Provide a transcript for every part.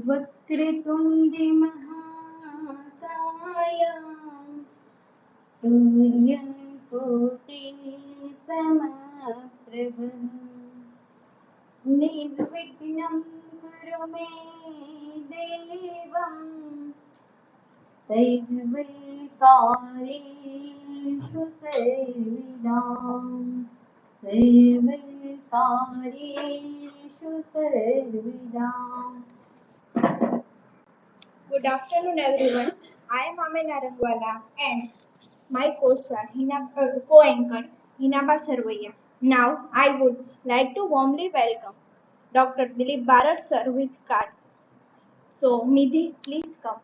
वक्रतुण्डि महाकाय सूर्यं कोटिः समप्रभ निर्विघ्नं कुरु मे देव सर्वकार्येषु सर्वदा. Good afternoon, everyone. I am Amin Narangwala and my co-star co-anchor Hinaba Sarvaiya. Now, I would like to warmly welcome Dr. Dilip Bharat sir with card. So, Nidhi, please come.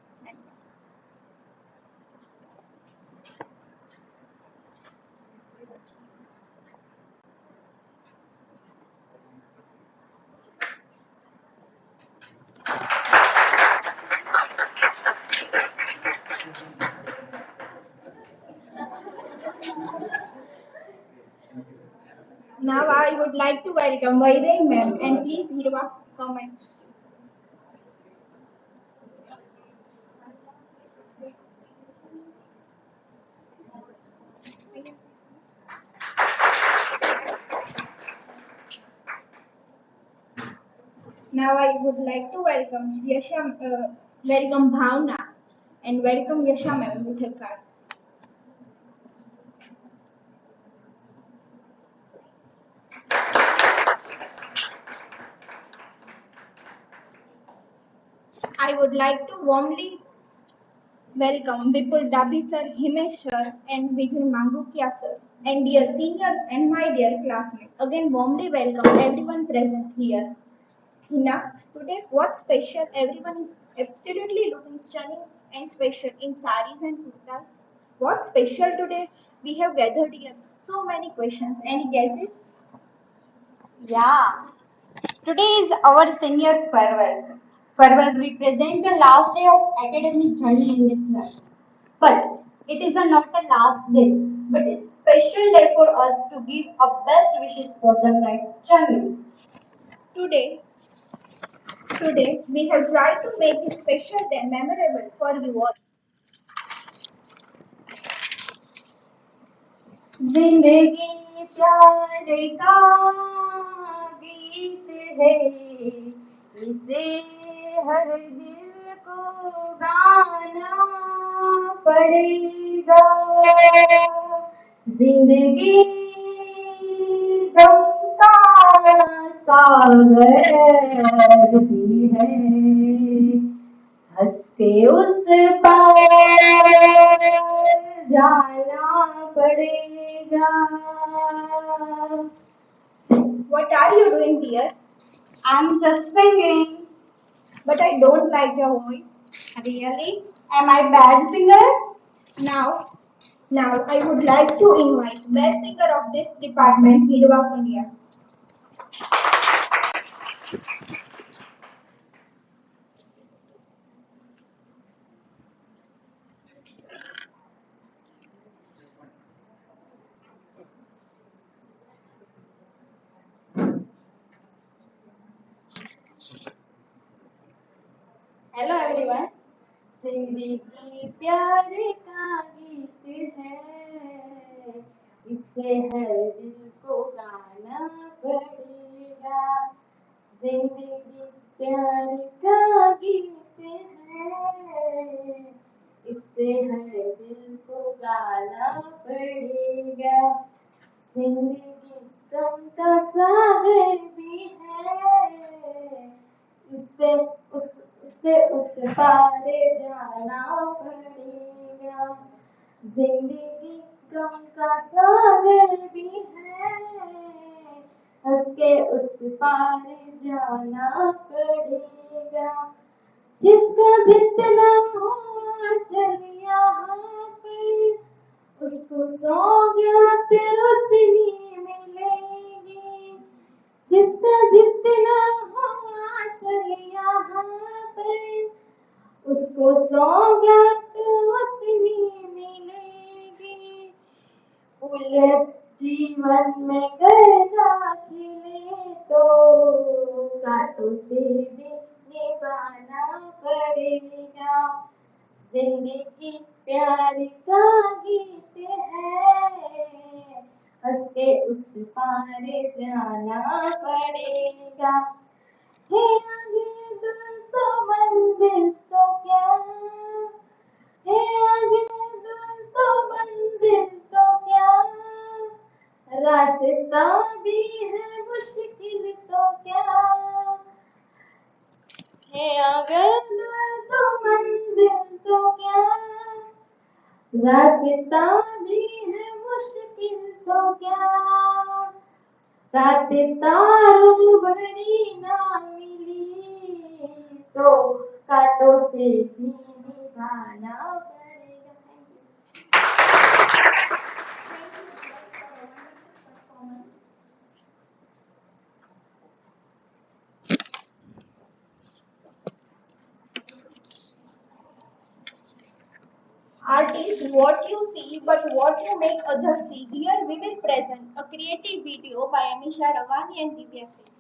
Now, I would like to welcome Vaidehi ma'am and please Hirva comment. Now, I would like to welcome Bhavna and welcome Yasha ma'am with her card. I would like to warmly welcome Vipul Dabi sir, Himesh sir, and Vijay Mangukia sir, and dear seniors and my dear classmates. Again, warmly welcome everyone present here. Hina, today what's special? Everyone is absolutely looking stunning and special in saris and kurtas. What's special today? We have gathered here so many questions. Any guesses? Yeah, today is our senior farewell. Farewell represents the last day of academic journey in this life. But it is not a last day, but a special day for us to give our best wishes for the next journey. Today, today we have tried to make it special and memorable for you all. जिंदगी प्यार का गीत है, इसे हर दिल को गाना पड़ेगा. जिंदगी गम का सागर भी है, हंस के उस पार जाना पड़ेगा. What are you doing here? I'm just singing. But I don't like your voice. Really? Am I bad singer? Now I would like to invite best singer of this department, Hirva Pandya. Hello everyone. जिंदगी प्यार का गीत है, इसे हर दिल को गाना पड़ेगा. जिंदगी प्यार का गीत है, इसे हर दिल को गाना पड़ेगा. जिंदगी गम का सागर भी है, इससे उस पार जाना पड़ेगा. जिंदगी गम का सागर भी है, हंस के उस पार जाना पड़ेगा. जिसका जितना हुआ चल यहाँ पर, उसको सौगात उतनी मिलेगी. जिसका जितना हुआ चल यहाँ पर, उसको सौगात उतनी मिलेगी. फूल जीवन में गर्दा खिले तो कांटों से भी निभाना पड़ेगा। जिंदगी प्यार का गीत है, हंस के उस पार जाना पड़ेगा। है आगे दूर तो मंजिल तो क्या, है आगे दूर तो मंजिल तो क्या, रास्ता भी है मुश्किल तो क्या, है अगर दूर तो मंजिल तो क्या, रास्ता भी है मुश्किल तो क्या, काटे तारों भरी ना मिली तो कांटों से भी निभाना पड़ेगा। Thank you guys for a wonderful performance. Art is what you see, but what you make others see. Here we will present a creative video by Amisha Ravani and Divya Singh.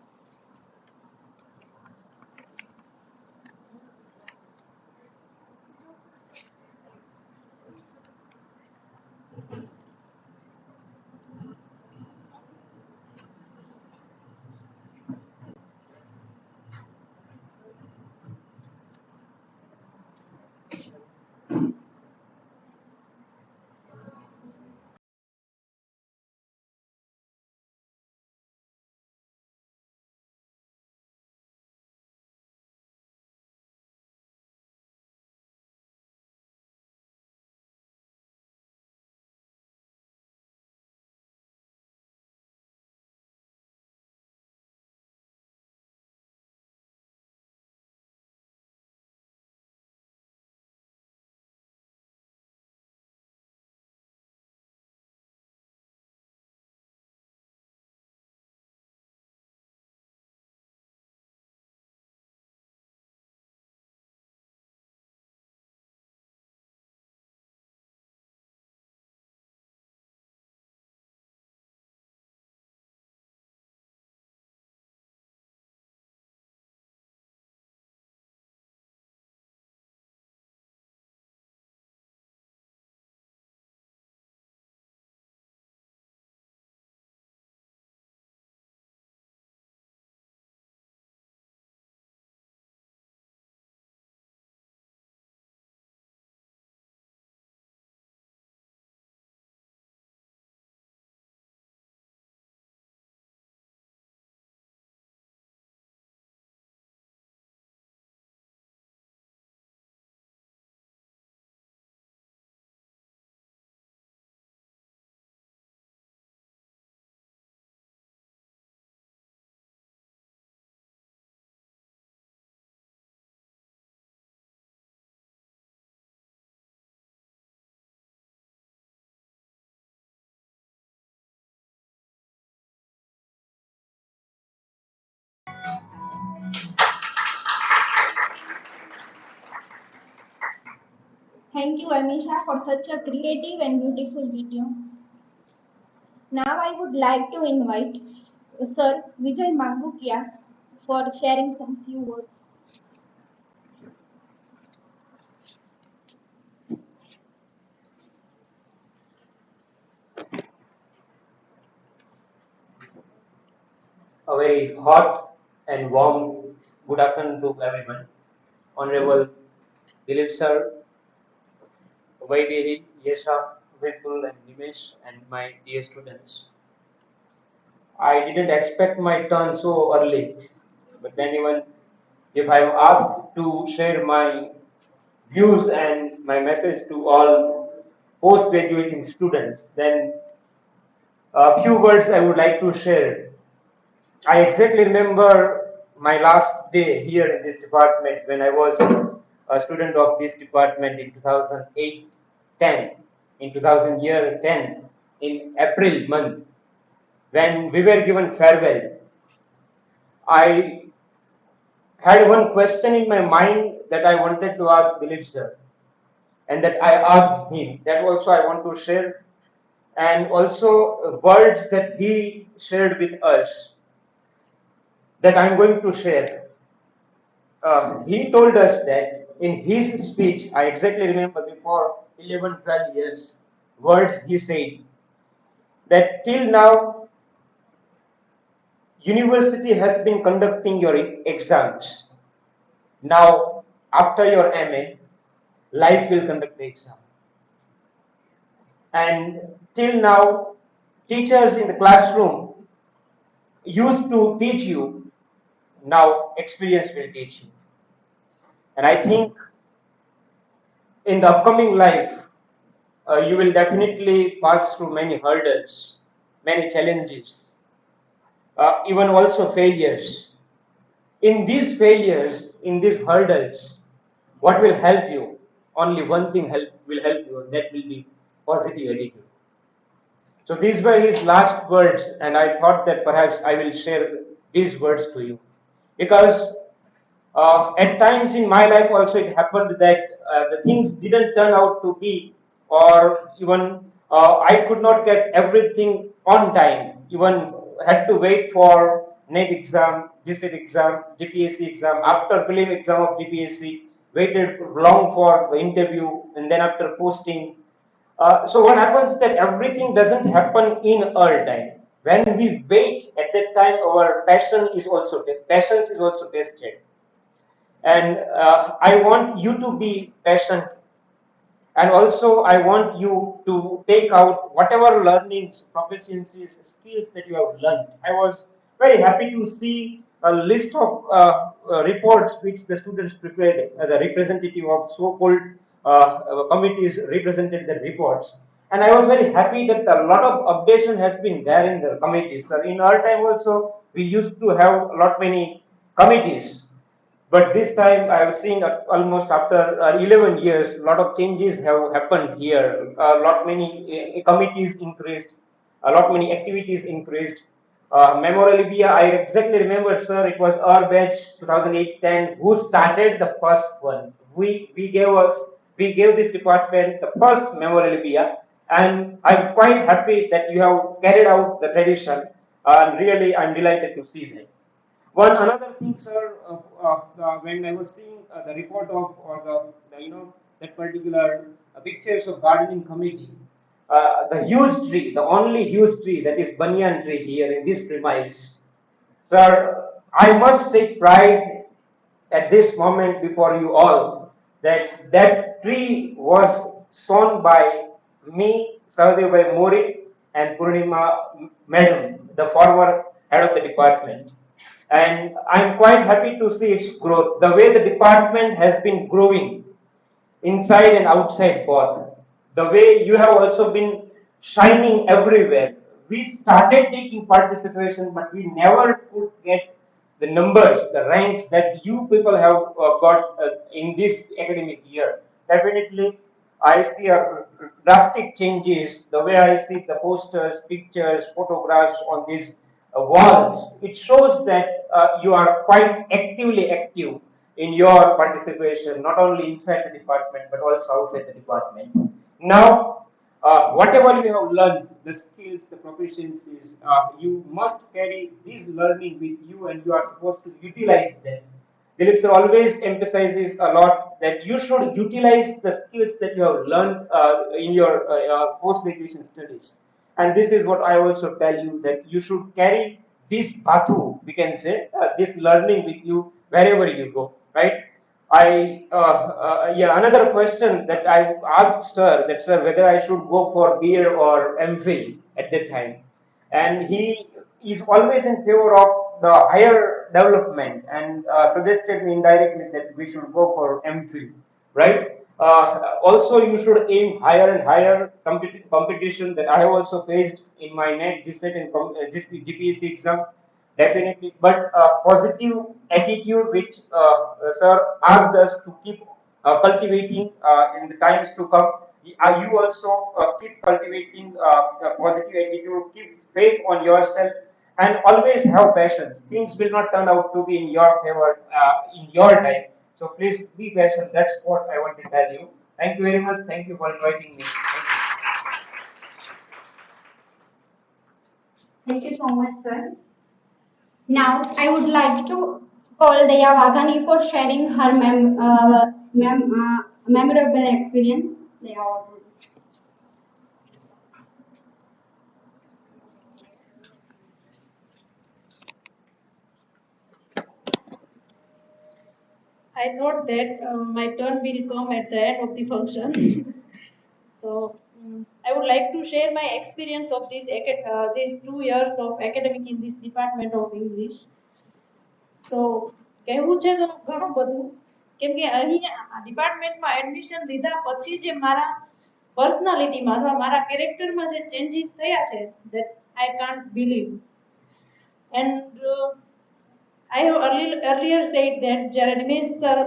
Thank you, Amisha, for such a creative and beautiful video. Now I would like to invite Sir Vijay Mangukia for sharing some few words. A very hot and warm good afternoon to everyone. Honorable Dilip sir, Vaidehi, Yesha, Vipul and Nimesh and my dear students. I didn't expect my turn so early, but then even if I'm asked to share my views and my message to all post-graduating students, then a few words I would like to share. I exactly remember my last day here in this department when I was a student of this department in 2008, 10, in 2000 year 10, in April month, when we were given farewell. I had one question in my mind that I wanted to ask Dilip sir, and that I asked him. That also I want to share, and also words that he shared with us. that I'm going to share. He told us that in his speech, I exactly remember before 11, 12 years, words he said that till now, university has been conducting your exams. Now, after your MA, life will conduct the exam. And till now, teachers in the classroom used to teach you, now experience will teach you. And I think in the upcoming life, you will definitely pass through many hurdles, many challenges, even also failures. In these failures, in these hurdles, what will help you? Only one thing will help you, and that will be positive attitude. So these were his last words, and I thought that perhaps I will share these words to you. Because at times in my life also it happened that the things didn't turn out to be, or even I could not get everything on time. Even had to wait for NET exam, GSET exam, GPSC exam. After prelim exam of GPSC, waited long for the interview, and then after posting. So what happens that everything doesn't happen in our time. When we wait at that time, our patience is also tested. And I want you to be patient, and also I want you to take out whatever learnings, proficiencies, skills that you have learned. I was very happy to see a list of reports which the students prepared. The representative of so-called committees represented the reports, and I was very happy that a lot of updation has been there in the committees. So in our time also we used to have a lot many committees, but this time I have seen almost after 11 years, a lot of changes have happened here. A lot many committees increased, a lot many activities increased. Memorabilia, I exactly remember, sir, it was our batch 2008-10 who started the first one. We gave this department the first memorabilia, and I'm quite happy that you have carried out the tradition. And really, I'm delighted to see that. One another thing, sir, when I was seeing the report of, or that particular pictures of gardening committee, the huge tree, the only huge tree, that is banyan tree here in this premise. Sir, I must take pride at this moment before you all that that tree was sown by me, Sahadev Mori, and Purnima Madam, the former head of the department. And I'm quite happy to see its growth. The way the department has been growing, inside and outside both. The way you have also been shining everywhere. We started taking participation, but we never could get the numbers, the ranks that you people have got in this academic year. Definitely, I see a drastic changes. The way I see the posters, pictures, photographs on these walls, it shows that you are quite actively active in your participation, not only inside the department but also outside the department. Now, whatever you have learned, the skills, the proficiencies, you must carry this learning with you, and you are supposed to utilize them. Dilip sir always emphasizes a lot that you should utilize the skills that you have learned in your post-graduation studies. And this is what I also tell you, that you should carry this bathu, we can say, this learning with you wherever you go, right? Yeah, another question that I asked sir, that sir, whether I should go for BA or MPhil at that time, and he is always in favor of the higher development, and suggested me indirectly that we should go for MPhil, right? Also, you should aim higher and higher. Competition that I have also faced in my NET, GSET, and GPSC exam, definitely. But positive attitude, which sir asked us to keep cultivating in the times to come. You also keep cultivating a positive attitude, keep faith on yourself, and always have patience. Things will not turn out to be in your favor in your time. So please be patient. That's what I want to tell you. Thank you very much. Thank you for inviting me. Thank Thank you so much, sir. Now, I would like to call Daya Vaghani for sharing her memorable experience. Daya. I thought that my turn will come at the end of the function. So I would like to share my experience of these 2 years of academic in this department of English. So કહેવું છે તો ઘણું બધું કેમ કે અહીં આ ડિપાર્ટમેન્ટમાં admission લીધા પછી જે મારા પર્સનાલિટીમાં અથવા મારા કેરેક્ટરમાં જે ચેન્જીસ થયા છે that I can't believe. And I have earlier said that જ્યારે નિમેશ સર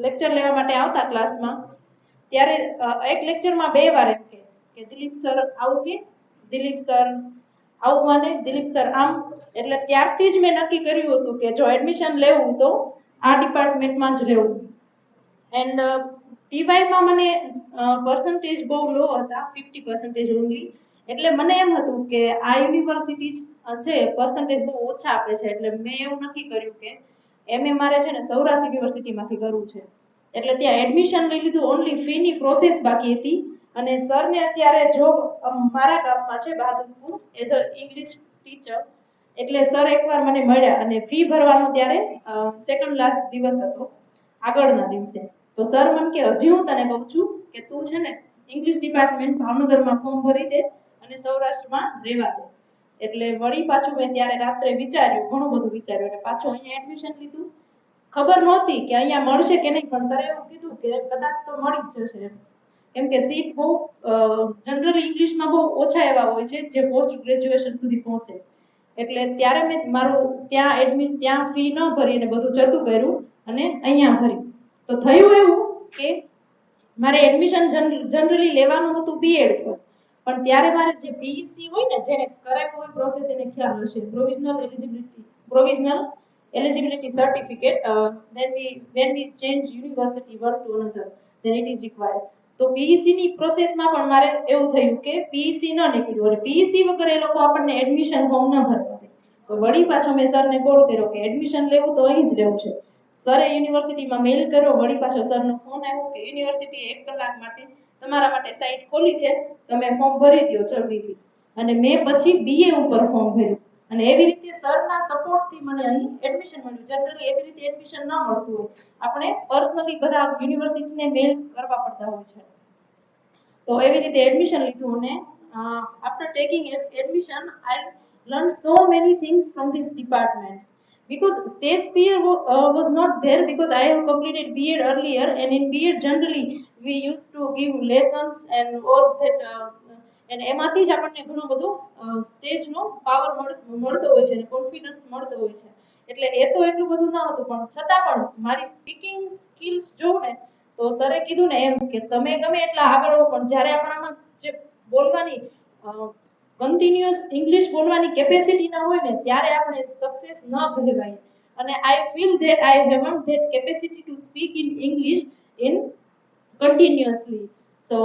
લેક્ચર લેવા માટે આવતા ક્લાસમાં ત્યારે એક લેક્ચરમાં બે વાર એમ કે દિલીપ સર આવું કે દિલીપ સર આવું મને દિલીપ સર આમ એટલે ત્યારથી જ મેં નક્કી કર્યું હતું કે જો એડમિશન લેવું તો આ ડિપાર્ટમેન્ટમાં જ લેવું. એન્ડ ટીવાયમાં મને પર્સન્ટેજ બહુ લો હતા 50% ઓનલી એટલે મને એમ હતું કે આ યુનિવર્સિટી છે પર્સન્ટેજ બહુ ઓછા આપે છે એટલે મેં એવું નક્કી કર્યું કે એમએ મારે છે ને સૌરાષ્ટ્ર યુનિવર્સિટીમાંથી કરવું છે એટલે ત્યાં એડમિશન લઈ લીધું ઓનલી ફીની પ્રોસેસ બાકી હતી અને સરને અત્યારે જોબ મારા ગામમાં છે Bahadurpur as a English teacher એટલે સર એકવાર મને મળ્યા અને ફી ભરવાનો ત્યારે સેકન્ડ લાસ્ટ દિવસ હતો આગળના દિવસે તો સર મને કે હજી હું તને કહું છું કે તું છે ને ઇંગ્લિશ ડિપાર્ટમેન્ટ ભાવનગરમાં ફોર્મ ભરી દે અને સૌરાષ્ટ્રમાં રહેવા દે એટલે વળી પાછું મેં ત્યારે રાત્રે વિચાર્યું ઘણું બધું વિચાર્યું અને પાછું અહીંયા એડમિશન લીધું ખબર નહોતી કે અહીંયા મળશે કે નહીં પણ સરે એવું કીધું કે કદાચ તો મળી જ જશે કેમ કે સીટ બહુ જનરલી ઇંગ્લિશમાં બહુ ઓછા એવા હોય છે જે પોસ્ટ ગ્રેજ્યુએશન સુધી પહોંચે એટલે ત્યારે મેં મારું ત્યાં ફી ન ભરી અને બધું જતું કર્યું અને અહીંયા ભરી તો થયું એવું કે મારે એડમિશન જનરલી લેવાનું હતું બીએડ પર પણ ત્યારે મારે જે પીઈસી હોય ને જેને કરાવ્યું હોય પ્રોસેસ એને ખ્યાલ હશે provisional eligibility certificate when we change university one to another then it is required તો પીઈસી ની પ્રોસેસમાં પણ મારે એવું થયું કે પીઈસી ન નીકળ્યું અને પીઈસી વગર એ લોકો આપણને એડમિશન ફોર્મ ન ભરવા દે તો વળી પાછો મેં સરને કોલ કર્યો કે એડમિશન લેવું તો અહીં જ લેવું છે સરે યુનિવર્સિટીમાં મેલ કર્યો વળી પાછો સરનો ફોન આવ્યો કે યુનિવર્સિટી 1 કલાક માટે તમારા માટે સાઇટ ખોલી છે તમે ફોર્મ ભરી દો જલ્દીથી અને મેં પછી બીએ ઉપર ફોર્મ ભર્યું અને એવી રીતે સરના સપોર્ટથી મને અહીં એડમિશન મળ્યું જનરલી એવી રીતે એડમિશન ન મળતું હોય આપણે પર્સનલી બધા યુનિવર્સિટીને મેલ કરવા પડતા હોય છે તો એવી રીતે એડમિશન લીધું અને after taking admission I learned so many things from this department because stage fear was not there because I have completed B.Ed earlier and in B.Ed generally we used to give lessons and all that and એમાંથી જ આપણને ઘણો બધો સ્ટેજનો power મળતો હોય છે અને confidence મળતો હોય છે એટલે એ તો એટલું બધું ન હતું પણ છતાં પણ મારી સ્પીકિંગ સ્કિલ્સ જોઉં ને તો સરે કીધું ને એમ કે તમે ગમે એટલા આગળ હો પણ જ્યારે આપણામાં જે બોલવાની કન્ટિન્યુઅસ ઇંગ્લિશ બોલવાની કેપેસિટી ના હોય ને ત્યારે આપણે સક્સેસ ન કહેવાય અને I feel that I haven't that capacity to speak in English in continuously so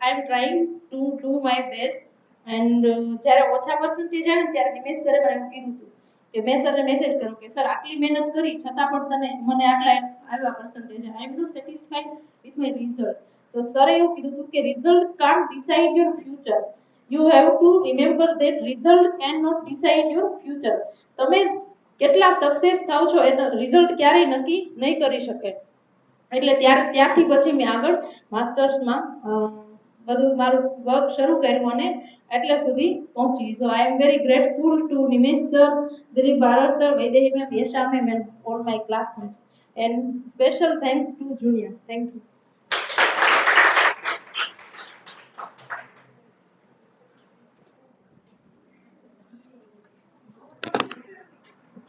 I am trying to do my best and જ્યારે ઓછા પર્સન્ટેજ આવે ને ત્યારે નિમેશ સરે મને એવું કીધું હતું કે મેં સરને મેસેજ કર્યો કે સર આટલી મહેનત કરી છતાં પણ મને આટલા આવ્યા percentage I am not satisfied with my result તો સરે એવું કીધું હતું કે result can't decide your future you have to remember that result can not decide your future તમે કેટલા સક્સેસ થાવ છો એ તો રિઝલ્ટ ક્યારેય નક્કી નહીં કરી શકે એટલે ત્યારથી પછી મેં આગળ માસ્ટર્સમાં બધું મારું વર્ક શરૂ કર્યું અને એટલા સુધી પહોંચી so I am very grateful to Nimesh sir Dilip Barad sir Vaidehi ma'am Yasha ma'am and all my classmates and special thanks to junior thank you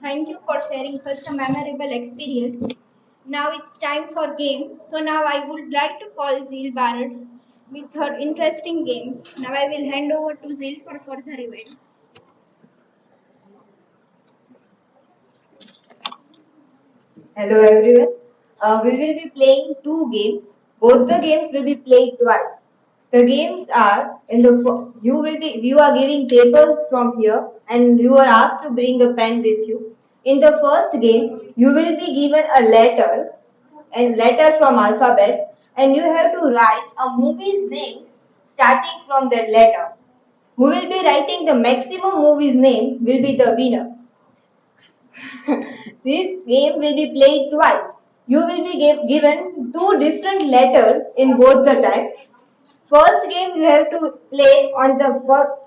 Thank you for sharing such a memorable experience. Now it's time for game. So now I would like to call Zil Barad with her interesting games. Now I will hand over to Zil for further event. Hello everyone. We will be playing two games. Both the games will be played twice. The games are you are giving papers from here and you are asked to bring a pen with you. In the first game, you will be given a letter from alphabets, and you have to write a movie's name starting from that letter. Who will be writing the maximum movie's name will be the winner. This game will be played twice. You will be given two different letters in both the time. First game you have to play on the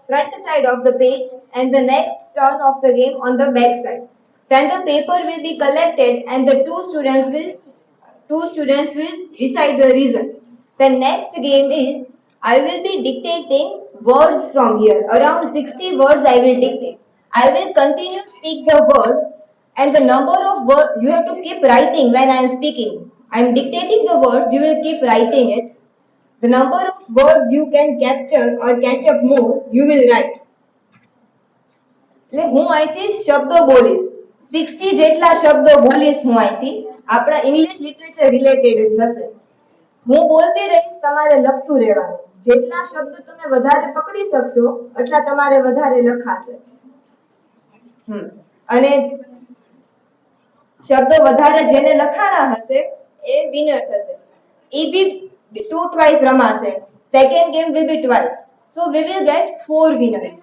front side of the page and the next turn of the game on the back side. Then the paper will be collected and the two students will decide the reason. The next game is I will be dictating words from here. Around 60 words I will dictate. I will continue speak the words and the number of words you have to keep writing when I am speaking. I am dictating the words, you will keep writing it. The number of words you can capture or catch up more, you will write. એટલે હું અહીંથી શબ્દો બોલીશ 60 જેટલા શબ્દો બોલીશ હું અહીંથી આપણા ઇંગ્લિશ લિટરેચર રિલેટેડ જ હશે. હું બોલતી રહીશ તમારે લખતું રહેવાનું. જેટલા શબ્દ તમે વધારે પકડી શકશો એટલા તમારે વધારે લખાશે. અને શબ્દો વધારે જેને લખાણા હશે એ વિનર થશે. એ બી two twice રમાશે. Second game will be twice. So we will get four winners.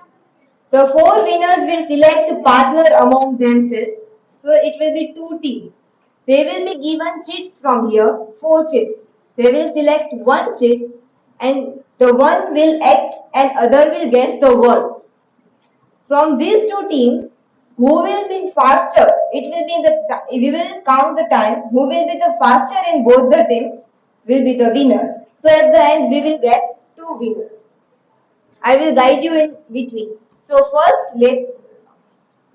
The four winners will select partner among themselves. So it will be two teams. They will be given cheats from here, four cheats. They will select one cheat and the one will act and other will guess the word. From these two teams, who will be faster? It will be we will count the time. Who will be the faster in both the teams will be the winner. So at the end, we will get two winners. I will guide you in between. So first,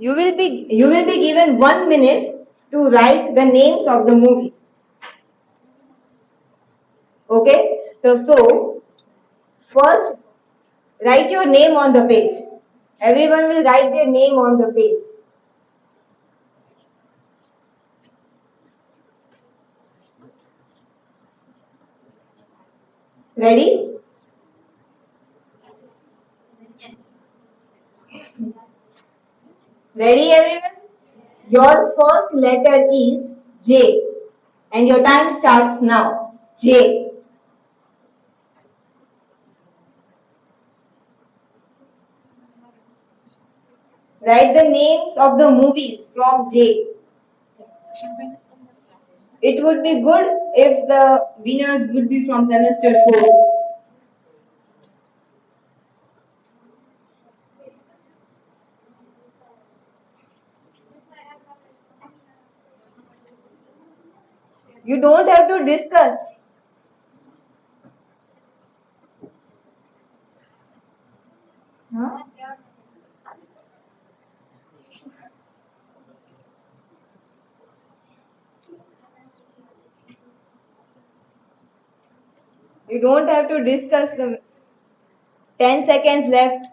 you will be given 1 minute to write the names of the movies. Okay. So first, write your name on the page. Everyone will write their name on the page. Ready? Ready everyone? Your first letter is J and your time starts now. J. Write the names of the movies from J. It would be good if the winners would be from semester 4. You don't have to discuss. Huh? You don't have to discuss. 10 seconds left.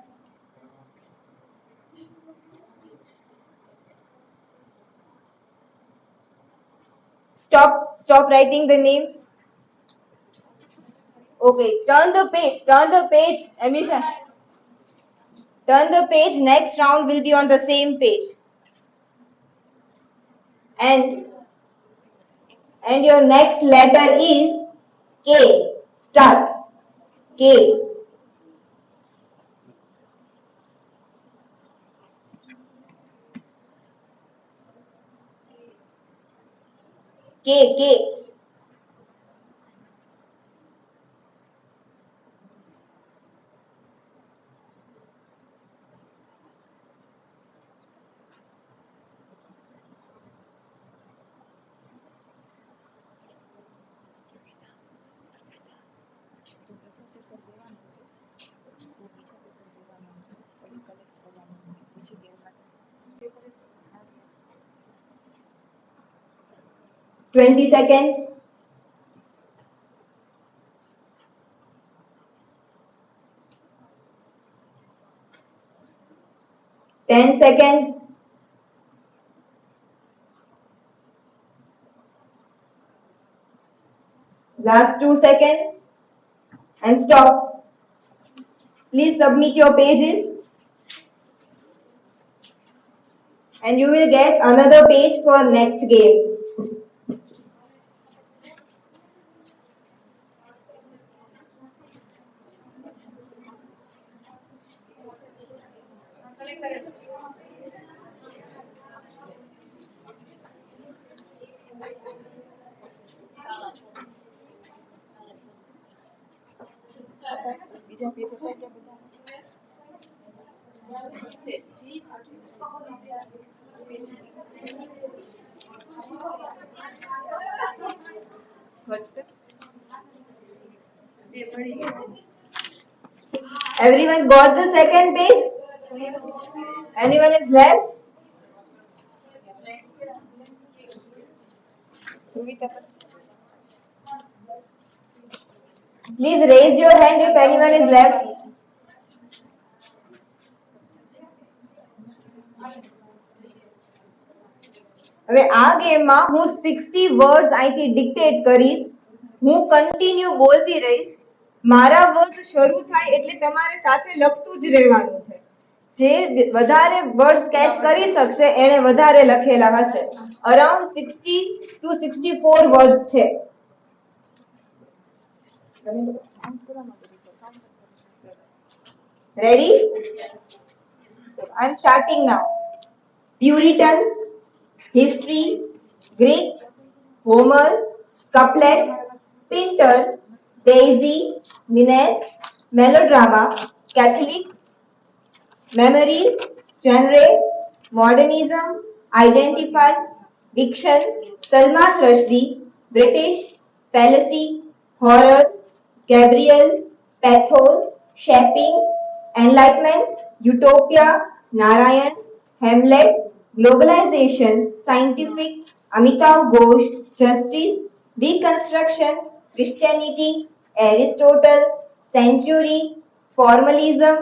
Stop writing the names. Okay, turn the page, Amisha. Turn the page, next round will be on the same page. And your next letter is K. Start. K. K. Twenty seconds. Ten seconds. Last 2 seconds. And stop. Please submit your pages. and you will get another page for next game. Everyone got the second page? Anyone is left? Please raise your hand if anyone is left. હવે આ ગેમમાં હું 60 words અહીંથી dictate કરીશ. હું continue બોલતી રહીશ. મારા વર્ડ શરૂ થાય એટલે તમારે સાથે લખતું જ રહેવાનું છે. જે વધારે વર્ડ્સ કેચ કરી શકશે એને વધારે લખેલા હશે. અરાઉન્ડ 60 to 64 વર્ડ્સ છે. Ready? I'm starting now. Puritan, history, Greek, Homer, couplet, painter, daisy, menace, melodrama, Catholic, memories, genre, modernism, identify, diction, Salman Rushdie, British, fallacy, horror, Gabriel, pathos, shaping, enlightenment, utopia, Narayan, Hamlet, globalization, scientific, Amitav Ghosh, justice, deconstruction, Christianity, Aristotle, century, formalism,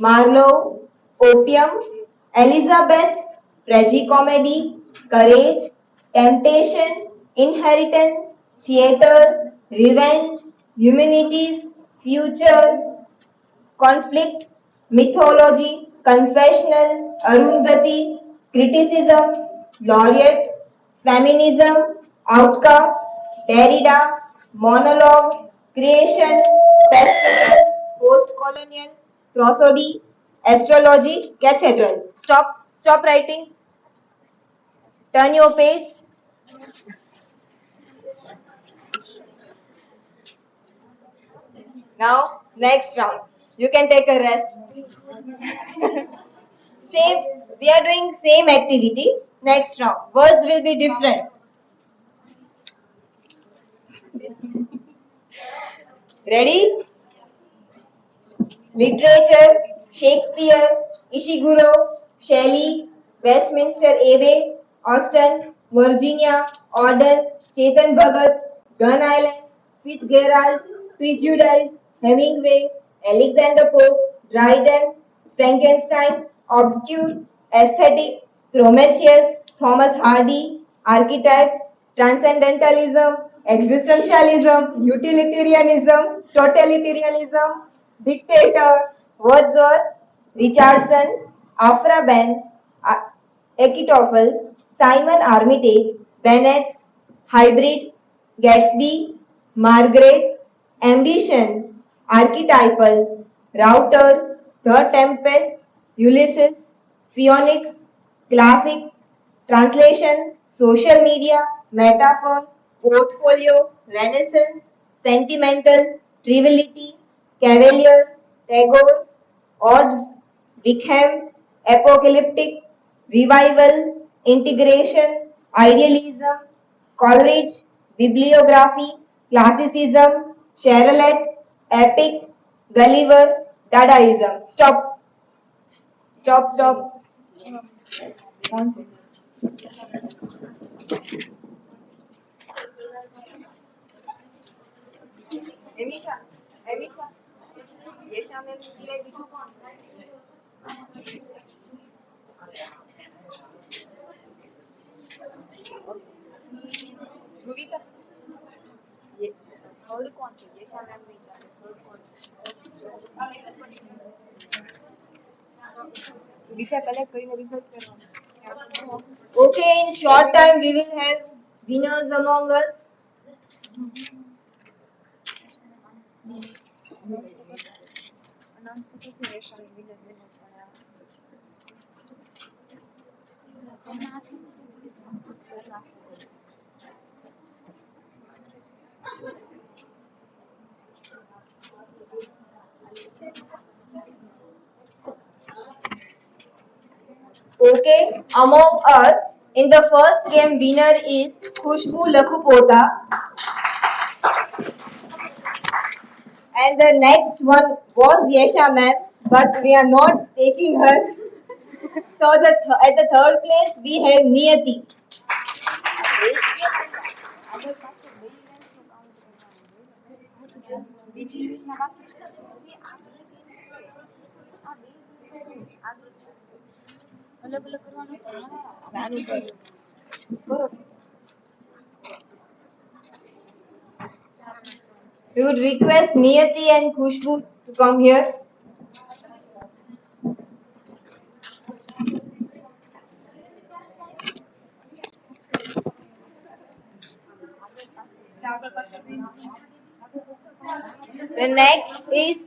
Marlowe, opium, Elizabeth, tragicomedy, courage, temptation, inheritance, theater, revenge, humanities, future, conflict, mythology, confessional, Arundhati, criticism, laureate, feminism, outcome, Derrida, monologue, creation, festival, post-colonial, prosody, astrology, cathedral. Stop writing. Turn your page. Now, next round. You can take a rest. Same, we are doing same activity. Next round. Words will be different. Ready? Literature, Shakespeare, Ishiguro, Shelley, Westminster Abbey, Austen, Virginia, Auden, Chetan Bhagat, Gun Island, Fitzgerald, Prejudice, Hemingway, Alexander Pope, Dryden, Frankenstein, Obscure, Aesthetic, Prometheus, Thomas Hardy, Archetypes, Transcendentalism, Existentialism, Utilitarianism, Totalitarianism, Dictator, Wordsworth, Richardson, Afra Ben, Achitophel, Simon Armitage, Bennett, Hybrid, Gatsby, Margaret, Ambition, Archetypal, Router, The Tempest, Ulysses, Phoenix, Classic, Translation, Social Media, Metaphor, Portfolio, Renaissance, Sentimental, Triviality, Cavalier, Tagore, Odds, Wickham, Apocalyptic, Revival, Integration, Idealism, Coleridge, Bibliography, Classicism, Charlotte, Epic, Gulliver, Dadaism. Stop. Stop, stop. Emisha, Emisha. Yesha ma'am સિવાય બીજું કોણ છે? ધ્રુવિતા. Third કોણ છે? યેશા ma'am વિચારે third કોણ છે? દિશા collect કરીને રિસર્ચ કરવાનું. Okay, in short time we will have winners among us. Okay, among us, in the first game, winner is Khushbu Lakhupota, and the next one was Yesha ma'am, but we are not taking her. So at the third place we have Niyati. We would request Niyati and Khushbu to come here. The next is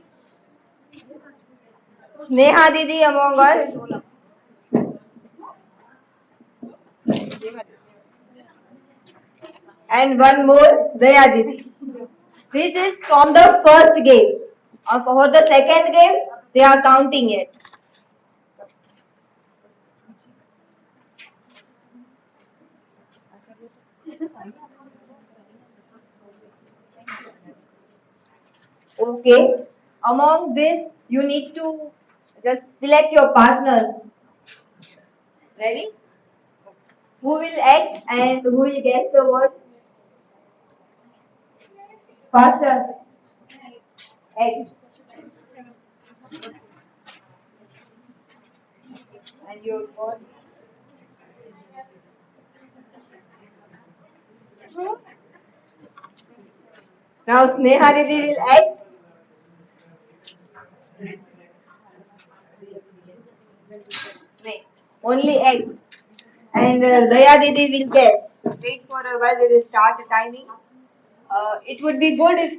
Sneha Didi among us. And one more, Daya Didi. This is from the first game. For the second game, they are counting it. Okay. Among this, you need to just select your partners. Ready? Who will act and who will guess the word? Faster. Act. And your word. Now Sneha Didi will act. Wait. Only act. And Daya Didi will guess. Wait for a while. We will start the timing. It would be good if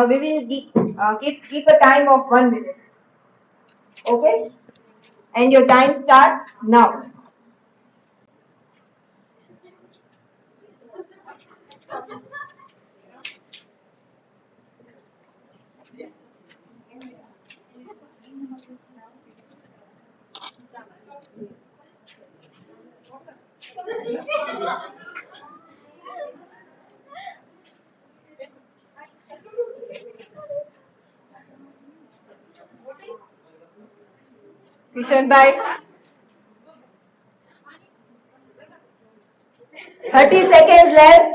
we will keep a time of 1 minute. Okay? And your time starts now. Kishan bhai, 30 seconds left.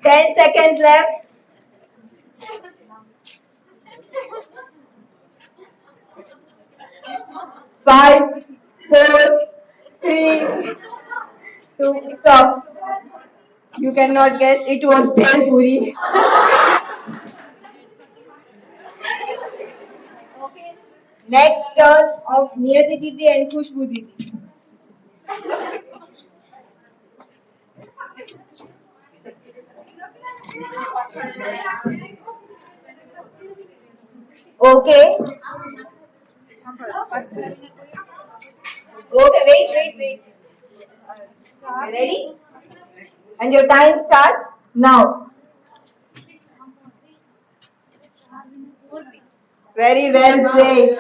Ten seconds left. 5, 4, 3, 2, stop. You cannot guess. It was Bhel Puri. Okay. Next turn of Niyati Didi and Khushbu Didi. Okay. Okay, wait. Ready? And your time starts now. Very well played.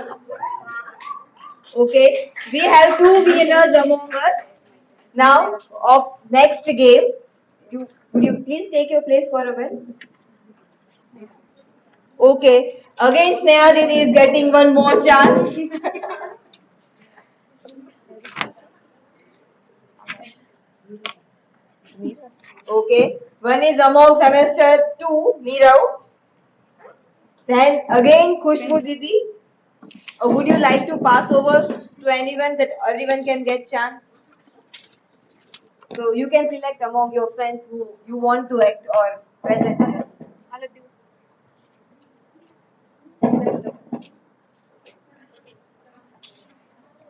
Okay, we have two winners among us. Now, of next game, would you please take your place for a while? Okay, again Sneha Didi is getting one more chance. Okay, one is among semester 2, Nirav. Then again Khushbu Didi. Would you like to pass over to anyone that everyone can get chance? So you can select among your friends who you want to act or present.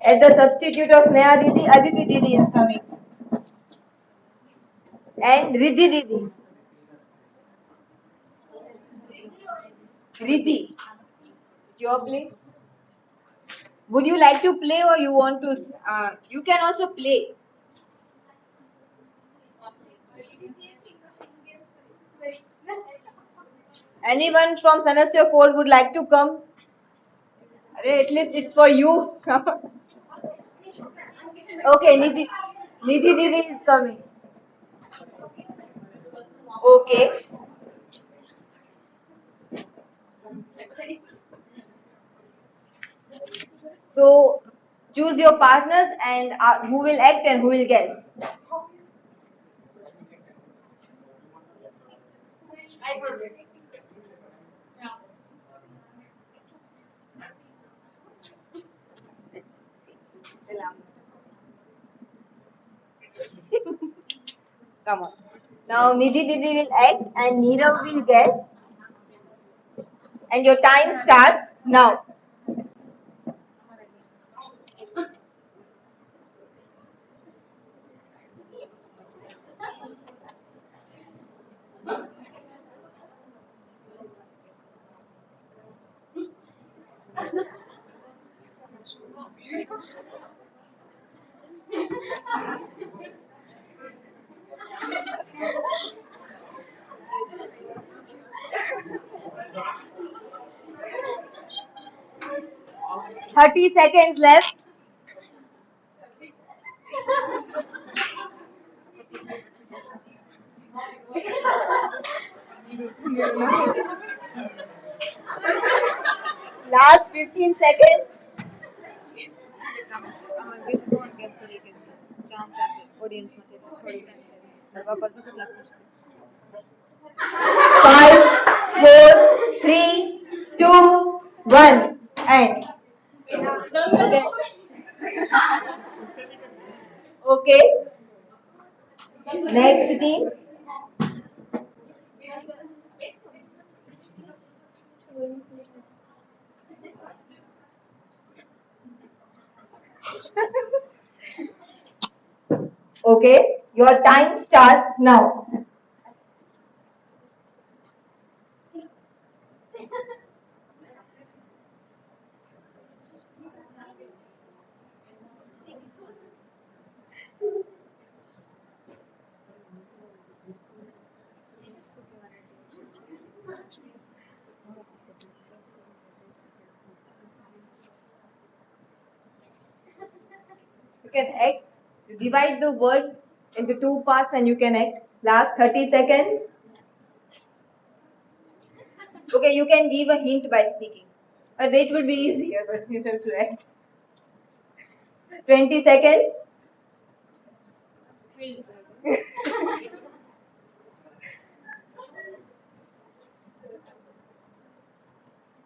At the substitute of Sneha Didi, Aditi Didi is coming. And Riddhi Didi. Riddhi, your place. Would you like to play or you want to? You can also play. Anyone from semester 4 would like to come? At least it's for you. Okay, Nidhi Didi is coming. Okay. So choose your partners and who will act and who will guess. Come on. Now Nidhi Didi will act and Neerav will guess. And your time starts now. Yes. 30 seconds left. Last 15 seconds. 5, 4, 3, 2, 1. And okay. Okay. Next team. Okay. Your time starts now. You can act. Divide the word into two parts and you can act. Last 30 seconds. Okay, you can give a hint by speaking. But it would be easier, but you have to act. 20 seconds.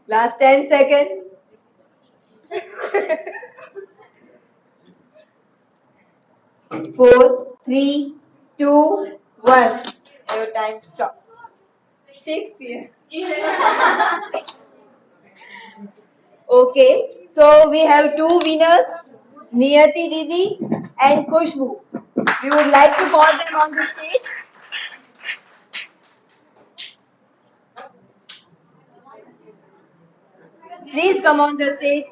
Last 10 seconds. 4, 3, 2, 1. Your time stop. Shakespeare. Okay, so we have two winners, Niyati Didi and Khushbu. We would like to call them on the stage. Please come on the stage.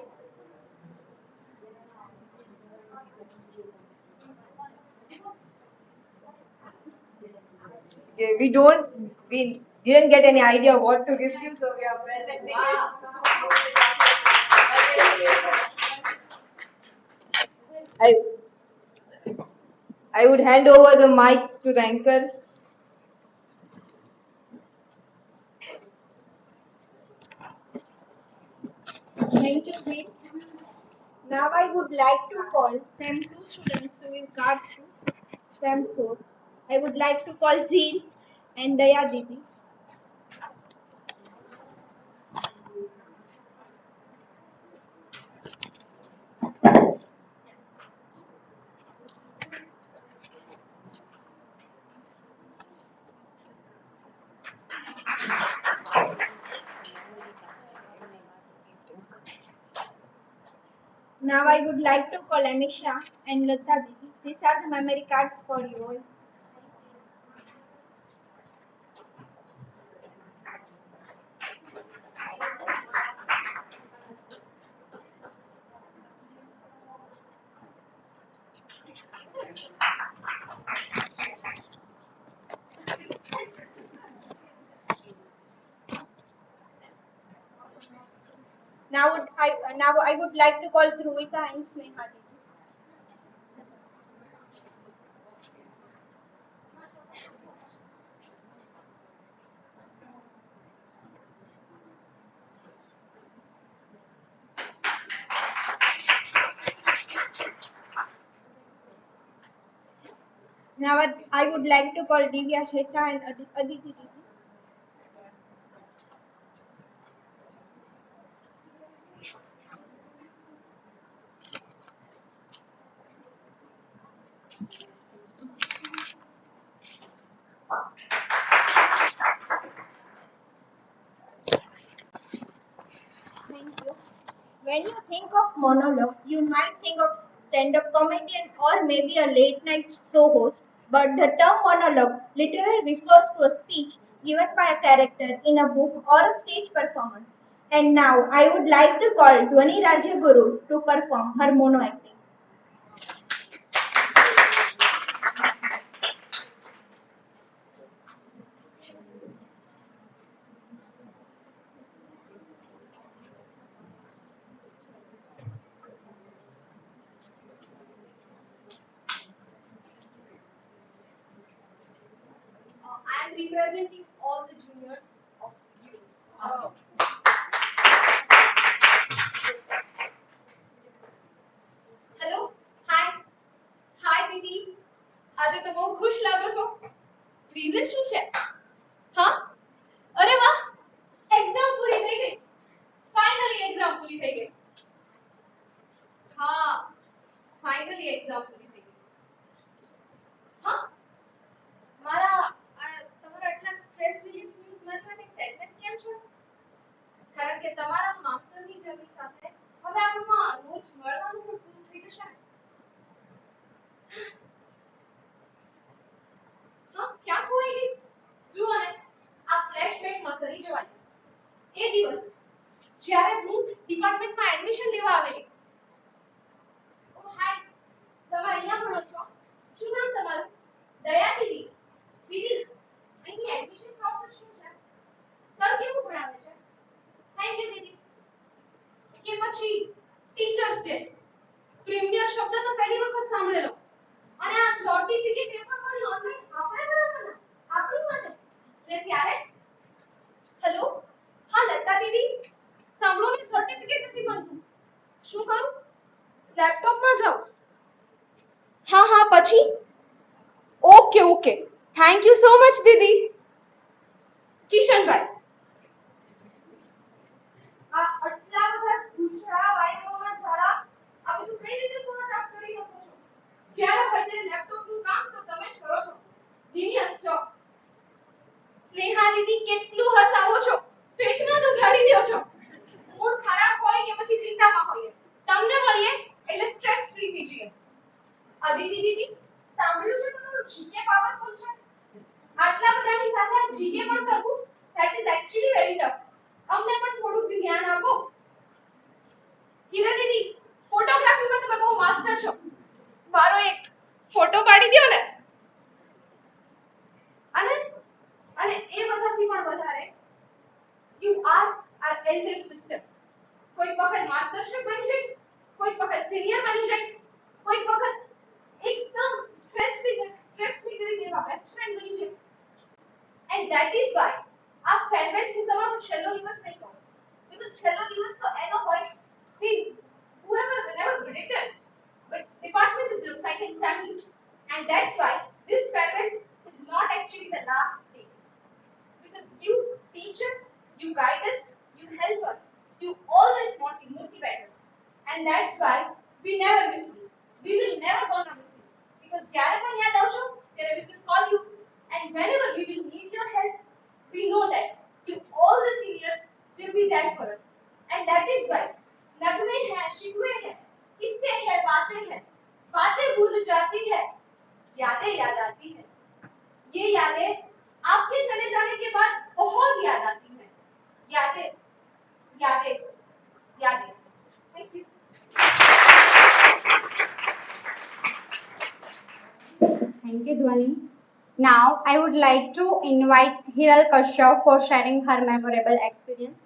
Okay, we didn't get any idea what to give you, so we are presenting it. I would hand over the mic to the anchors. Thank you, Zee. Now I would like to call SEM 2 students to give cards to SEM 4. I would like to call Zee and Daya Didi. Now I would like to call Amisha and Lata Didi. These are the memory cards for you all. Now I would like to call Dhruvika and Sneha Didi. Now I would like to call Divya Shetha and Aditi Didi. Thank you. When you think of monologue, you might think of stand-up comedian or maybe a late-night show host. But the term monologue literally refers to a speech given by a character in a book or a stage performance. And now I would like to call Dwani Rajaguru to perform her mono acting. I am representing all the juniors of you. Hello hi hi દીદી આજે તો બહુ ખુશ લાગો છો reason શું છે હા અરે વાહ એક્ઝામ પૂરી થઈ ગઈ ફાઇનલી એક્ઝામ પૂરી થઈ ગઈ હા ફાઇનલી એક્ઝામ પૂરી થઈ ગઈ હા મારા તમારા આટલા સ્ટ્રેસ રિલીફ ન્યૂઝ મારી માટે સેડનેસ કેમ છો કારણ કે તમારા માસ્ટરની જર્ની સાથે હવે આપણમાં રોજ મળવાનું પણ પૂરું થઈ જશે હા ક્યાં ખોવાઈ ગઈ જુઓ ને આ ફ્લેશબેકમાં સરી જવાની એ દિવસ જ્યારે હું ડિપાર્ટમેન્ટમાં એડમિશન લેવા આવેલી ઓ હાય તમે અહીંયા ભણો છો શું નામ તમારું દયા દીદી દીદી અહીં એડમિશન પ્રોસેસ શું છે સર કેવું ભણાવે છે થેન્ક યુ દીદી કે પછી ટીચર્સ ડે પ્રીમિયર શબ્દ તો પહેલી વખત સાંભળેલો અને આ સર્ટિફિકેટ પેપર પણ ઓનલાઈન આપણે ભરવાના આપણી માટે ને ત્યારે હેલો હા લતા દીદી સાંભળો ને સર્ટિફિકેટ નથી બનતું શું કરું લેપટોપમાં જાઓ હા હા પછી okay okay thank you so much દીદી કિશનભાઈ આ આટલા બધા પૂછડા વાયરોના ઝાડા આ બધું કઈ રીતે સોર્ટ આઉટ કરી શકો છો જ્યારે હોય ત્યારે લેપટોપનું કામ તો તમે જ કરો છો જીનિયસ છો સ્નેહા દીદી કેટલું હસાવો છો પેટમાં તો ગાડી દો છો મૂડ ખરાબ હોય કે પછી ચિંતામાં હોઈએ તમને મળીએ એટલે સ્ટ્રેસ ફ્રી થઈ જઈએ અદિતિ દીદી સાંભળ્યું છે તમારું જીકે પાવરફુલ છે આટલા બધાની સાથે જીકે પણ કરવું that is actually very tough અમને પણ થોડું જ્ઞાન આપો હીરા દીદી ફોટોગ્રાફીમાં તમે બહુ માસ્ટર છો મારો એક ફોટો પાડી દો ને અને અને એ બધાથી પણ વધારે you are are elder sisters કોઈક વખત માર્ગદર્શક બની જાય કોઈક વખત સિનિયર બની જાય કોઈક વખત એકદમ સ્ટ્રેસ ફ્રી કરી દેવા બેસ્ટ ફ્રેન્ડ બની જાય એન્ડ ધેટ ઇઝ વાય આ ફેરવેલ હું તમારો છેલ્લો દિવસ નહીં કહું because છેલ્લો દિવસ તો એનો હોય કે whoever whenever predicted but department is reciting family and that's why this farewell is not actually the last day because you teach us you guide us you help us you always want to motivate us and that's why we never miss you we will never gonna miss you because જ્યારે પણ યાદ આવશો ત્યારે we will call you and whenever we will need your help we know that you all the seniors will be there for us and that is why नगमे है शिकवे है कि Thank you, Dhwani. Now, I would like to invite Hiral Kashyap for sharing her memorable experience.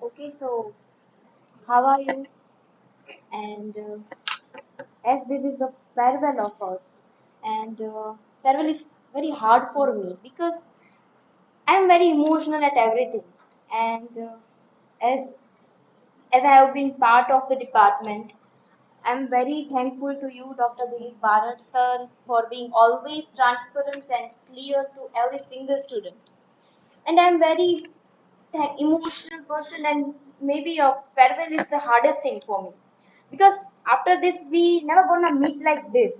Okay, so how are you? And as this is a farewell of us, and farewell is very hard for me because I am very emotional at everything, and as as I have been part of the department, I am very thankful to you, Dr. Dilip Bharat sir, for being always transparent and clear to every single student. And I'm very emotional person, and maybe a farewell is the hardest thing for me because after this we never gonna meet like this,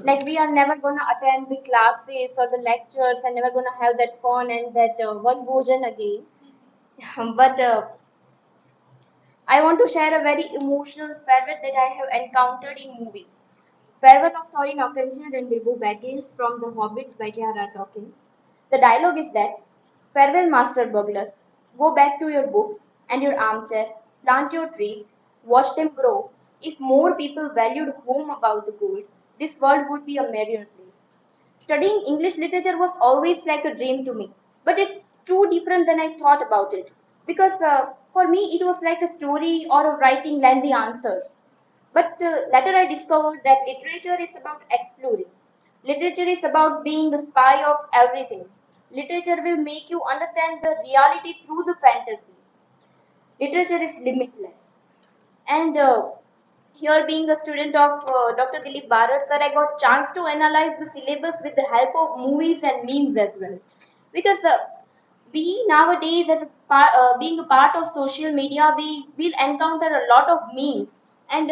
like we are never gonna attend the classes or the lectures and never gonna have that fun and that one bhojan again. But I want to share a very emotional farewell that I have encountered in movie. Farewell of Thorin Oakenshield and Bilbo Baggins from The Hobbits by J.R.R. Tolkien. The dialogue is that, farewell, Master Burglar. Go back to your books and your armchair, plant your trees, watch them grow. If more people valued home above the gold, this world would be a merrier place. Studying English literature was always like a dream to me, but it's too different than I thought about it. Because for me, it was like a story or a writing lengthy answers. But later I discovered that literature is about exploring. Literature is about being the spy of everything. Literature will make you understand the reality through the fantasy. Literature is limitless. And here, being a student of Dr. Dilip Bharat, sir, I got chance to analyze the syllabus with the help of movies and memes as well. Because we nowadays, as being a part of social media, we will encounter a lot of memes, and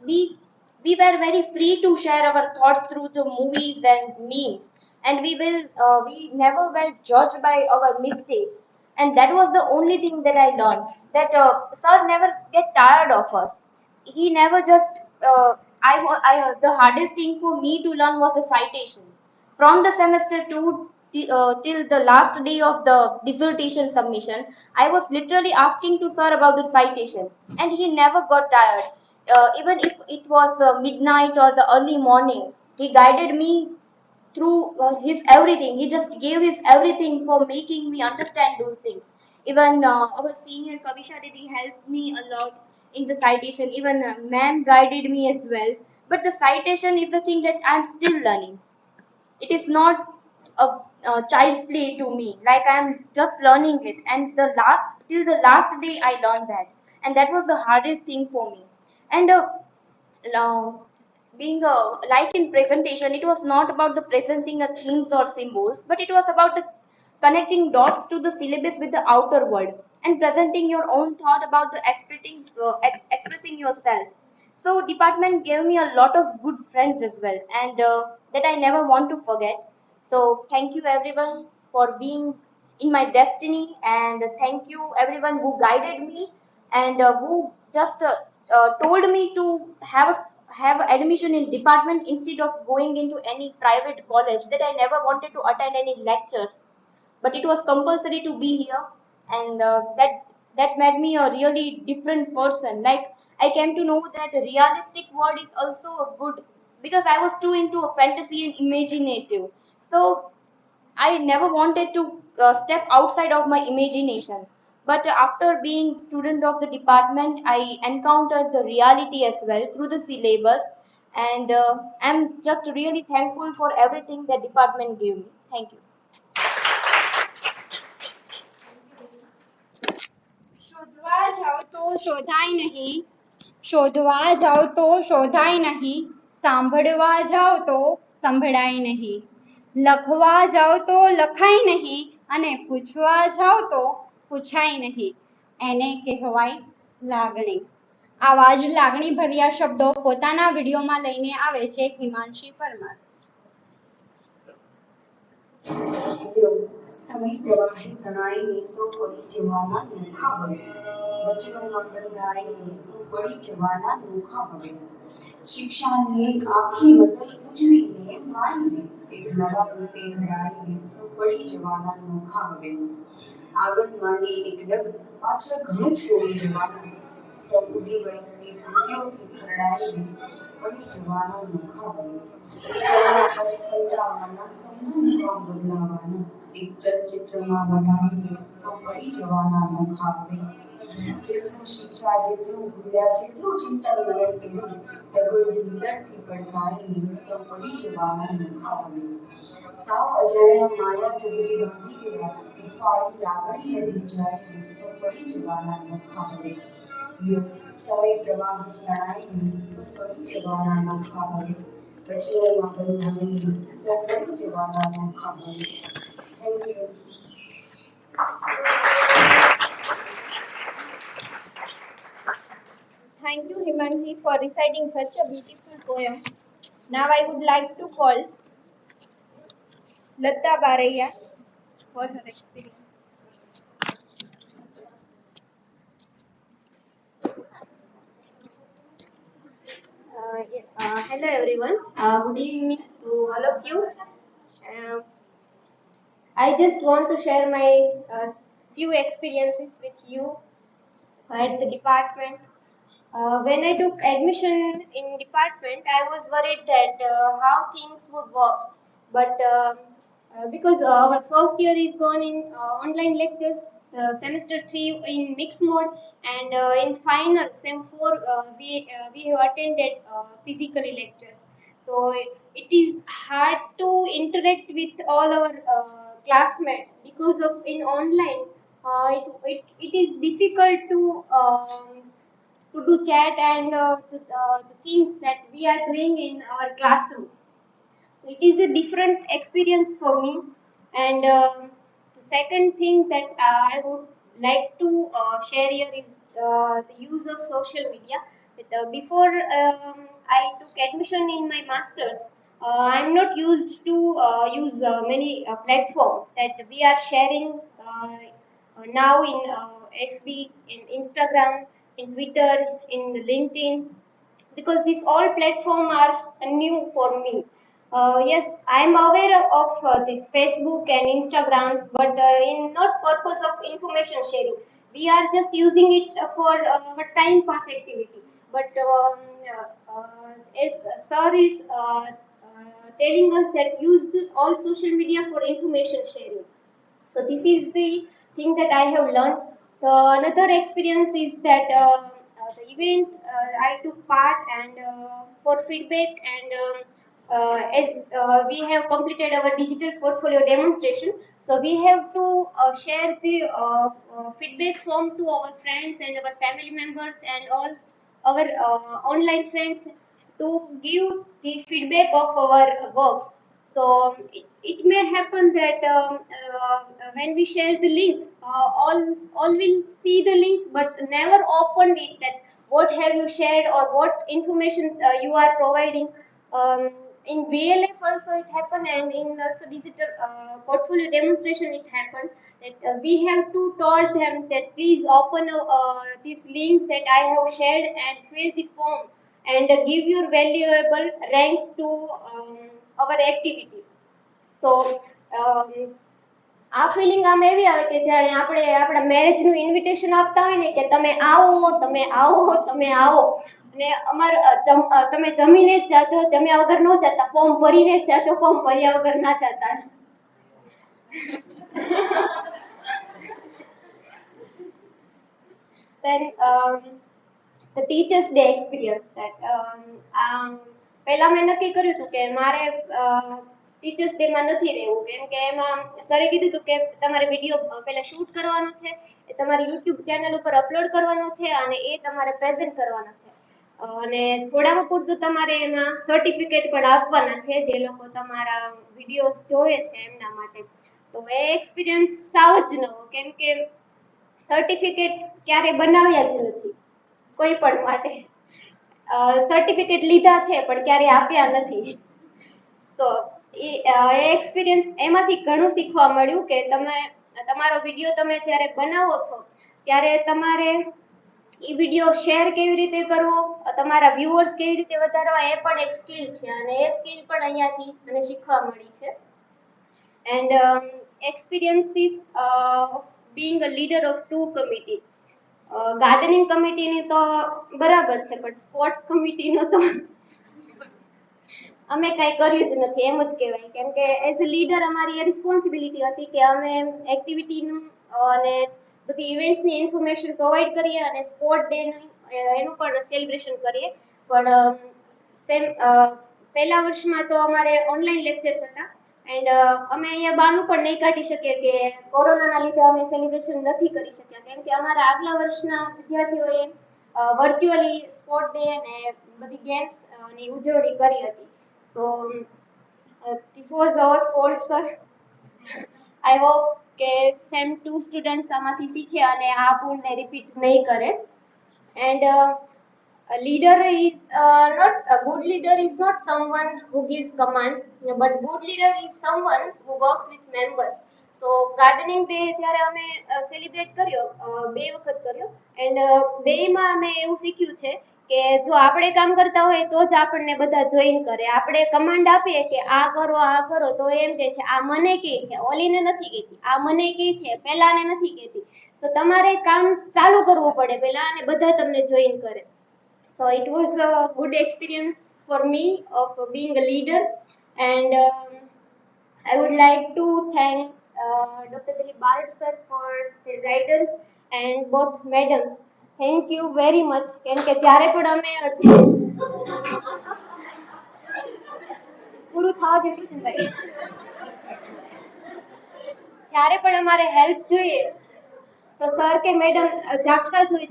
we we were very free to share our thoughts through the movies and memes, and we never were judged by our mistakes, and that was the only thing that I learned, that sir never get tired of us. He never just the hardest thing for me to learn was a citation from the semester 2 till the last day of the dissertation submission. I was literally asking to sir about the citation, and he never got tired. Even if it was midnight or the early morning, he guided me through his everything. He just gave his everything for making me understand those things. Even our senior Kavisha Didi helped me a lot in the citation. Even ma'am guided me as well. But the citation is the thing that I'm still learning. It is not a child's play to me. Like I'm just learning it. And the last till the last day I learned that, and that was the hardest thing for me. And now, being like in presentation, it was not about the presenting a themes or symbols, but it was about the connecting dots to the syllabus with the outer world and presenting your own thought about the expressing yourself. So department gave me a lot of good friends as well, and that I never want to forget. So thank you everyone for being in my destiny, and thank you everyone who guided me and who just told me to have admission in department instead of going into any private college, that I never wanted to attend any lecture, but it was compulsory to be here, and that made me a really different person. Like I came to know that a realistic word is also a good, because I was too into a fantasy and imaginative. So I never wanted to step outside of my imagination. But after being student of the department, I encountered the reality as well through the syllabus, and I'm just really thankful for everything that department gave me. Thank you. શોધવા જાઓ તો શોધાય નહીં, શોધવા જાઓ તો શોધાય નહીં, સાંભળવા જાઓ તો સંભળાય નહીં, લખવા જાઓ તો લખાય નહીં, અને પૂછવા જાઓ તો પૂછાય નહીં. એને કહેવાય લાગણી. આવા જ લાગણીભર્યા શબ્દો પોતાના વિડીયોમાં લઈને આવે છે હિમાંશી પરમાર. સમય પ્રવાહી તણાઈને સૌ પડી જવાના નોખા હવે વચનોમાં બંધાઈને સૌ પડી જવાના નોખા હવે શિક્ષાને આખી મજલ ઉજવીને માણીને એક નવા રૂપે ઘડાઈને સૌ પડી જવાના નોખા હવે આગળ માંડી એક ડગ પાછળ ઘણું છોડી જવાનું સૌ ઉડી વળગતી સ્મૃતિઓથી ખરડાઈને પડી જવાનો નોખા હવે સૌના હાથ કંટાળવાના સૌના મુકામ બદલાવાના એક ચલચિત્રમાં વધારીને સૌ પડી જવાના નોખા હવે જેટલું શીખ્યા જેટલું ભૂલ્યા જેટલું ચિંતન મનન કર્યું સગવડ ભીતરથી પડકાઈને સૌ પડી જવાના નોખા હવે સાવ અજાણ્યા માયા જબરી બાંધી ગયા ફાળી લાગણીએ ભીંજાઈને સૌ પડી જવાના નોખા હવે સમય પ્રવાહ તણાઈને સૌ પડી જવાના નોખા હવે વચનોમાં બંધાઈને સૌ પડી જવાના નોખા હવે thank you. Thank you, Himanshi, for reciting such a beautiful poem. Now I would like to call Lata Baraya for her experience. Hello everyone. Good evening to all of you. I just want to share my few experiences with you at the department. When I took admission in department, I was worried that how things would work. But because our first year is gone in online lectures, semester 3 in mixed mode, and in final sem 4 we have attended physically lectures. So it is hard to interact with all our classmates because of in online. It is difficult to do chat and the things that we are doing in our classroom. So it is a different experience for me. And the second thing that I would like to share here is the use of social media. Before I took admission in my masters, I'm not used to use many platforms that we are sharing now in FB, in Instagram, in Twitter, in LinkedIn, because these all platforms are new for me. Yes, I am aware of this Facebook and Instagrams, but in not purpose of information sharing. We are just using it for time pass activity. But as sir is telling us that use all social media for information sharing. So this is the thing that I have learned. The another experience is that the event I took part and for feedback and as we have completed our digital portfolio demonstration, so we have to share the feedback form to our friends and our family members and all our online friends to give the feedback of our work. So it may happen that when we share the links, all will see the links, but never open it. That what have you shared or what information you are providing. In VLF also it happened, and in also digital portfolio demonstration it happened. That we have to told them that please open these links that I have shared and fill the form and give your valuable ranks to our activity. So આ feeling આમ એવી આવે કે જ્યારે આપણે આપણા મેરેજનું invitation આપતા હોય ને કે તમે આવો તમે આવો તમે આવો અને તમે જમીને જ જાજો, જમ્યા વગર ન જતા, ફોર્મ ભરીને જ જાજો, ફોર્મ ભર્યા વગર ના જતા. Then the teachers day experience that પહેલા મેં નક્કી કર્યું હતું કે મારે ટીચર્સ ડે માં નથી રહેવું, કેમ કે એમાં સરે કીધું હતું કે તમારે વિડીયો પહેલા શૂટ કરવાનો છે, એ તમારી યુટ્યુબ ચેનલ ઉપર અપલોડ કરવાનો છે અને એ તમારે પ્રેઝન્ટ કરવાનો છે અને થોડામાં પૂરતું તમારે એમાં સર્ટિફિકેટ પણ આપવાના છે જે લોકો તમારા વિડીયોઝ જોવે છે એમના માટે. તો એ એક્સપિરિયન્સ સાવ જ નવો, કેમ કે સર્ટિફિકેટ ક્યારે બનાવ્યા જ નથી કોઈ પણ માટે. સર્ટિફિકેટ લીધા છે પણ ક્યારે આપ્યા નથી. સો એ એક્સપિરિયન્સ એમાંથી ઘણું શીખવા મળ્યું કે તમે તમારો વિડીયો તમે જ્યારે બનાવો છો ત્યારે તમારે એ વિડીયો શેર કેવી રીતે કરવો, તમારા વ્યુઅર્સ કેવી રીતે વધારવા, એ પણ એક સ્કિલ છે અને એ સ્કિલ પણ અહીંયાથી મને શીખવા મળી છે. And experiences being a leader of two committee. Gardening કમિટીની તો બરાબર છે, પણ સ્પોર્ટ્સ કમિટીનો તો અમે કઈ કર્યું જ નથી એમ જ કહેવાય, કેમ કે એઝ અ લીડર અમારી એ રિસ્પોન્સિબિલિટી હતી કે અમે એક્ટિવિટીનું અને બધી ઇવેન્ટ્સની ઇન્ફોર્મેશન પ્રોવાઈડ કરીએ અને સ્પોર્ટ ડે એનું પણ સેલિબ્રેશન કરીએ. પણ પહેલા વર્ષમાં તો અમારે ઓનલાઈન લેક્ચર્સ હતા એન્ડ અમે અહીંયા બાનું પણ નહીં કાઢી શકીએ કે કોરોનાના લીધે અમે સેલિબ્રેશન નથી કરી શક્યા, કેમ કે અમારા આગલા વર્ષના વિદ્યાર્થીઓએ વર્ચ્યુઅલી સ્પોર્ટ ડે અને બધી ગેમ્સ ની ઉજવણી કરી હતી. સો this was our fault, sir. I hope કે સેમ 2 સ્ટુડન્ટ્સ આમાંથી શીખે અને આ ભૂલને રિપીટ નહીં કરે. And a leader is not a good leader is not someone who gives command, but good leader is someone who works with members. So gardening day જ્યારે અમે સેલિબ્રેટ કર્યો, 2 વખત કર્યો એન્ડ બેયમાં અમે એવું શીખ્યું છે કે જો આપણે કામ કરતા હોય તો જ આપણને બધા જોઈન કરે. આપણે કમાન્ડ આપીએ કે આ કરો તો એમ કહે છે આ મને કહે છે, ઓલીને નથી કહેતી, આ મને કહે છે, પેલાને નથી કહેતી. સો તમારે કામ ચાલુ કરવું પડે પહેલા અને બધા તમને જોઈન કરે. So it was a good experience for me of being a leader, and I would like to thank Dr. Dilip Barat sir for their guidance and both madams. Thank you very much. કેમ કે જ્યારે પણ અમે પૂરું થવા દે કિશનભાઈ, જ્યારે પણ અમારે હેલ્પ જોઈએ તો સર કે મેડમ જાગતા જ હોય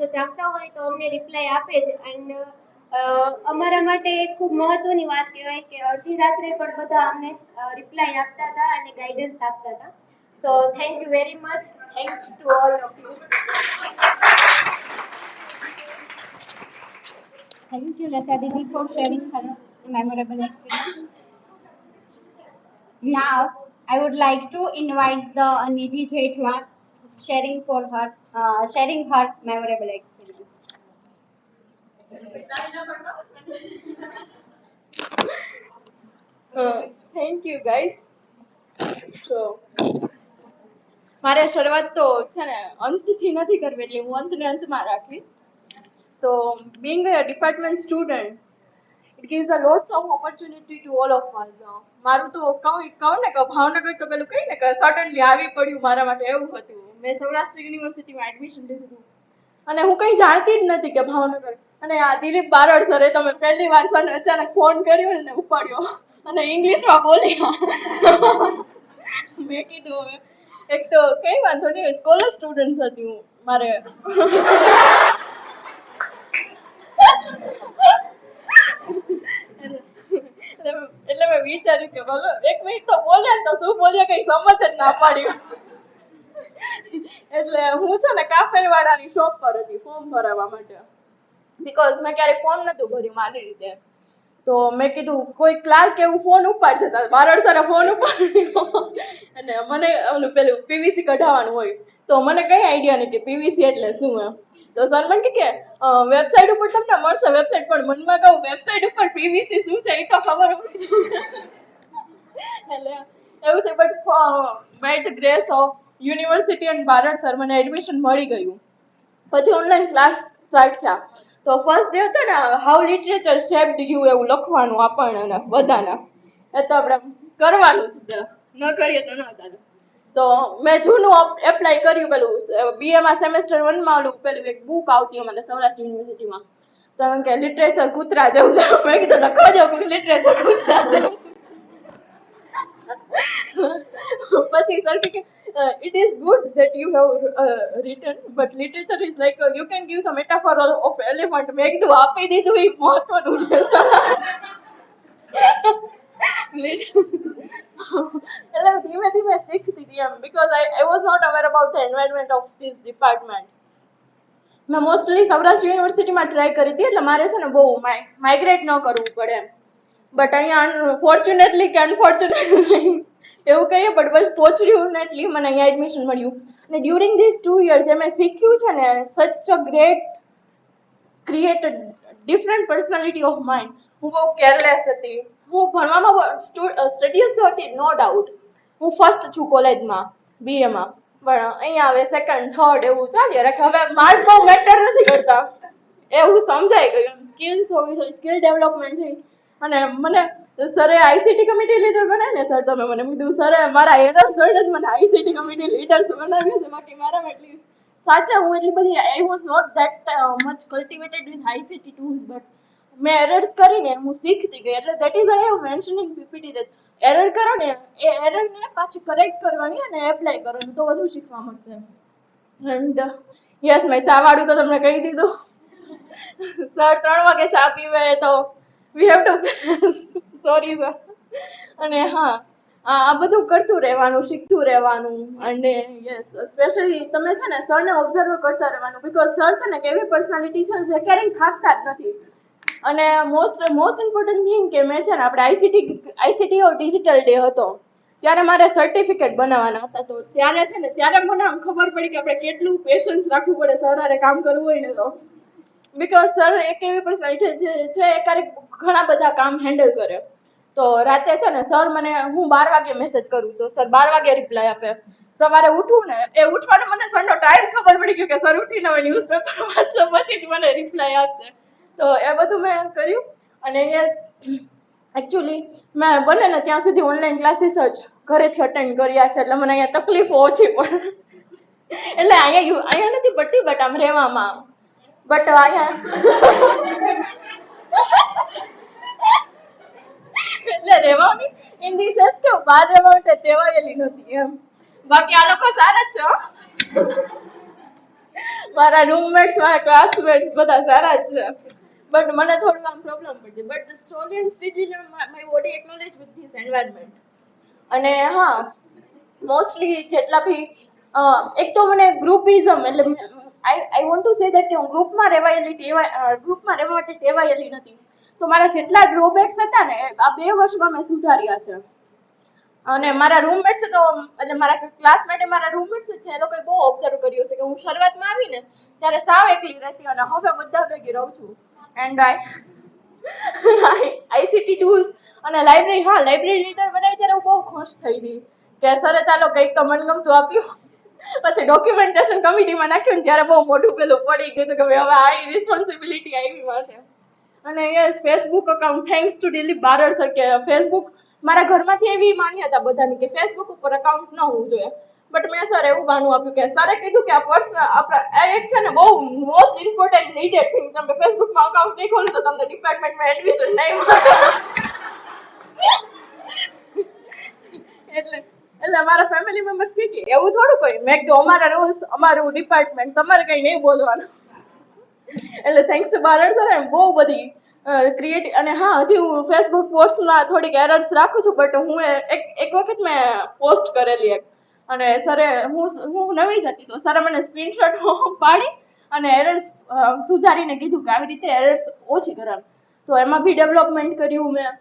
તો અમને રિપ્લાય આપે જ. એન્ડ અમારા માટે ખૂબ મહત્વની વાત કહેવાય કે અડધી રાત્રે પણ બધા અમને રિપ્લાય આપતા હતા અને ગાઈડન્સ આપતા હતા. So thank you very much. Thanks to all of you. Thank you, Lata Didi, for sharing her memorable experience. Now, I would like to invite the Nidhi Jethwa sharing her memorable experience. Thank you guys. તો મારે શરૂઆત તો છે ને અંતથી નથી કરવી, એટલે હું અંતને અંતમાં રાખીશ. તો being a department student, it gives a lots of opportunity to all of us. મારું તો કહું ને કે ભાવનગર તો પેલું કહી ને કે સડનલી આવી પડ્યું મારા માટે, એવું હતું. મેં સૌરાષ્ટ્ર યુનિવર્સિટીમાં એડમિશન લીધું હતું અને હું કંઈ જાણતી જ નથી કે ભાવનગર. અને આ દિલીપ બારડ સરે તમે પહેલી વાર સર અચાનક ફોન કર્યો ને ઉપાડ્યો અને ઇંગ્લિશમાં બોલ્યા. મેં કીધું હવે એક તો કઈ વાંધો નહીં, સ્કોલર સ્ટુડન્ટ હતી હું. મારે એટલે મેં વિચાર્યું કે બોલો 1 મિનિટ તો બોલ્યા ને તો શું બોલ્યા કઈ સમજ જ ના પાડી. એટલે હું છે ને કાફેર વાળાની શોપ પર હતી ફોર્મ ભરાવવા માટે, બીકોઝ મેં ક્યારેય ફોર્મ નતું ભર્યું મારી રીતે. તો મેં કીધું કોઈ ક્લાર્ક એવું ફોન ઉપાડશે, બારડ સરે ફોન ઉપાડ્યો અને મને ઓલું પેલું પીવીસી કઢાવવાનું હોય. તો મને કઈ આઈડિયા નહીં કે પીવીસી એટલે શું એમ. તો સર મને કે વેબસાઇટ ઉપર તમને મળશે વેબસાઇટ, પણ મનમાં કહું વેબસાઇટ ઉપર પીવીસી શું છે એ તો ખબર હોવી જોઈએ. એટલે એવું છે, but by the grace of university and Barad sir મને એડમિશન મળી ગયું. પછી ઓનલાઈન ક્લાસ સ્ટાર્ટ થયા. તો ફર્સ્ટ ડે હતો ને હાઉ લિટરેચર શેપ્ડ યુ એવું લખવાનું આપણને બધાના, એ તો આપણે કરવાનું જ છે, ન કરીએ તો ન ચાલે. તો મેં જૂનું એપ્લાય કર્યું, પેલું બીએમાં સેમેસ્ટર 1માં ઓલું પેલું એક બુક આવતી અમારે સૌરાષ્ટ્ર યુનિવર્સિટીમાં, તો એમ કે લિટરેચર કૂતરા જેવું છે. મેં કીધું લખવા જાવ લિટરેચર કૂતરા જેવું. પછી સર કે it is good that you have written, but literature is like you can give the metaphor of elephant. મેં કીધું આપી દીધું એ મહત્વનું છે. એટલે ધીમે ધીમે શીખતી હતી એમ, because I was not aware about the environment of this department. મેં મોસ્ટલી સૌરાષ્ટ્ર યુનિવર્સિટીમાં ટ્રાય કરી હતી, એટલે મારે છે ને બહુ માઇગ્રેટ ન કરવું પડે એમ. બટ અહીંયા ફોર્ચ્યુનેટલી કે અનફોર્ચ્યુનેટલી એવું કહીએ બટ બસ ફોર્ચ્યુનેટલી મને અહીંયા એડમિશન મળ્યું. અને ડ્યુરિંગ ધીસ 2 years જે મેં શીખ્યું છે ને, such a great create different personality of mind. હું બહુ કેરલેસ હતી, હું ભણવામાં સ્ટડીઝ તો હતી નો ડાઉટ. હું ફર્સ્ટ છું કોલેજમાં BA માં, પણ અહીંયા હવે સેકન્ડ થર્ડ એવું ચાલ્યા રાખે. હવે માર્ક બહુ મેટર નથી કરતા એવું સમજાઈ ગયું. સ્કિલ્સ હોવી જોઈએ, સ્કિલ ડેવલપમેન્ટ થઈ. અને મને સરે ICT કમિટી લીડર બનાવી ને સર, તમે મને કીધું સરે મારા એરર્સ જોઈને જ મને ICT કમિટી લીડર્સ બનાવ્યું છે, બાકી મારામાં એટલી સાચા હું એટલી બધી I was not that much cultivated with ICT tools, but મેં એરર્સ કરીને હું શીખતી ગઈ. એટલે that is I have mention in PPT that error કરો ને એ એરરને પાછી કરેક્ટ કરવાની અને એપ્લાય કરવાની તો વધુ શીખવા મળશે. એન્ડ યસ, મેં ચા વાળું તો તમને કહી દીધું. સર 3 વાગે ચા પીવે તો we have to sorry sir. અને હા, આ બધું કરતું રહેવાનું, શીખતું રહેવાનું. અને યસ, સ્પેશિયલી તમે છે ને સરને ઓબ્ઝર્વ કરતા રહેવાનું, બીકોઝ સર છે ને કેવી પર્સનાલિટી છે જે ક્યારેય થાકતા જ નથી. અને મોસ્ટ ઇમ્પોર્ટન્ટ થિંગ કે મેં છે ને આપણે આઈસીટી ડિજિટલ ડે હતો ત્યારે મારે સર્ટિફિકેટ બનાવવાના હતા. તો ત્યારે છે ને ત્યારે મને આમ ખબર પડી કે આપણે કેટલું પેશન્સ રાખવું પડે સર કામ કરવું હોય ને તો. બીકોઝ સર એક એવી પર્સનાલિટી છે ક્યારેક ઘણા બધા કામ હેન્ડલ કરે. તો રાતે છે ને સર મને, હું 12 વાગે મેસેજ કરું તો સર 12 વાગે રિપ્લાય આપે. સવારે ઉઠું ને એ ઉઠવાનો મને સરનો ટાઈમ ખબર પડી ગયો કે સર ઉઠીને હવે ન્યૂઝપેપર વાંચશે પછી જ મને રિપ્લાય આપશે. તો એ બધું મેં કર્યું. અને યસ, એકચ્યુઅલી મેં બને ને ત્યાં સુધી ઓનલાઈન ક્લાસીસ જ ઘરેથી અટેન્ડ કર્યા છે, એટલે મને અહીંયા તકલીફો ઓછી પડે. એટલે અહીંયા નથી પડતી બટ આમ રહેવામાં, બટ અહીંયા એટલે રહેવાની ઇન ધી સેન્સ કે બહાર રહેવા માટે ટેવાયેલી નથી એમ. બાકી આ લોકો સારા જ છે હો. મારા રૂમમેટ્સ, મારા ક્લાસમેટ્સ બધા સારા જ છે. બટ મને થોડું આમ પ્રોબ્લેમ પડી, but slowly and steadily my body acknowledge with this environment. અને હા, મોસ્ટલી જેટલા બી એક તો મને ગ્રુપિઝમ એટલે I want to say that કે હું ગ્રુપમાં રહેવા માટે ટેવાયેલી નથી. તો મારા જેટલા ડ્રોબેક્સ હતા ને આ 2 વર્ષમાં મેં સુધાર્યા છે. અને મારા રૂમમેટ્સ તો એટલે મારા ક્લાસમેટ મારા રૂમમેટ્સ છે, એ લોકોએ બહુ ઓબ્ઝર્વ કર્યું છે કે હું શરૂઆતમાં આવી ને ત્યારે સાવ એકલી રહેતી અને હવે બધા ભેગી રહું છું. એન્ડ આઈસીટી ટૂલ્સ અને લાઇબ્રેરી, હા લાઇબ્રેરી લીડર બનાવી ત્યારે હું બહુ ખુશ થઈ હતી કે સરે ચાલો કંઈક તો મનગમતું આપ્યું. પછી ડોક્યુમેન્ટેશન કમિટીમાં નાખ્યું ને ત્યારે બહુ મોટું પેલું પડી ગયું કે હવે આ રિસ્પોન્સિબિલિટી આવી માથે. અને yes, Facebook account thanks to Dilip Barad sir કે ફેસબુક મારા ઘરમાંથી એવી માન્યતા બધાની કે ફેસબુક ઉપર અકાઉન્ટ ન હોવું જોઈએ. બટ મેં સર એવું બહાનું આપ્યું કે સરે કીધું કે આ આપણા એક છે ને બહુ મોસ્ટ ઇમ્પોર્ટન્ટ નીડેડ થિંગ, તમે ફેસબુકમાં અકાઉન્ટ નહીં ખોલો તો તમને ડિપાર્ટમેન્ટમાં એડમિશન નહીં મળે. એટલે મારા ફેમિલી મેમ્બર્સ કે એવું થોડું કોઈ, મેં કીધું અમારા રૂલ્સ, અમારું ડિપાર્ટમેન્ટ, તમારે કઈ નહીં બોલવાનું. એટલે થેન્ક્સ ટુ બારડ સર એમ બહુ બધી ક્રિએટિવ. અને હા, હજી હું ફેસબુક પોસ્ટમાં થોડીક એરર્સ રાખું છું, બટ હું એક વખત મેં પોસ્ટ કરેલી એક, અને સરે હું નવી જ હતી તો સરે મને સ્ક્રીનશોટ પાડી અને એરર્સ સુધારીને કીધું કે આવી રીતે એરર્સ ઓછી કરવાનું. તો એમાં બી ડેવલપમેન્ટ કર્યું મેં.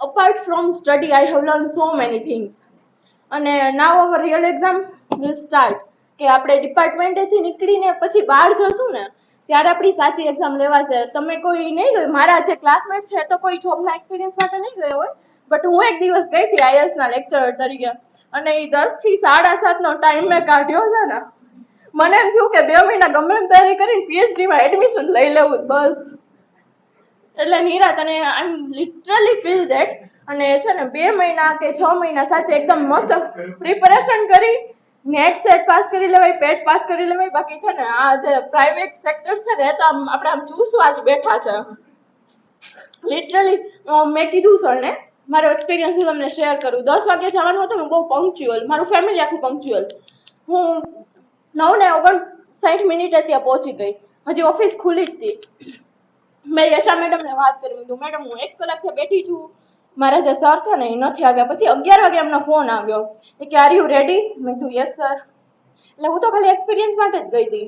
Apart from study I have learn so many things. અને નાવ અવર રિયલ એક્ઝામ વિલ સ્ટાર્ટ, કે આપણે ડિપાર્ટમેન્ટેથી નીકળીને પછી બહાર જશું ને ત્યારે આપણી સાચી એક્ઝામ લેવાશે. તમે કોઈ નહીં ગયો, મારા જે ક્લાસમેટ છે તો કોઈ જોબના એક્સપિરિયન્સ માટે નહીં ગયો હોય, બટ હું એક દિવસ ગઈ હતી આઈએસના લેક્ચરર તરીકે, અને એ 10 થી 7:30 નો ટાઈમ મેં કાઢ્યો છે ને, મને એમ થયું કે 2 મહિના ગમે એમ તૈયારી કરીને PhDમાં એડમિશન લઈ લેવું બસ. એટલે નિરાત. અને આઈ એમ લિટરલી ફીલ ધેટ. અને છે ને 2 મહિના કે 6 મહિના સાચે એકદમ મસ્ત પ્રિપેરેશન કરી નેટ સેટ પાસ કરી લેવાય, પેટ પાસ કરી લેવાય. બાકી છે ને આ જે પ્રાઇવેટ સેક્ટર છે ને એ તો આપણે આમ ચૂસવા જ બેઠા છે લિટરલી. મેં કીધું સરને મારો એક્સપિરિયન્સ હું તમને શેર કરું. 10 વાગે જવાનું હતું ને, બહુ પંક્ચ્યુઅલ, મારું ફેમિલી આખું પંક્ચ્યુઅલ. હું 9:59 ત્યાં પહોંચી ગઈ, હજી ઓફિસ ખુલી જ હતી. મેં યશા મેડમને વાત કરી, મેં કીધું મેડમ હું 1 કલાકથી બેઠી છું, મારા જે સર છે ને એ નથી આવ્યા. પછી 11 વાગે એમનો ફોન આવ્યો કે આર યુ રેડી? મેં કીધું યસ સર. એટલે હું તો ખાલી એક્સપિરિયન્સ માટે જ ગઈ હતી.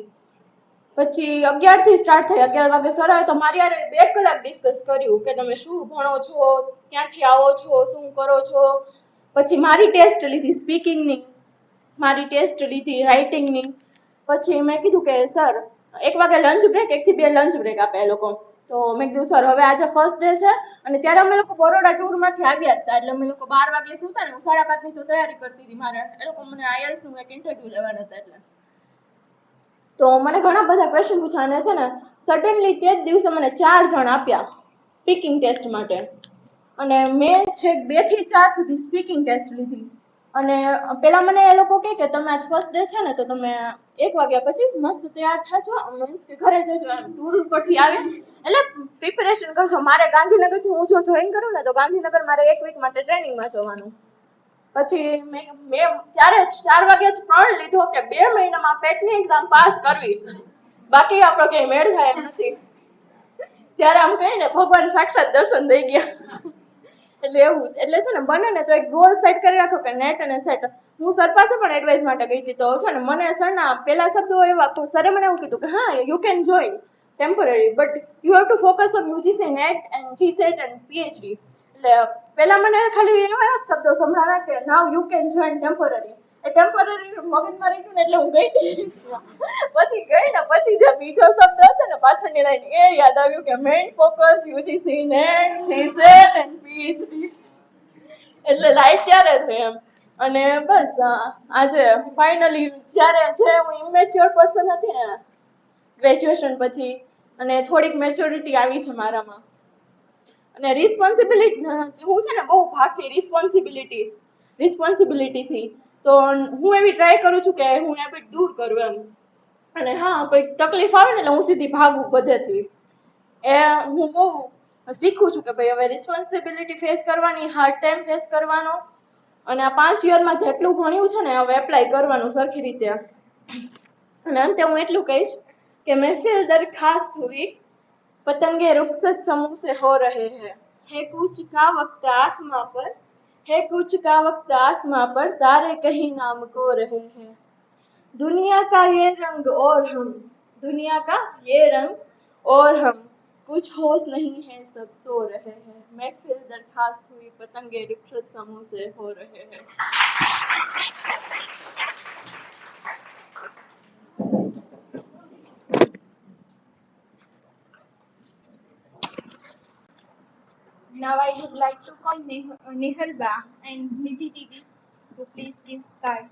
પછી 11 થી સ્ટાર્ટ થઈ. 11 વાગે સર આવે તો મારી યાર 2 કલાક ડિસ્કસ કર્યું કે તમે શું ભણો છો, ક્યાંથી આવો છો, શું કરો છો. પછી મારી ટેસ્ટ લીધી સ્પીકિંગની, મારી ટેસ્ટ લીધી રાઇટિંગની. પછી મેં કીધું કે સર 1 વાગે લંચ બ્રેક, 1 થી 2 લંચ બ્રેક આપે એ લોકો. તો મેં કીધું સર હવે આજે ફર્સ્ટ ડે છે અને ત્યારે અમે લોકો બરોડા ટૂરમાંથી આવ્યા હતા એટલે અમે લોકો 12 વાગે સુતા ને હું 5:30 ની તો તૈયારી કરતી હતી. મારે એ લોકો મને IELTS નું એક ઇન્ટરવ્યુ લેવાના હતા એટલે. તો મને ઘણા બધા ક્વેશ્ચન પૂછ્યા અને છે ને સડનલી તે જ દિવસે મને 4 જણ આપ્યા સ્પીકિંગ ટેસ્ટ માટે અને મેં છેક 2 થી 4 સુધી સ્પીકિંગ ટેસ્ટ લીધી. અને પેલા મને એ લોકો કહે કે તમે આજ ફર્સ્ટ ડે છે ને તો તમે 1 વાગ્યા પછી મસ્ત તૈયાર થાજો, મીન્સ કે ઘરે જજો, એમ ટૂર ઉપરથી આવે એટલે પ્રિપેરેશન કરજો. મારે ગાંધીનગરથી હું જો જોઈન કરું ને તો ગાંધીનગર મારે 1 વીક માટે ટ્રેનિંગમાં જવાનું. પછી મેં ત્યારે 4 વાગે જ પણ લીધો કે 2 મહિનામાં પેટની એક્ઝામ પાસ કરવી, બાકી આપણો કઈ મેળ થાય એમ નથી. ત્યારે આમ કહીને ભગવાન સાક્ષાત દર્શન થઈ ગયા. એટલે એવું એટલે છે ને બને ને તો એક ગોલ સેટ કરી રાખો કે નેટ અને સેટ. હું સર પાસે પણ એડવાઇસ માટે ગઈ હતી તો છે ને મને સરના પેલા શબ્દો એવા સરે મને એવું કીધું કે હા you can join temporary but you have two focus on UGC net and GSET and PhD. એટલે પેલા મને ખાલી એવા જ શબ્દો સંભળાણા કે now you can join temporary. A temporary મગજમાં રહી ગયું ને એટલે હું ગઈ હતી. પછી ગઈ ને પછી જે બીજો શબ્દ હતો ને પાછળની લાઈન એ યાદ આવ્યું કે main focus UGC net GSET and PhD. એટલે લાઈટ ત્યારે થઈ એમ. અને બસ આજે ફાઇનલી જ્યારે જે હું ઇમેચ્યોર પર્સન હતી ને ગ્રેજ્યુએશન પછી અને થોડીક મેચ્યોરિટી આવી છે મારામાં. અને રિસ્પોન્સિબિલિટી હું છે ને બહુ ભાગતી રિસ્પોન્સિબિલિટીથી. તો હું એવી ટ્રાય કરું છું કે હું હેબિટ દૂર કરું એમ. અને હા કોઈક તકલીફ આવે ને એટલે હું સીધી ભાગું બધેથી. એ હું બહુ શીખું છું કે ભાઈ હવે રિસ્પોન્સિબિલિટી ફેસ કરવાની, હાર્ડ ટાઈમ ફેસ કરવાનો અને આ 5 યરમાં જેટલું ભણ્યું છે ને હવે એપ્લાય કરવાનું સરખી રીતે. અને અંતે હું એટલું કહીશ કે મહેફિલ દરખાસ્ત હુઈ, पतंगे रुखसत समूह से हो रहे हैं, है कुछ का वक्त आसमां पर, है कुछ का वक्त आसमां पर, तारे कहीं नाम को रहे हैं, दुनिया का ये रंग और हम, दुनिया का ये रंग और हम, कुछ होश नहीं है सब सो रहे हैं, महफिल दरखास्त हुई पतंगे रुखसत समूह से हो रहे हैं. Now I would like to call Nihalba and Nidhi Didi to please give card.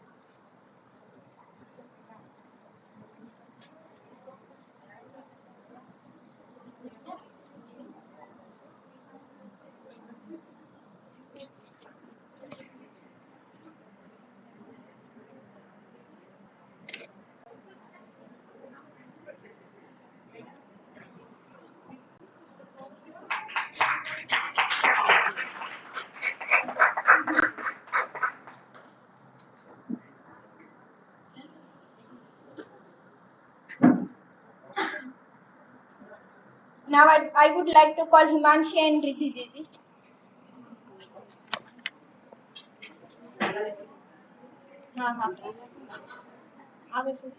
Now I would like to call Himanshi and Riddhi Didi. हाँ हाँ आगे पूछ.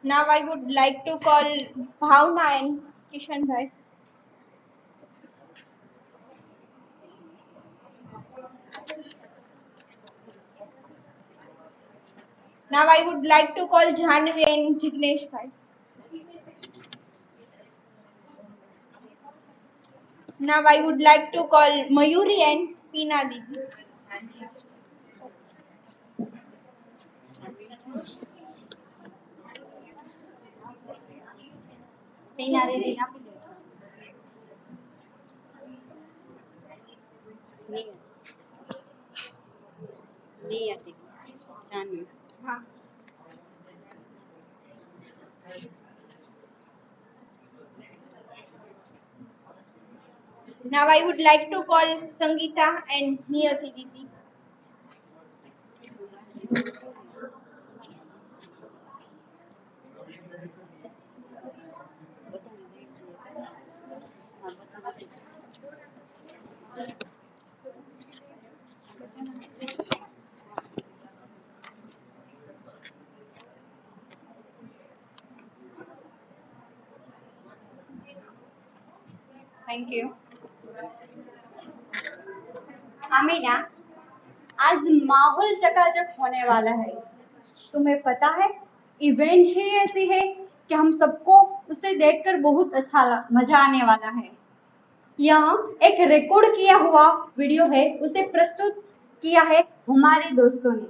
Now I would like to call Bhavna and Kishan Bhai. Now I would like to call Jhanvi and Jignesh Bhai. Now I would like to call Mayuri and Peena Didi. ટીના દીદી આપી દો. નિયતિ જાનવી. हाँ. Now I would like to call Sangeeta and Niyati Didi. Thank you. Amina, आज माहौल चकाचक होने वाला है। तुम्हें पता है, इवेंट ही ऐसी है कि हम सबको उसे देखकर बहुत मजा आने वाला है। यहाँ एक रिकॉर्ड किया हुआ वीडियो है, उसे प्रस्तुत किया है हमारे दोस्तों ने।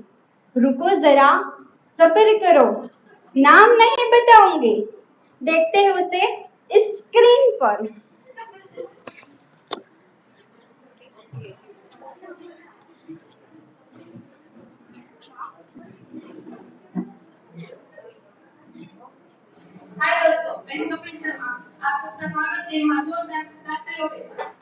रुको जरा, सब्र करो, नाम नहीं बताऊंगे, देखते हैं उसे इस स्क्रीन पर। हाय दोस्तों, मैं हूं कपिल शर्मा। आप सबका स्वागत है यहाँ जोरदार तालियों के साथ।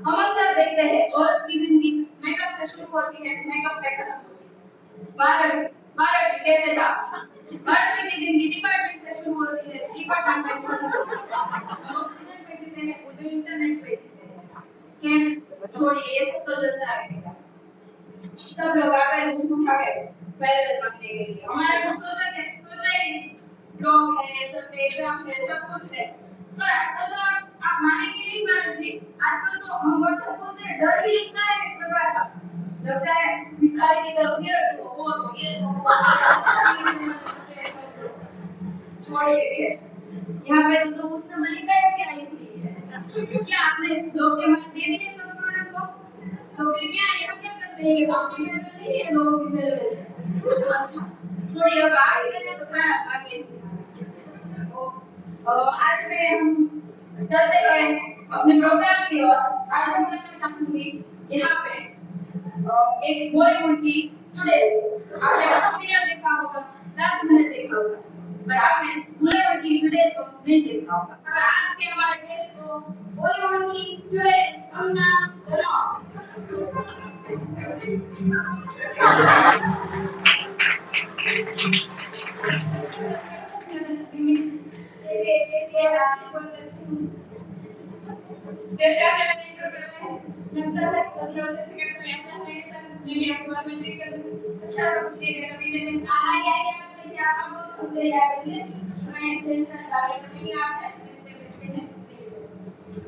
हम अक्सर देखते हैं औरत की जिंदगी मेकअप से शुरू होती है, मेकअप पे खत्म होती है। बारह कैसे था? भारत की जिंदगी डिपार्टमेंट से शुरू होती है, डिपार्टमेंट पे खत्म होती है। लोग किचन पे जीते हैं, उधर इंटरनेट पे जीते हैं। खैर छोड़िए, ये सब तो चलता रहेगा। सब लोग आ गए, मुंह उठा गए फेयरवेल बनने के लिए। हमारे कुछ सोचा ही लोग है, सब पे एग्जाम है, सब कुछ है। पर आजकल तो आप मानेंगे नहीं मैडम जी, आजकल तो हम व्हाट्सएप खोलते हैं, डर ही लगता है एक प्रकार का। लगता है भिखारी की तरफ ये तो ये छोड़िए फिर। यहाँ पे तो उस समय गए क्या आई हुई है? क्या आपने लोग के मन दे दिए सब स्टूडेंट्स को? तो फिर क्या यहाँ क्या कर रही है? आप किसे नहीं है लोगों की जरूरत? अच्छा, छोड़िए अब आगे गए तो मैं आगे आज में हम चलते हैं अपने प्रोग्राम की ओर। आज हम करना चाहूंगी यहाँ पे एक बॉलीवुड की चुड़ैल। आपने कभी वीडियो देखा होगा, डांस मैंने देखा होगा, पर आपने बॉलीवुड की चुड़ैल तो नहीं देखा होगा। पर आज के हमारे देश को बॉलीवुड की चुड़ैल कंगना जैसे आपने मैंने इंट्रो कराया है, लगता है 15 सेकंड में अपना मैं सर मैंने आपके बारे में बिल्कुल अच्छा किया कभी मैंने आई मुझे आप बहुत खुद याद है। मैं टेंशन डाले कभी आपसे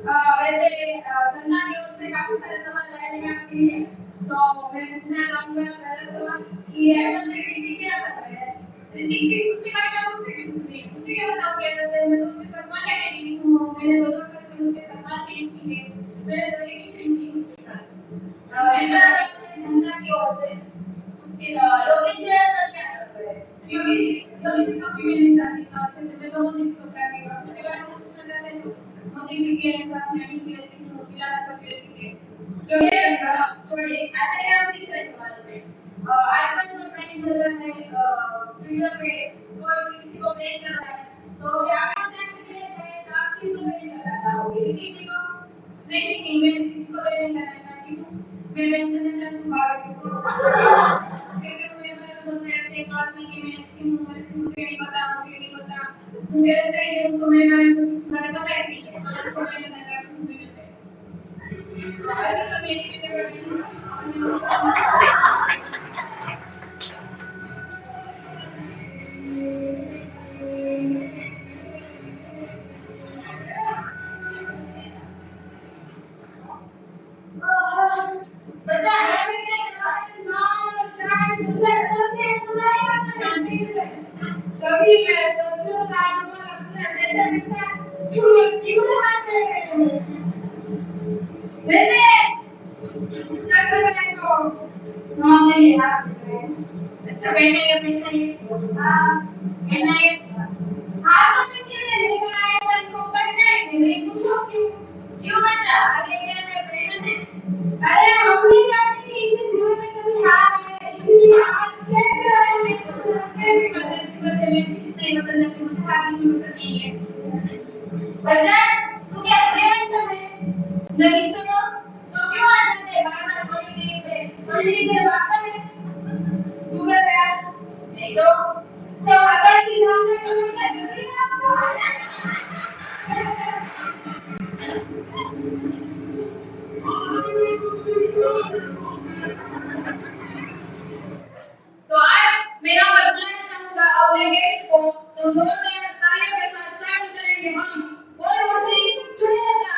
वैसे संजना की ओर से काफी सारे सवाल लगाए गए आपके लिए। तो मैं पूछना चाहूंगा पहला सवाल कि एमएल सेक्रेटरी क्या कर रहे हैं? ऋतिक जी उसके बारे में आप मुझसे क्यों पूछ रही हैं? मुझे क्या बताओ क्या करते हैं? मैं तो उसके साथ माने नहीं हूँ, मैंने तो दोस्त से उसके साथ बात नहीं की है, मैंने तो एक ही फिल्म की उसके साथ। ऐसा संजना की ओर से उसके योगी जी क्या कर रहे हैं? योगी जी को भी मैंने जानती हूँ अच्छे से, मैं तो मोदी जी को जानती हूँ। उसके बारे में पूछना चाहते हैं तो मोदी जी के साथ मैं भी रहती हूँ, बिलाल को रहती है। तो ये छोड़िए, आते हैं हम तीसरे सवाल पे। आजकल जो ट्रेंड चल रहा है ट्विटर पे, कोई किसी को ब्रेक कर रहा है, तो क्या आप मुझे ये चाहिए कि आप किसको ब्रेक करना चाहोगे? किसी को नहीं, मैं किसको ब्रेक नहीं करना चाहती हूँ। मैं वैसे तुम्हारा इसको बोलते रहते हैं क्लास में कि मैं इसकी मुझे नहीं पता, मुझे नहीं पता। मुझे लगता है कि उसको मेरे बारे में कुछ मैंने पता ही नहीं है, उसको मैं बताना चाहती हूँ। ऐसा तो मैं नहीं करती हूँ। बच्चा है मैं क्या नाम शान कभी मैं तो आज मैं अपना क्यों हाथ वैसे अच्छा बैठे ये हाँ बैठना है। हाँ तो मैं क्या लेकर आया था इनको पढ़ना है नहीं पूछो क्यों क्यों बच्चा अरे ये बैठने अरे हमने जाती थी इस जीवन में कभी हार है इसलिए आप कैसे करते मैं किसी नहीं बदलने की मुझे हार नहीं हो सकती है। बच्चा तू क्या सेवन समय नहीं तो क्यों आ जाते हैं बार-बार सोनी पे बात में तू क्या यार नहीं तो अगर किसान ने तो क्या जरूरी है आपको तो आज मैं यहाँ पर बुलाना चाहूंगा अपने गेस्ट को, तो जोरदार तालियों के साथ स्वागत करेंगे हम बॉलीवुड की चुनिंदा।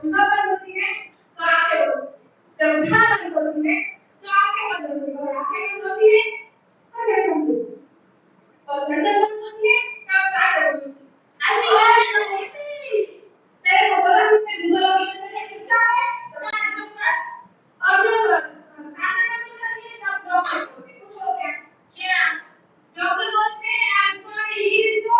बंद होती है तो आंखें बंद, जब घा बंद होती है तो आंखें बंद होती है, और आंखें बंद होती है तो गर्दन बंद होती है, और गर्दन बंद होती है तब सांसें बंद होती है। तेरे को बोला इसमें गूगल में सीखा है तो मैं दूंगा, और जब सांसें बंद करनी है तब डॉक्टर बोलते हैं, कुछ हो गया क्या, डॉक्टर बोलते हैं I'm sorry he is so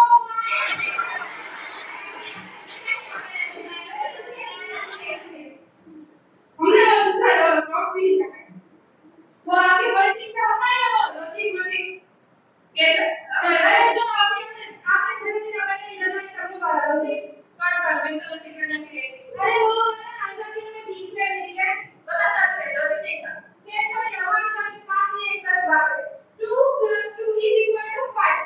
हमने दूसरा डॉक्टर नहीं है, वो आगे बढ़ती क्या होता है, वो लॉजिक लॉजिक कैसे अरे जो आपने जैसे हमारे जब हम बात होती कौन सा मेंटल सिक्योरिटी के लिए, अरे वो ऐसा कि मैं बीच में नहीं है पता चल से लॉजिक देखा कैसे यहाँ का साथ में एक बात है 2 + 2 = 5,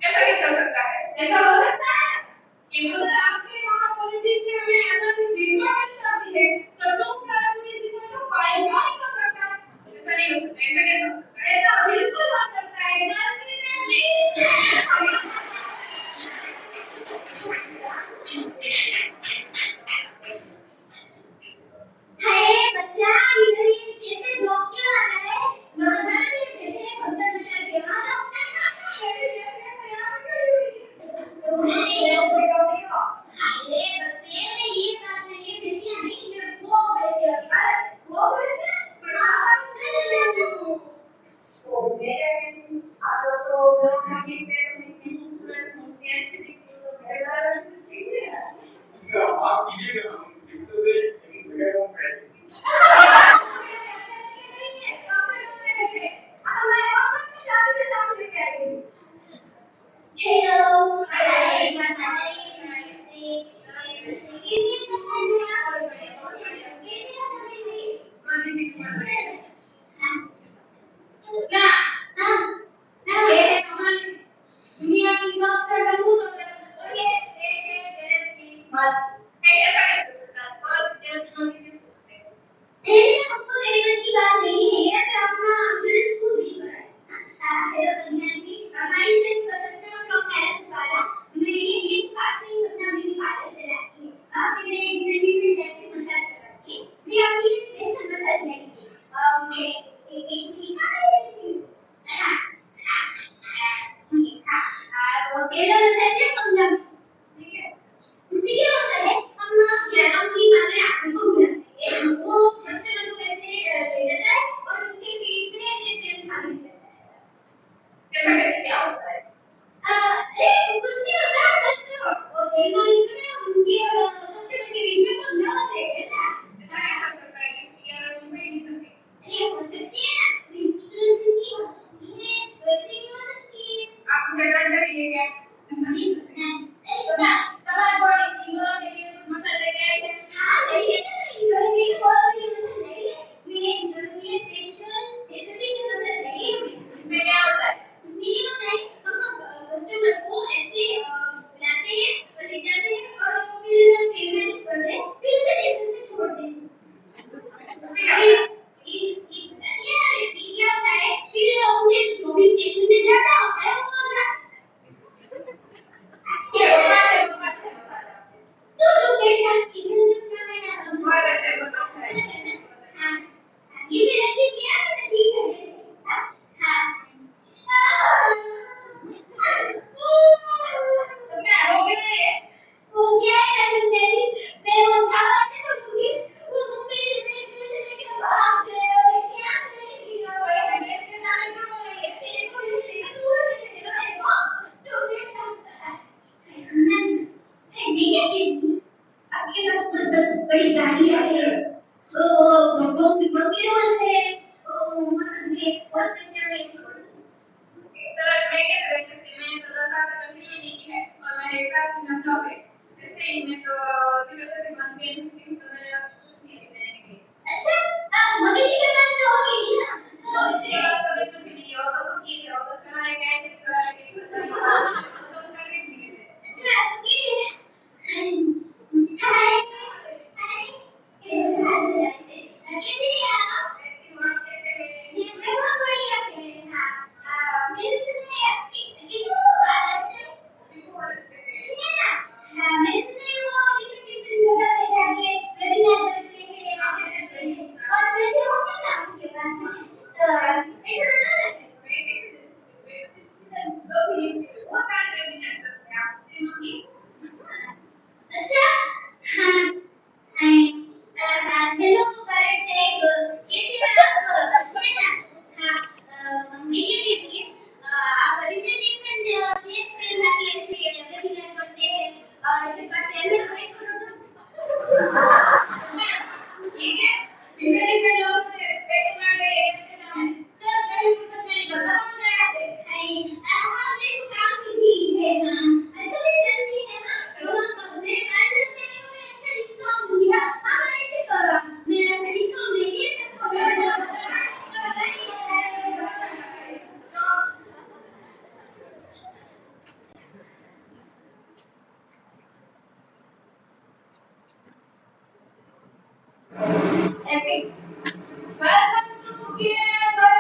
ऐसा कैसे चल सकता है, ऐसा हो सकता है कि अगर आपके वहाँ पॉलिटिक्स में हमें ऐसा कुछ देखना मिलता है तो 2 + 2 = 5 नहीं हो सकता, ऐसा नहीं हो सकता, ऐसा कैसे हो सकता है, ऐसा बिल्कुल हो सकता है, अरे बच्चा इधर ये स्टेज पे जॉब क्यों आ रहा है, मगर ये कैसे पत्थर में जाके आ जाओ, अरे बच्चे मैं ये बात नहीं है वैसे नहीं, मैं वो वैसे वो वैसे ओके अब तो मैं नहीं सुनती Hello, hi, my name is Nah, nah, nah, दुनिया की सबसे लंबी सफर और ये बात मैं ऐसा कैसे सकता और जस्ट नोटिस कर सकते हैं, ये सबको लेने की बात नहीं है, ये मैं अपना अंग्रेजी खुद ही कर रहा है, हेलो अंग्रेजी माइंड सेट कर सकते हो तो मैं सिखाया, मेरी एक बात से अपना मेरी पार्लर चलाती है, आपके लिए डिफरेंट टाइप की मसाज करवाती है, मैं आपकी स्पेशल मसाज लेंगी, वो केला बताते हैं पंजाब, ठीक है, इसमें क्या होता है हम ग्यारह की वाले आदमी को बुलाते हैं, वो फर्स्ट टाइम को ऐसे ले लेता है और उनके पीठ में ये तेल मालिश करता है, ऐसा कैसे क्या होता है, अरे कुछ नहीं होता, बस वो तेल मालिश करते हैं उनके और कस्टमर के बीच में पंगा होता है ना, ऐसा कैसे हो सकता है किसी और मुंबई नहीं सकते, अरे हो सकती है ना, बिल्कुल सकती हो सकती है, वैसे ही हो सकती है, आप डर डरिए क्या, ऐसा नहीं करते हैं, अरे बेटा तुम्हारे बॉडी इंदौर के मसाला लेके आए हैं, हाँ लेके तो इंदौर के बहुत ही मसाला लेके, मैं इंदौर के स्पेशल मसाला लेके, इसमें क्या होता है, इसमें ये होता है हम कस्टमर को ऐसे बुलाते हैं और ले जाते हैं और फिर तेल मालिश करते हैं, फिर उसे स्टेशन पे छोड़ देते हैं, उसमें क्या होता है फिर उसे जो भी स्टेशन पे जाना होता है वो जा तो बेटा स्टेशन पे मैं बहुत अच्छा बताता है, हाँ ये मेरा चीज क्या है ठीक है, हाँ तो क्या हो गया ये, हो गया है मैं वो छापा थे तो वो मुंबई से लेके भाग गए और क्या करेंगे और ऐसे कैसे जाने का बोल रही है, तेरे को इसे लेकर दूर कैसे लेकर आएगा जो बेटा नहीं आपके पास बड़ी गाड़ी है तो बहुत रोज है तो मस्त है बहुत पैसे में तो मैं कैसे रह सकती हूँ, मैंने तो 10 साल से कंटिन्यू नहीं की है और मैं एक साल की नौकरी हो गई इससे ही मैं तो निकलते थे बंद गई मुस्लिम तो मेरा कुछ नहीं देने के लिए, अच्छा मोदी जी के पास तो होगी ना तो इससे सब तो भी नहीं होगा तो की है तो चलाए गए थे चलाए गए तो मुझे नहीं मिले, अच्छा हाय हाय कैसे आप मार्केट में ये मैं बहुत बढ़िया है, हाँ मेरे सुने किसी को बात से ठीक है ना, हाँ मेरे सुने वो डिफरेंट डिफरेंट जगह पे जाके Epic. Welcome to DoE-MKBU.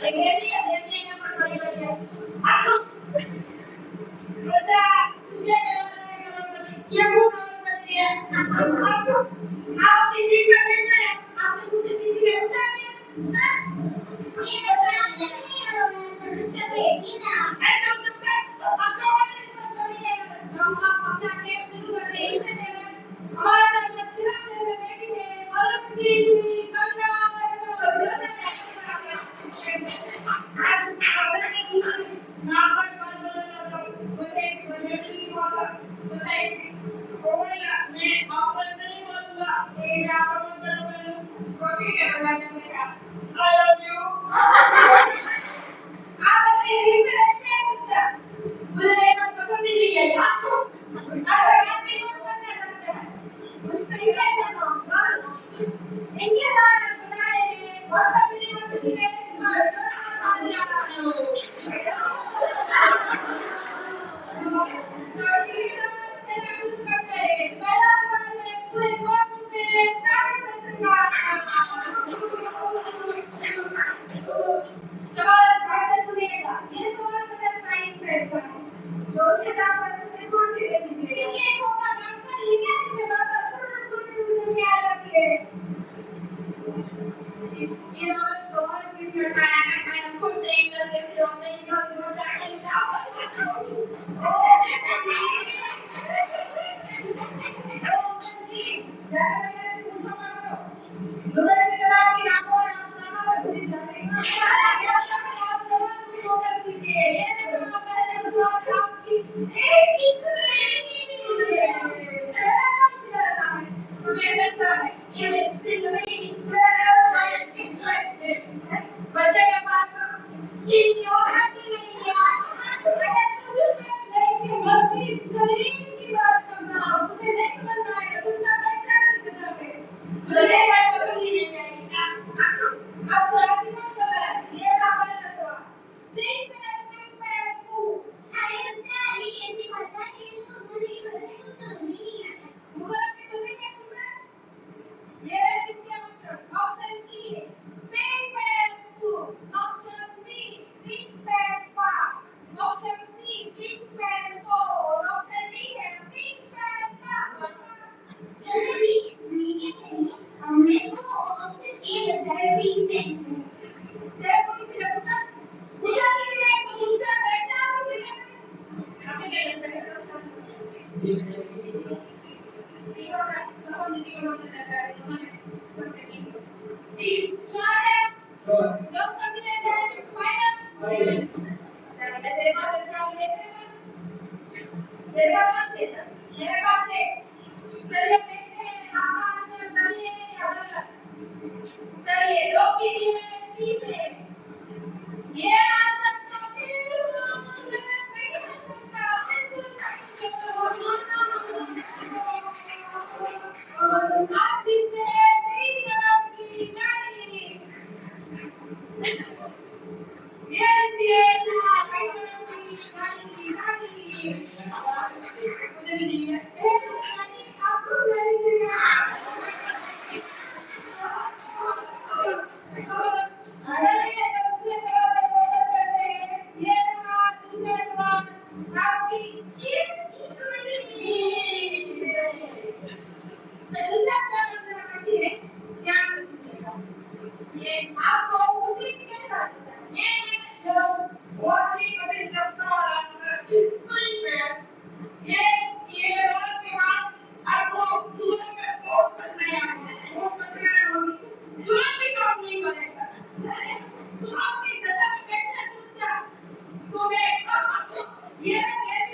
Again,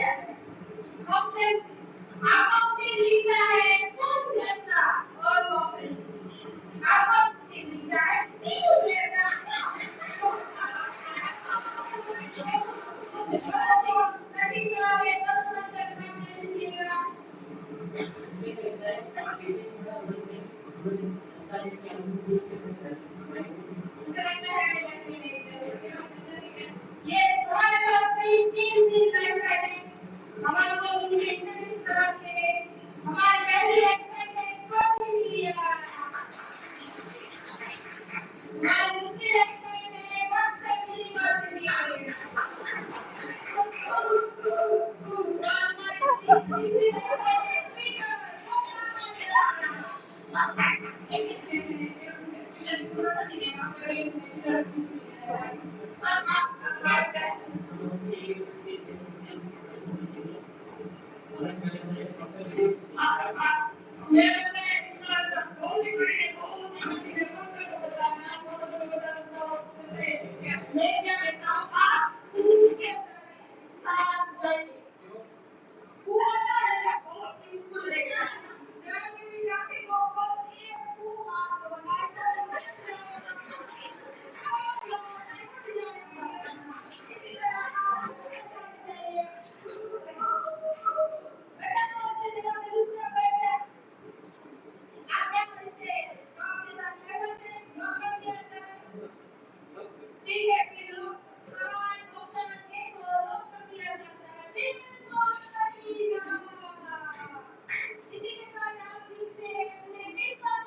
option accounting लिखा है कौन जैसा और ऑप्शन अकाउंटिंग लिखा है न्यूज़ जैसा कठिन जवाब है तो समझ कर दीजिएगा ये हमारे पास तीन दिन लग गए हमारे को उनके इंटरव्यू करा के हमारे पहले एक्सपेरिमेंट कर लिया हमारे दूसरे एक्सपेरिमेंट व्हाट्सएप मिली कर दिए हमारे तीसरे मैं क्या कहता हूँ आप उसके अंदर ठीक है फिर हमारे ऑप्शन एक लॉक कर दिया जाता है फिर इसी के साथ आप सीखते हैं अपने देश में 75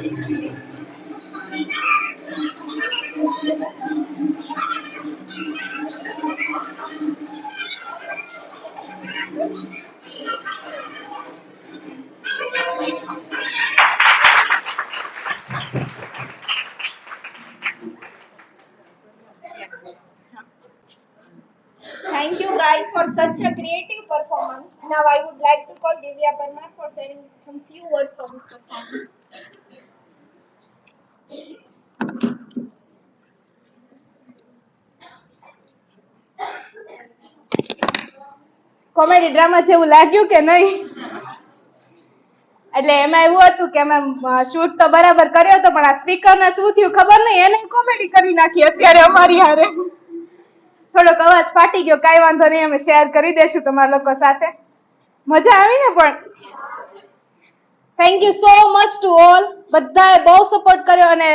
Thank you guys for such a creative performance. Now I would like to call Divya Parmar for sharing some few words for this performance. Comedy drama જેવું લાગ્યું કે નહીં? એટલે એમાં એવું હતું કે અમે શૂટ તો બરાબર કર્યો હતો, પણ આ સ્પીકર ને શું થયું ખબર નહીં, એને કોમેડી કરી નાખી અત્યારે અમારી હારે. થોડોક અવાજ ફાટી ગયો, કાંઈ વાંધો નહીં, અમે શેર કરી દેશું તમારા લોકો સાથે. મજા આવી ને? પણ thank you so much to all. બધાએ બહુ સપોર્ટ કર્યો અને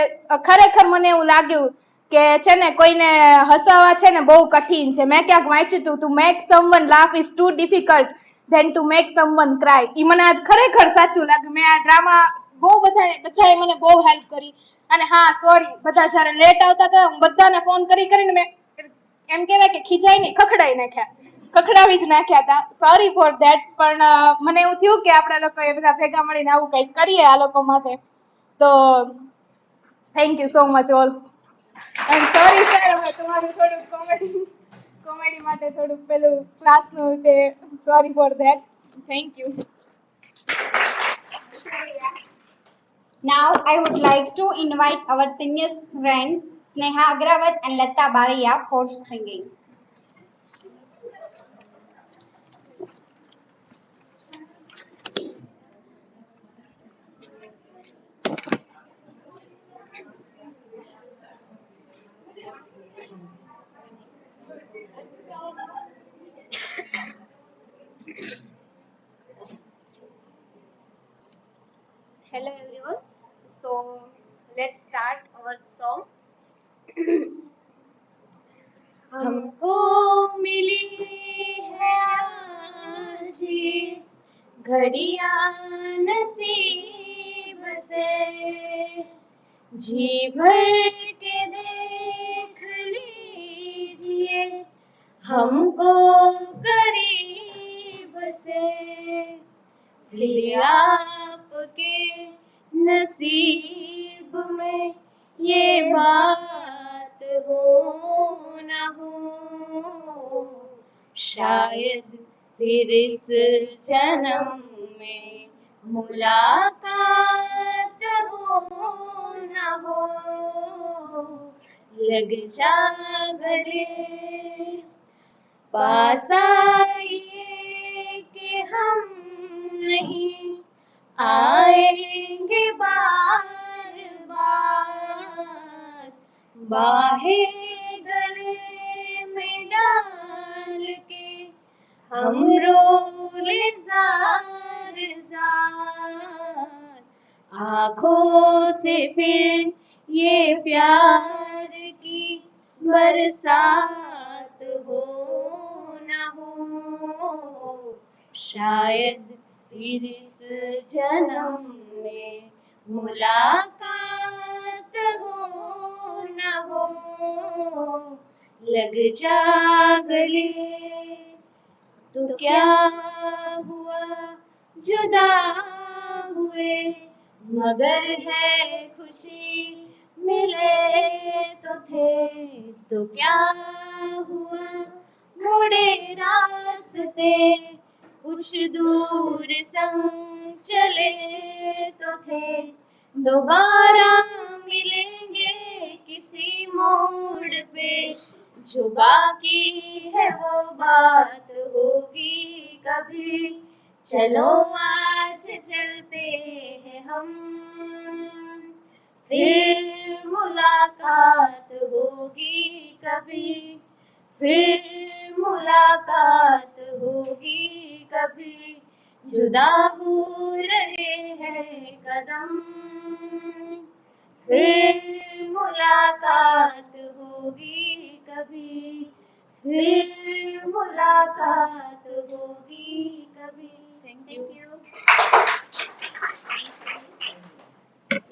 ખરેખર મને એવું લાગ્યું કે છે ને કોઈને હસાવવા છે ને બહુ કઠિન છે. મેં ક્યાંક વાંચ્યું હતું, to make someone laugh is too difficult than to make someone cry. ઈ મને આજ ખરેખર સાચું લાગ્યું. મેં આ ડ્રામા બહુ બધાએ મને બહુ હેલ્પ કરી. અને હા, સોરી, બધા જયારે લેટ આવતા હતા હું બધાને ફોન કરીને મેં એમ કહેવાય કે ખીજાઈ નહીં, ખખડાવી જ નાખ્યા હતા. Sorry for that. પણ મને એવું થયું કે આપણે લોકો એ બધા ભેગા મળીને આવું કંઈક કરીએ આ લોકો માટે. તો thank you so much all. And sorry sir, અમે તમારું થોડું કોમેડી માટે થોડુંક પેલું ક્લાસનું છે. Sorry for that. Thank you. Now I would like to invite our senior friends Sneha Agrawat and Lata Baria for singing. Hello everyone. So let's start our song. हमको मिली है आज ये घड़ियां नसीब से, जी भर के देख लीजिए हमको करीब से, फिर आपके नसीब में ये बात हो न हो, शायद फिर इस जन्म में मुलाकात हो न हो, लग जा गले पास आइए कि हम नहीं आएंगे बार बार, बाहें गले में डाल के हम रोले जार जार, आँखों से फिर ये प्यार की बरसात हो न हो, शायद फिर इस जन्म में मुलाकात हो न हो, लग जा गले। तो क्या हुआ जुदा हुए मगर है खुशी मिले तो थे, तो क्या हुआ मुड़े रास्ते कुछ दूर संग चले तो थे, दोबारा मिलेंगे किसी मोड़ पे, जो बाकी है वो बात होगी कभी, चलो आज चलते हैं हम, फिर मुलाकात होगी कभी, फिर मुलाकात होगी कभी, जुदा हो रहे हैं कदम, फिर मुलाकात होगी कभी, फिर मुलाकात होगी कभी. Thank you.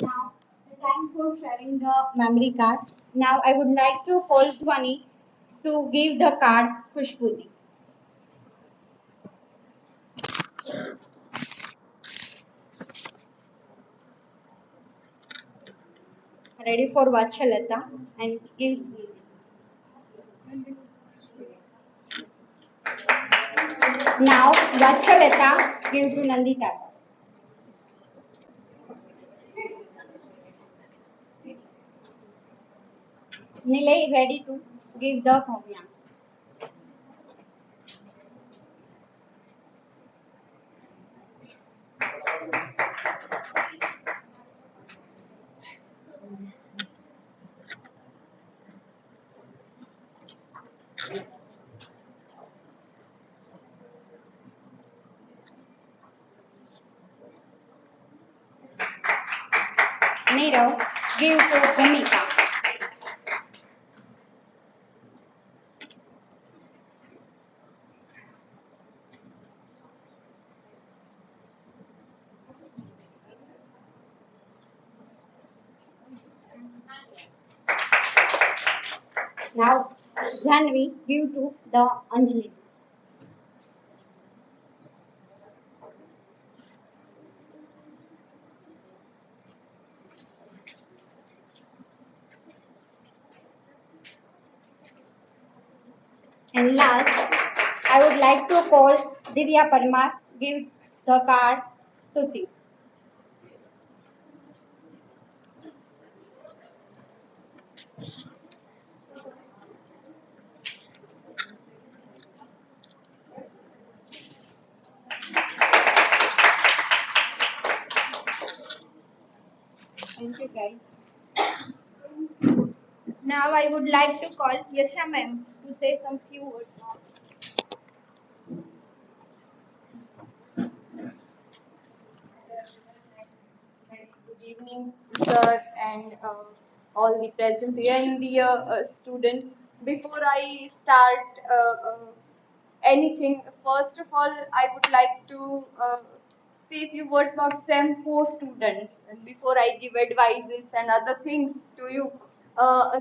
Now for sharing the memory card. Now I would like to call Swani to give the card Khushbuti. Ready for Vachalata and give. Now Vachalata give to Nandita. Nilay ready to give the Bhavya. Nirav give to Bhumika. Now Janvi give to the Anjali. And last, I would like to call Divya Parmar, give the card Stuti. Thank you guys. Now I would like to call Yasha ma'am to say some few words. Good evening, sir, and all the present and dear student. Before I start anything, first of all, I would like to say a few words about SEM 4 students. And before I give advices and other things to you,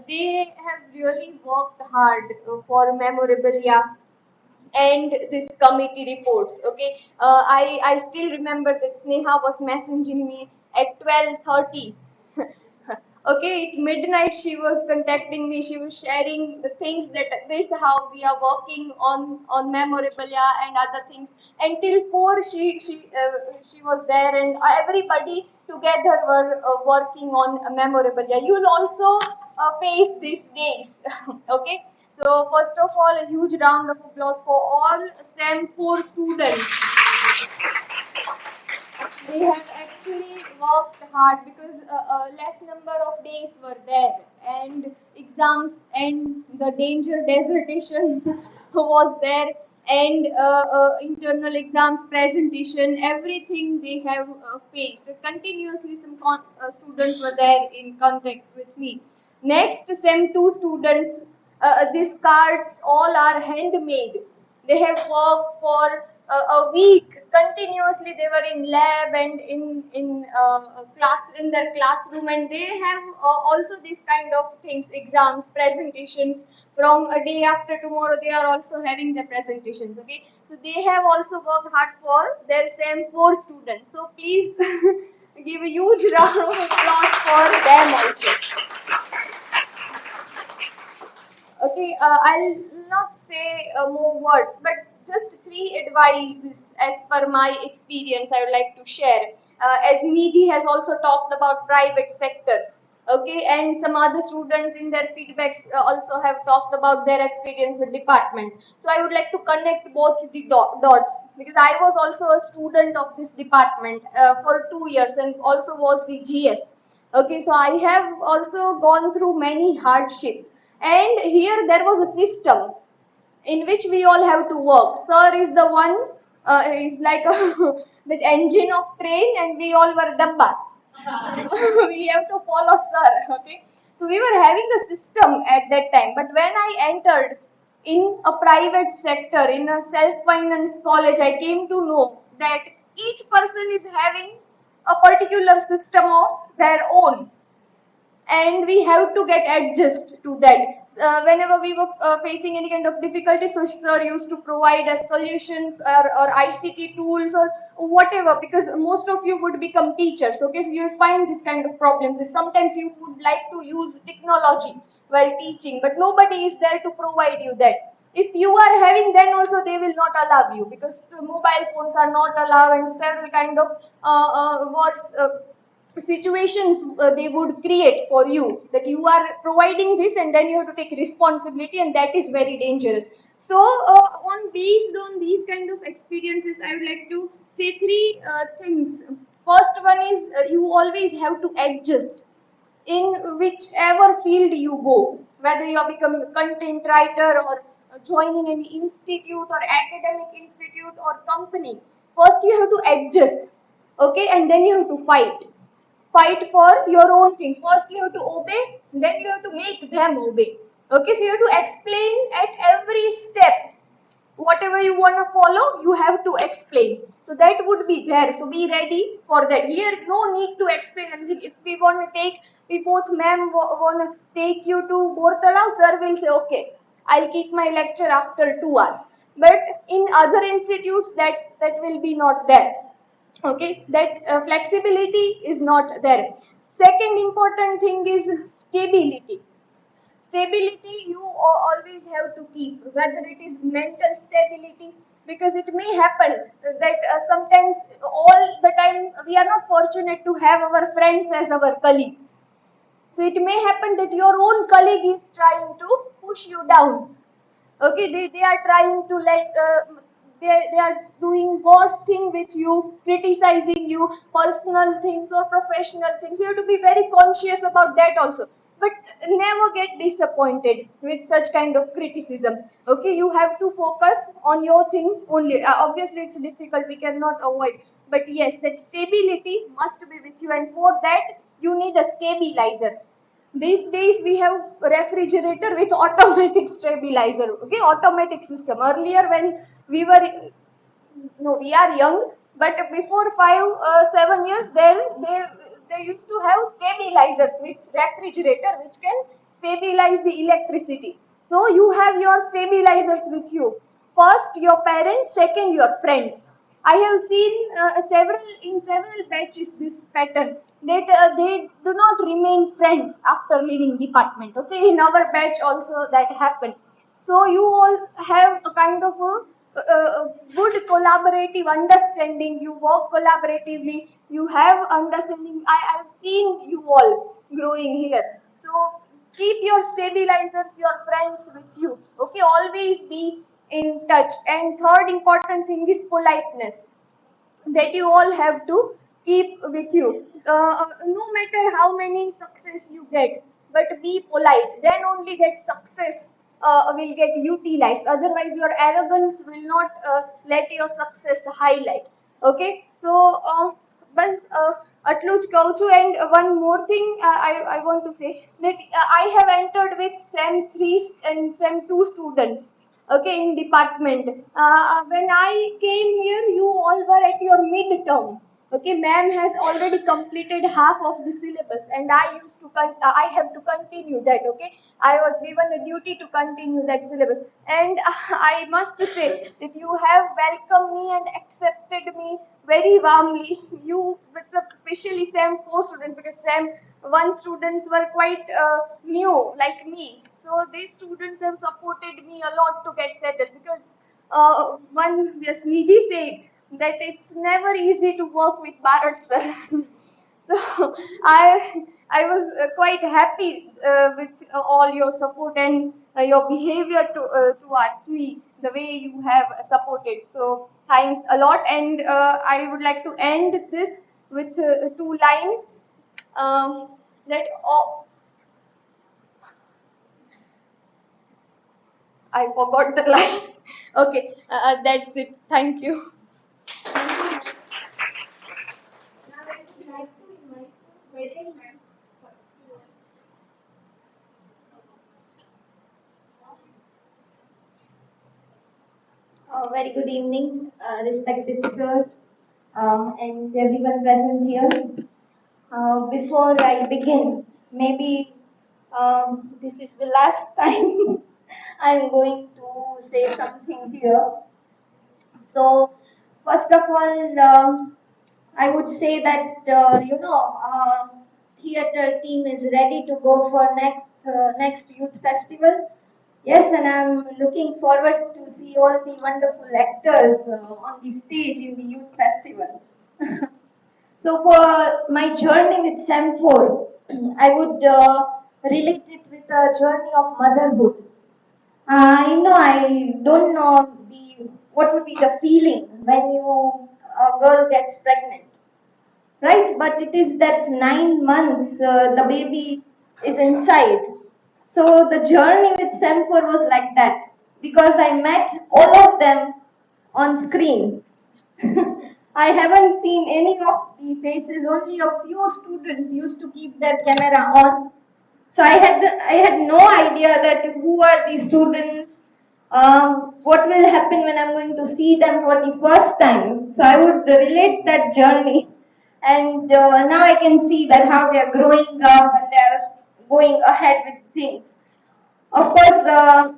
they have really worked hard for memorabilia and this committee reports. Okay, I still remember that Sneha was messaging me at 12:30. Okay, at midnight she was contacting me, she was sharing the things that this how we are working on memorabilia and other things. Until 4 she was there, and everybody together were working on memorabilia. You'll also face these days. Okay, so first of all, a huge round of applause for all SEM 4 students. We have actually worked hard because less number of days were there, and exams and the danger desertation was there, and internal exams presentation, everything they have faced continuously. Some students were there in contact with me. Next, SEM 2 students, these cards all are handmade. They have worked for a week continuously. They were in lab and in class, in their classroom, and they have also these kind of things, exams, presentations. From a day after tomorrow they are also having the presentations. Okay, so they have also worked hard for their SEM 4 students. So please give a huge round of applause for them also. Okay, I'll not say more words, but just three advices as per my experience I would like to share. As Nidhi has also talked about private sectors. Okay, and some other students in their feedbacks also have talked about their experience with department. So I would like to connect both the dots, because I was also a student of this department for 2 years and also was the GS. Okay, so I have also gone through many hardships, and here there was a system in which we all have to work. Sir is the one, is like a the engine of train, and we all were dabbas. We have to follow sir. Okay, so we were having a system at that time. But when I entered in a private sector, in a self-finance college, I came to know that each person is having a particular system of their own. and we have to get adjust to that. Whenever we were facing any kind of difficulty, so sir used to provide us solutions or ICT tools or whatever, because most of you would become teachers, okay, so you'll find this kind of problems, and sometimes you would like to use technology while teaching, but nobody is there to provide you that. If you are having, then also they will not allow you, because the mobile phones are not allowed, and several kind of situations they would create for you, that you are providing this and then you have to take responsibility, and that is very dangerous. So on based on these kind of experiences, I would like to say three things. First one is, you always have to adjust in whichever field you go, whether you are becoming a content writer or joining an institute or academic institute or company. First you have to adjust, okay, and then you have to fight for your own thing. First you have to obey, then you have to make them obey. Okay, so you have to explain at every step. Whatever you want to follow, you have to explain. So that would be there. So be ready for that. Here, no need to explain anything. If we want to take, we both ma'am want to take you to Bortala, sir will say, okay, I'll keep my lecture after 2 hours. But in other institutes, that will be not there. Okay, that flexibility is not there. Second important thing is stability. Stability you always have to keep, whether it is mental stability, because it may happen that sometimes, all the time, we are not fortunate to have our friends as our colleagues. So it may happen that your own colleague is trying to push you down. Okay, they are trying to they are doing worse thing with you, criticizing you, personal things or professional things. You have to be very conscious about that also, but never get disappointed with such kind of criticism. Okay, you have to focus on your thing only. Obviously it's difficult, we cannot avoid, but yes, that stability must be with you, and for that you need a stabilizer. These days we have refrigerator with automatic stabilizer, okay, automatic system. Earlier when we were, no, we are young, but before 5 7 years, then they used to have stabilizers with refrigerator which can stabilize the electricity. So you have your stabilizers with you. First your parents, second your friends. I have seen several batches this pattern, that they do not remain friends after leaving department. Okay, in our batch also that happened. So you all have a kind of a good collaborative understanding. You work collaboratively. You have understanding. I have seen you all growing here. So keep your stabilizers, your friends with you. Okay, always be in touch. And third important thing is politeness, that you all have to keep with you. No matter how many success you get, but be polite. Then only that success will get utilized. Otherwise, your arrogance will not let your success highlight. Okay, so બસ આટલું જ કહું છું. And one more thing I want to say, that I have entered with SEM 3 and SEM 2 students, okay, in department. When I came here, you all were at your mid-term. Okay, ma'am has already completed half of the syllabus, and I have to continue that. Okay, I was given a duty to continue that syllabus, and I must say that you have welcomed me and accepted me very warmly. You, especially SEM 4 students, because SEM 1 students were quite new like me. So these students have supported me a lot to get settled, because one, yes, Nidhi said that it's never easy to work with Bharat sir. So I was quite happy with all your support and your behavior towards me, the way you have supported. So thanks a lot, and I would like to end this with two lines, um, that all, I forgot the line. Okay, that's it. Thank you. Very good evening, respected sir, and everyone present here. Before I begin, maybe this is the last time I'm going to say something here. So, first of all, I would say that theater team is ready to go for next youth festival. Yes, and I'm looking forward to see all the wonderful actors on the stage in the youth festival. So for my journey with SEM4, I would relate it with a journey of motherhood. I don't know the what would be the feeling when a girl gets pregnant, right? But it is that 9 months the baby is inside. So the journey with Semper was like that because I met all of them on screen. I haven't seen any of the faces. Only a few students used to keep their camera on. So I had no idea that who are these students, what will happen when I'm going to see them for the first time. So I would relate that journey, and now I can see that how they are growing up and they are going ahead with things. Of course, a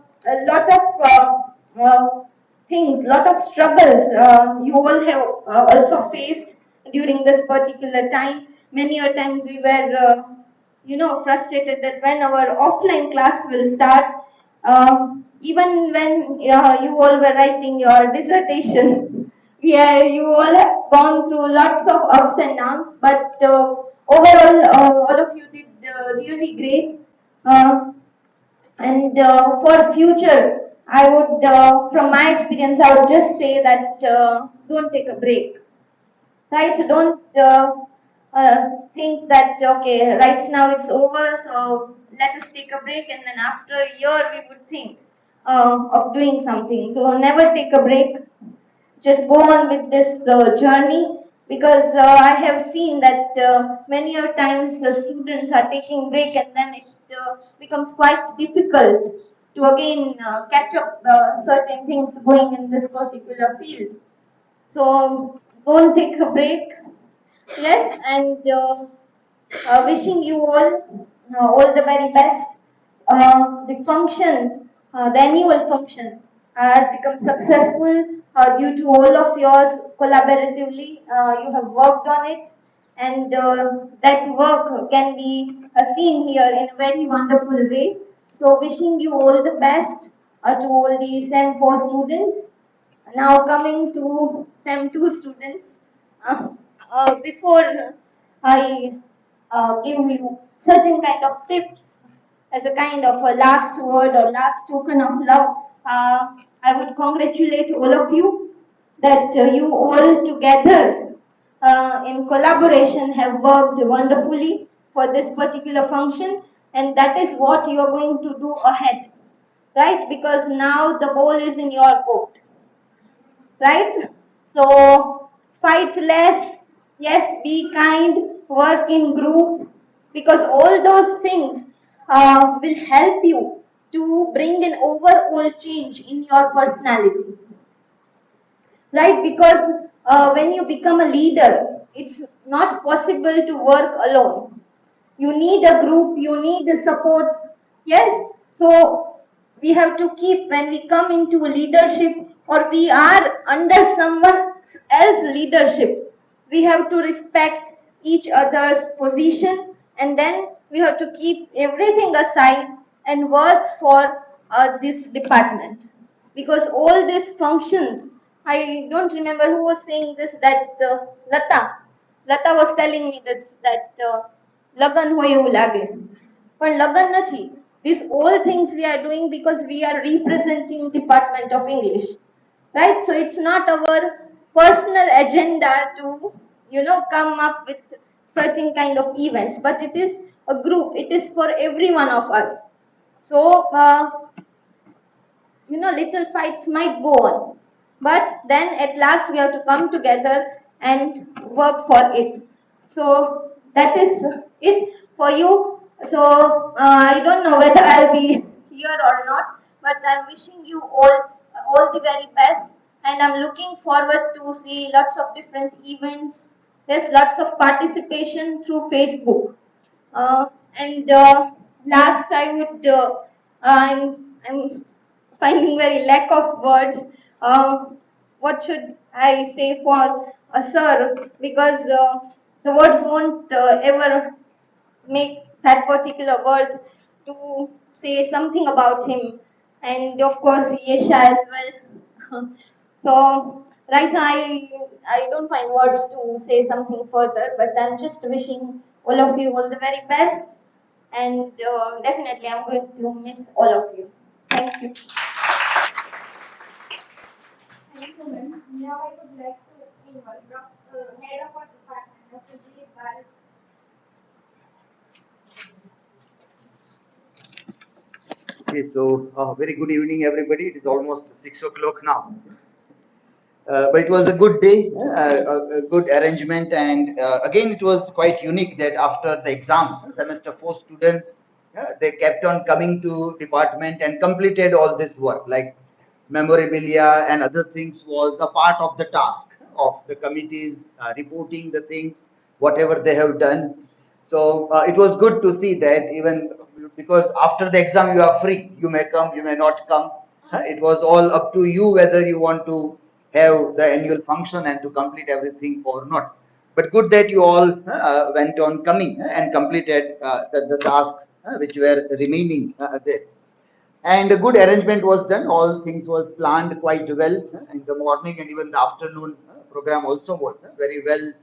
lot of things, lot of struggles you all have also faced during this particular time. Many a times we were, frustrated that when our offline class will start, even when you all were writing your dissertation, you all have gone through lots of ups and downs, but overall, all of you did really great. Uh, and for future, I would, from my experience, I would just say that don't take a break, right? Don't think that okay, right now it's over, so let us take a break, and then after a year we would think of doing something. So never take a break, just go on with this journey because I have seen that many a times the students are taking break and then it becomes quite difficult to again catch up certain things going in this particular field. So don't take a break. Yes, and wishing you all the very best. The annual function has become successful due to all of yours collaboratively. You have worked on it, and that work can be seen here in a very wonderful way. So, wishing you all the best to all the SEM4 students. Now coming to SEM 2 students, before I give you certain kind of tips as a kind of a last word or last token of love, I would congratulate all of you that you all together in collaboration have worked wonderfully for this particular function, and that is what you are going to do ahead, right? Because now the ball is in your court, right? So fight less, yes, be kind, work in group, because all those things will help you to bring an overall change in your personality, right? Because when you become a leader, it's not possible to work alone. You need a group, you need a support. Yes, so we have to keep, when we come into leadership or we are under someone else's leadership, we have to respect each other's position, and then we have to keep everything aside and work for this department, because all these functions, I don't remember who was saying this, that Lata was telling me this, that લગન હોય એવું લાગે, પણ લગન નથી. These all things we are doing because we are representing Department of English, right? So it's not our personal agenda to come up with certain kind of events, but it is a group, it is for every one of us. So little fights might go on, but then at last we have to come together and work for it. So that is it for you. So I don't know whether I'll be here or not, but I'm wishing you all the very best, and I'm looking forward to see lots of different events. There's lots of participation through Facebook. And last, I'm finding very lack of words. What should I say for a sir? Because the words won't ever make that particular words to say something about him, and of course Yesha as well. So right now I don't find words to say something further, but I'm just wishing all of you all the very best, and definitely I'm going to miss all of you. Thank you. Thank you, ma'am. Now I would like to invite head of our department, Dr. G. Bharat. Okay, so very good evening, everybody. It is almost 6 o'clock now. But it was a good day, a good arrangement, and again, it was quite unique that after the exams, semester 4 students, they kept on coming to department and completed all this work, like memorabilia and other things was a part of the task of the committees, reporting the things, whatever they have done. So it was good to see that, even because after the exam you are free, you may come, you may not come. It was all up to you whether you want to have the annual function and to complete everything or not. But good that you all went on coming and completed the tasks which were remaining there. And a good arrangement was done. All things was planned quite well in the morning, and even the afternoon program also was very well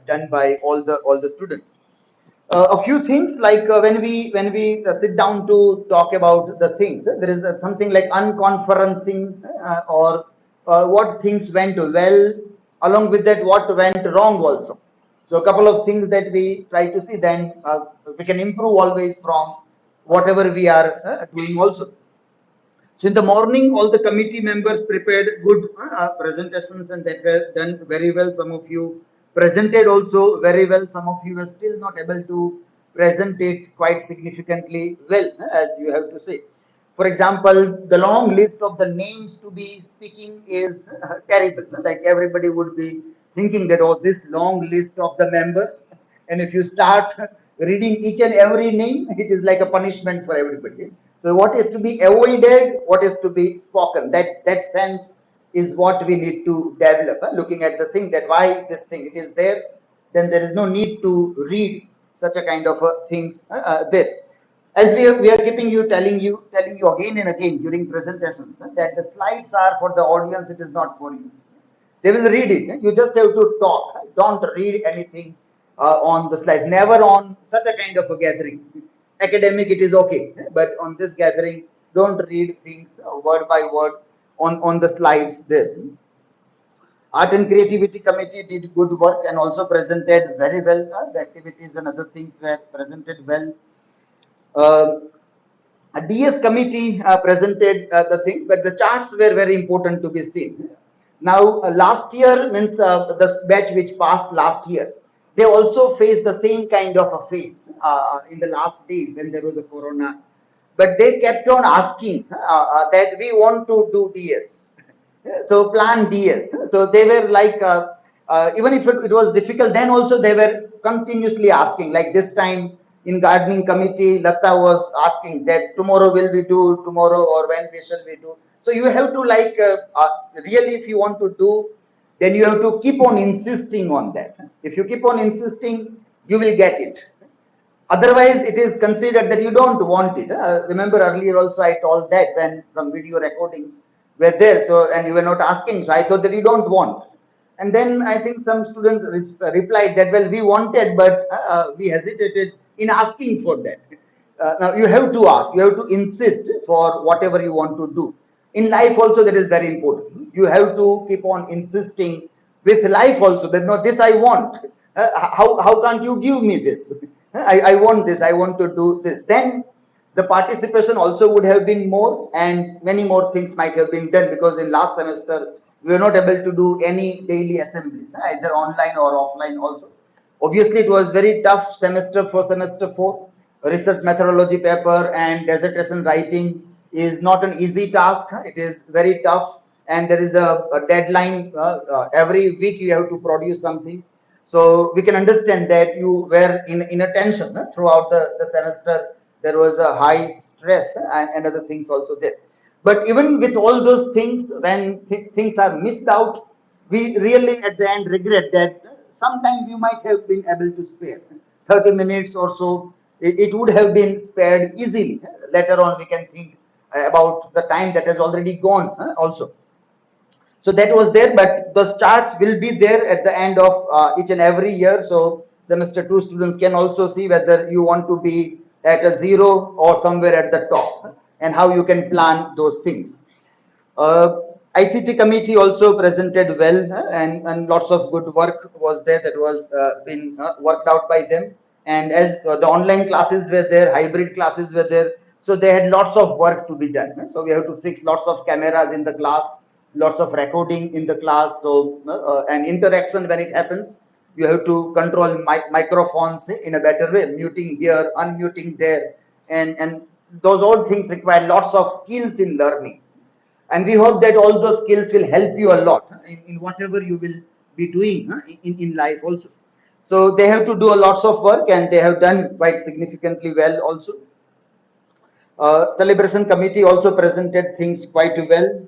done by all the students. A few things like when we sit down to talk about the things, there is something like unconferencing or what things went well, along with that what went wrong also. So a couple of things that we try to see, then we can improve always from whatever we are doing also. So in the morning, all the committee members prepared good presentations, and that were done very well. Some of you presented also very well. Some of you were still not able to present it quite significantly well, as you have to say. For example, the long list of the names to be speaking is terrible. Like everybody would be thinking that, oh, this long list of the members, and if you start reading each and every name, it is like a punishment for everybody. So what is to be avoided, what is to be spoken, that sense is what we need to develop. Looking at the thing, that why this thing it is there, then there is no need to read such a kind of things there. As we are keeping you telling you again and again during presentations that the slides are for the audience, it is not for you. They will read it. You just have to talk. Don't read anything on the slide. Never on such a kind of a gathering. Academic, it is okay, but on this gathering, don't read things word by word on the slides there. Art and Creativity Committee did good work and also presented very well. The activities and other things were presented well. A DS committee presented the things, but the charts were very important to be seen. Now, last year means the batch which passed last year, they also faced the same kind of a phase in the last days when there was a corona. But they kept on asking that we want to do DS. So plan DS. So they were like, even if it was difficult, then also they were continuously asking. Like this time in gardening committee, Lata was asking that tomorrow will we do, tomorrow or when we shall we do. So you have to like really, if you want to do, then you have to keep on insisting on that. If you keep on insisting, you will get it. Otherwise, it is considered that you don't want it. Remember earlier also I told that when some video recordings were there, so and you were not asking, so I thought that you don't want. And then I think some students replied that, well, we wanted, but we hesitated in asking for that. Now you have to ask, you have to insist for whatever you want to do. In life also, that is very important. You have to keep on insisting with life also that no, this I want. How can't you give me this? I want this, I want to do this. Then the participation also would have been more, and many more things might have been done, because in last semester we were not able to do any daily assemblies, either online or offline also. Obviously, it was very tough semester for semester 4. Research methodology paper and dissertation writing is not an easy task. It is very tough, and there is a deadline. Every week you have to produce something. So we can understand that you were in a tension throughout the semester. There was a high stress and other things also there. But even with all those things, when things are missed out, we really at the end regret that sometimes you might have been able to spare 30 minutes or so. It would have been spared easily. Later on, we can think about the time that has already gone also. So that was there, but the charts will be there at the end of each and every year. So semester 2 students can also see whether you want to be at a 0 or somewhere at the top, and how you can plan those things. ICT committee also presented well, and lots of good work was there that was been worked out by them. And as the online classes were there, hybrid classes were there, so they had lots of work to be done. So we have to fix lots of cameras in the class, lots of recording in the class. So and interaction when it happens, you have to control microphones in a better way, muting here, unmuting there, and those all things require lots of skills in learning. And we hope that all those skills will help you a lot in whatever you will be doing in life also. So they have to do a lots of work, and they have done quite significantly well also. Celebration committee also presented things quite well.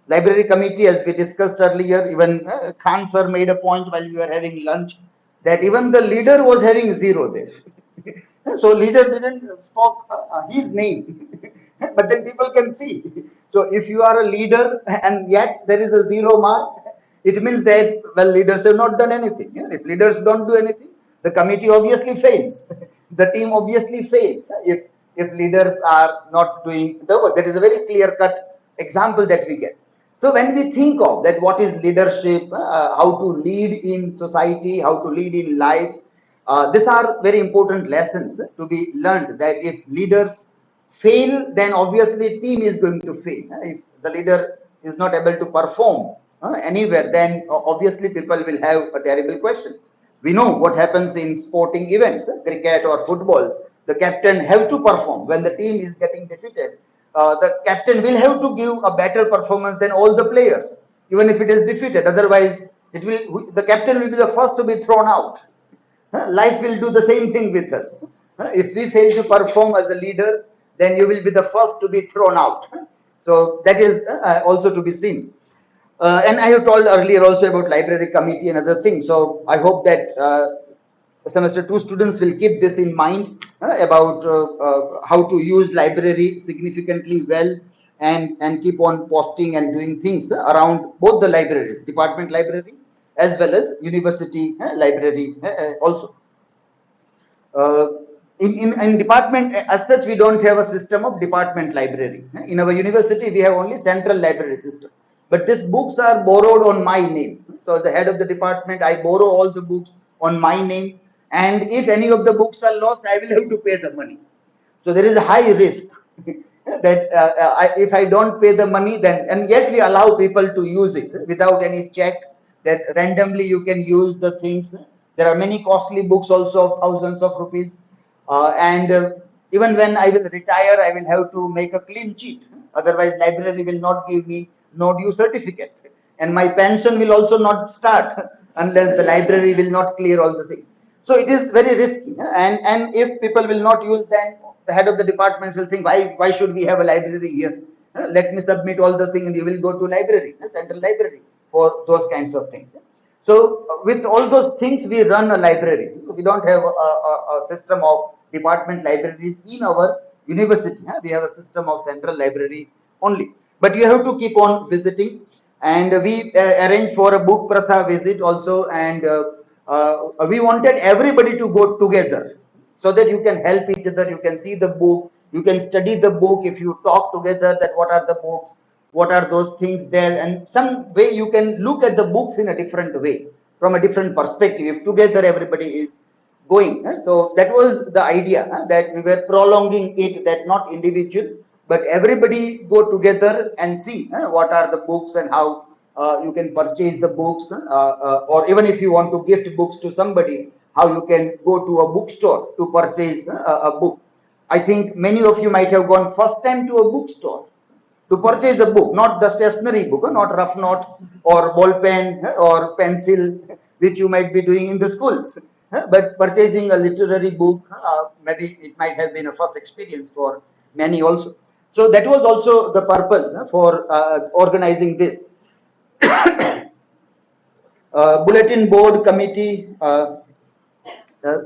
Library committee, as we discussed earlier, even Khan sir made a point while we were having lunch that even the leader was having 0 there. So leader didn't spoke his name, but then people can see. So if you are a leader and yet there is a 0 mark, it means that, well, leaders have not done anything. If leaders don't do anything, the committee obviously fails. The team obviously fails if leaders are not doing the work. That is a very clear cut example that we get. So when we think of that, what is leadership, how to lead in society, how to lead in life, these are very important lessons to be learned. That if leaders fail, then obviously team is going to fail. If the leader is not able to perform anywhere, then obviously people will have a terrible question. We know what happens in sporting events, cricket or football. The captain have to perform when the team is getting defeated. The captain will have to give a better performance than all the players, even if it is defeated. Otherwise, the captain will be the first to be thrown out. Life will do the same thing with us. If we fail to perform as a leader, then you will be the first to be thrown out. So that is also to be seen. And I have told earlier also about library committee and other things. So I hope that semester 2 students will keep this in mind about how to use library significantly well, and keep on posting and doing things around both the libraries, department library as well as university library also. Uh, in department as such, we don't have a system of department library. In our university, we have only central library system. But these books are borrowed on my name. So as the head of the department, I borrow all the books on my name. And if any of the books are lost, I will have to pay the money. So there is a high risk that if I don't pay the money, then, and yet we allow people to use it without any check, that randomly you can use the things. There are many costly books also of thousands of rupees. And even when I will retire, I will have to make a clean sheet. Otherwise, library will not give me no due certificate. And my pension will also not start unless the library will not clear all the things. So it is very risky. And if people will not use, then the head of the department will think, why should we have a library here? Let me submit all the things and you will go to library, central library, for those kinds of things. So with all those things, we run a library. We don't have a system of department libraries in our university. We have a system of central library only. But you have to keep on visiting. And we arranged for a book pratha visit also. And we wanted everybody to go together so that you can help each other. You can see the book. You can study the book. If you talk together, that what are the books, what are those things there, and some way you can look at the books in a different way, from a different perspective, if together everybody is going. So that was the idea, that we were prolonging it, that not individual but everybody go together and see what are the books and how you can purchase the books, or even if you want to gift books to somebody, how you can go to a bookstore to purchase a book. I think many of you might have gone first time to a bookstore to purchase a book, not the stationery book, not rough note or ball pen or pencil, which you might be doing in the schools. But purchasing a literary book, maybe it might have been a first experience for many also. So that was also the purpose for organizing this. Bulletin board committee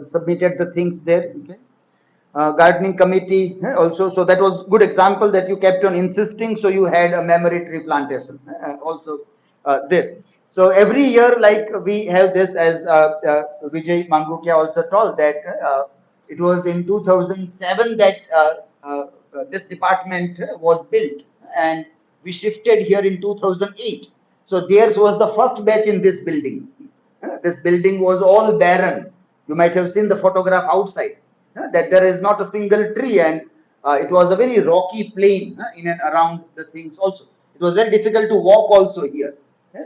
submitted the things there. Okay. Gardening committee also, so that was good example that you kept on insisting, so you had a memory tree plantation also there. So every year, like we have this, as Vijay Mangukia also told, that it was in 2007 that this department was built, and we shifted here in 2008. So theirs was the first batch in this building. This building was all barren. You might have seen the photograph outside, that there is not a single tree, and it was a very rocky plain in and around the things also. It was very difficult to walk also here.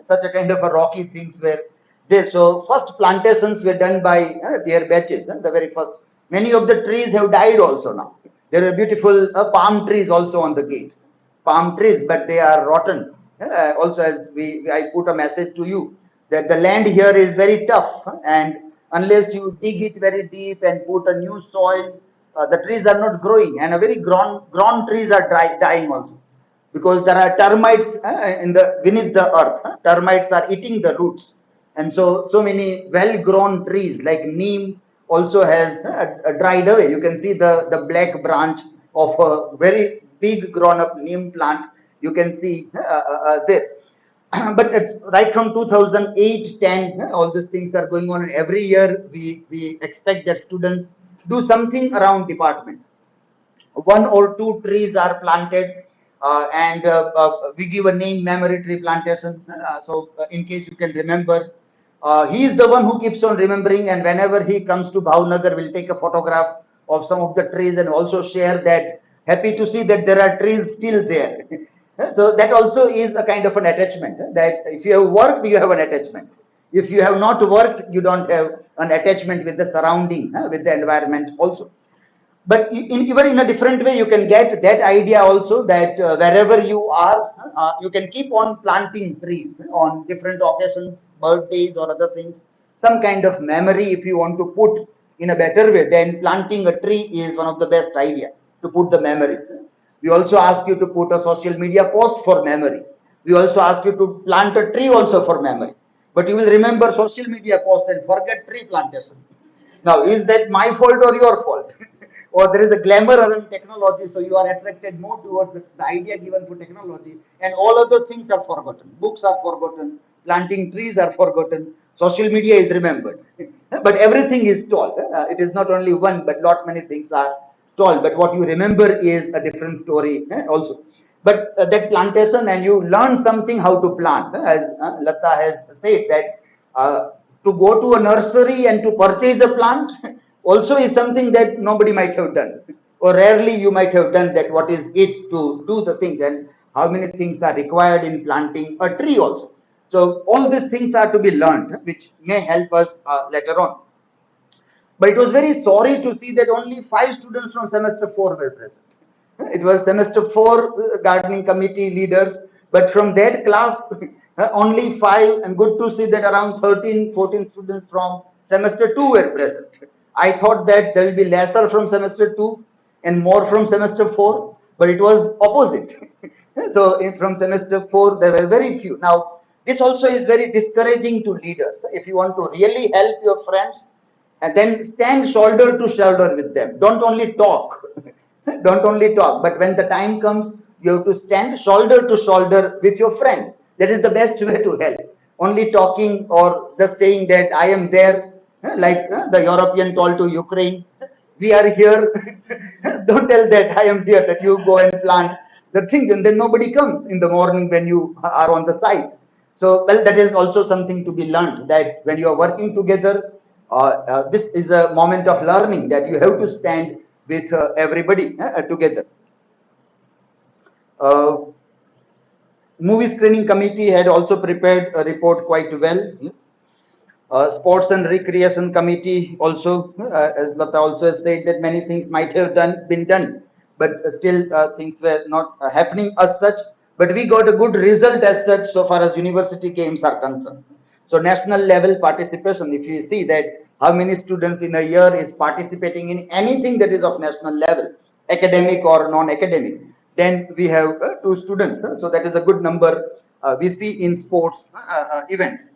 Such a kind of a rocky things were there. So first plantations were done by their batches, the very first. Many of the trees have died also now. There are beautiful palm trees also on the gate. Palm trees, but they are rotten. Also, as I put a message to you, that the land here is very tough, and unless you dig it very deep and put a new soil, the trees are not growing, and a very grown trees are dying also, because there are termites in the beneath the earth. Termites are eating the roots, and so many well-grown trees like neem also has dried away. You can see the black branch of a very big grown-up neem plant. You can see there. But right from 2008-10, all these things are going on, and every year we expect that students do something around department. One or two trees are planted, and we give a name, memory tree plantation. So in case you can remember, he is the one who keeps on remembering, and whenever he comes to Bhavnagar, we'll take a photograph of some of the trees and also share that. Happy to see that there are trees still there. So that also is a kind of an attachment, that if you have worked, you have an attachment. If you have not worked, you don't have an attachment with the surrounding, with the environment also. But even in a different way, you can get that idea also, that wherever you are, you can keep on planting trees on different occasions, birthdays or other things. Some kind of memory, if you want to put in a better way, then planting a tree is one of the best idea to put the memories. We also ask you to put a social media post for memory. We also ask you to plant a tree also for memory. But you will remember social media post and forget tree plantation. Now, is that my fault or your fault? Or there is a glamour around technology, so you are attracted more towards the idea given for technology, and all other things are forgotten. Books are forgotten, planting trees are forgotten, social media is remembered. But everything is told. It is not only one, but lot many things are told. But what you remember is a different story also. But that plantation, and you learn something how to plant, as Lata has said, that to go to a nursery and to purchase a plant also is something that nobody might have done, or rarely you might have done that. What is it to do the things, and how many things are required in planting a tree also. So all these things are to be learned, which may help us later on. But it was very sorry to see that only 5 students from semester 4 were present. It was semester 4 gardening committee leaders, but from that class, only 5, and good to see that around 13, 14 students from semester 2 were present. I thought that there will be lesser from semester 2 and more from semester 4, but it was opposite. So from semester 4, there were very few. Now, this also is very discouraging to leaders. If you want to really help your friends, and then stand shoulder to shoulder with them. Don't only talk. Don't only talk, but when the time comes, you have to stand shoulder to shoulder with your friend. That is the best way to help. Only talking or just saying that I am there, like the European told to Ukraine, we are here. Don't tell that I am there, that you go and plant the things, and then nobody comes in the morning when you are on the site. So, well, that is also something to be learned, that when you are working together, this is a moment of learning, that you have to stand with everybody together. Uh, Movie screening committee had also prepared a report quite well. Yes. Sports and recreation committee also, as Lata also has said, that many things might have been done, but still things were not happening as such. But we got a good result as such, so far as university games are concerned. So national level participation, if you see that how many students in a year is participating in anything that is of national level, academic or non-academic, then we have 2 students. So that is a good number we see in sports events.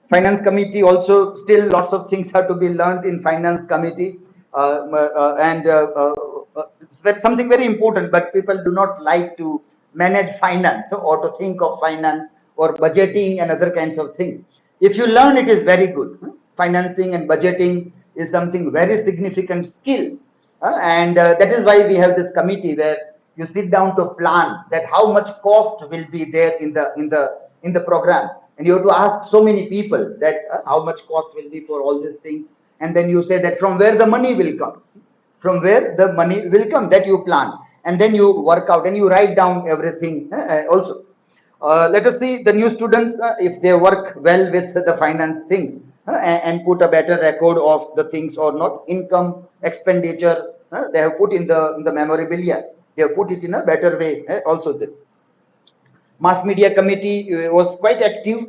Finance committee also, still lots of things have to be learned in finance committee, and it's something very important, but people do not like to manage finance or to think of finance or budgeting and other kinds of things. If you learn, it is very good. Financing and budgeting is something very significant skills, and that is why we have this committee where you sit down to plan that how much cost will be there in the program, and you have to ask so many people that how much cost will be for all these things, and then you say that from where the money will come, from where the money will come, that you plan, and then you work out and you write down everything also. Let us see the new students, if they work well with the finance things, and put a better record of the things or not. Income, expenditure, they have put in the memorabilia, they have put it in a better way also. The mass media committee was quite active,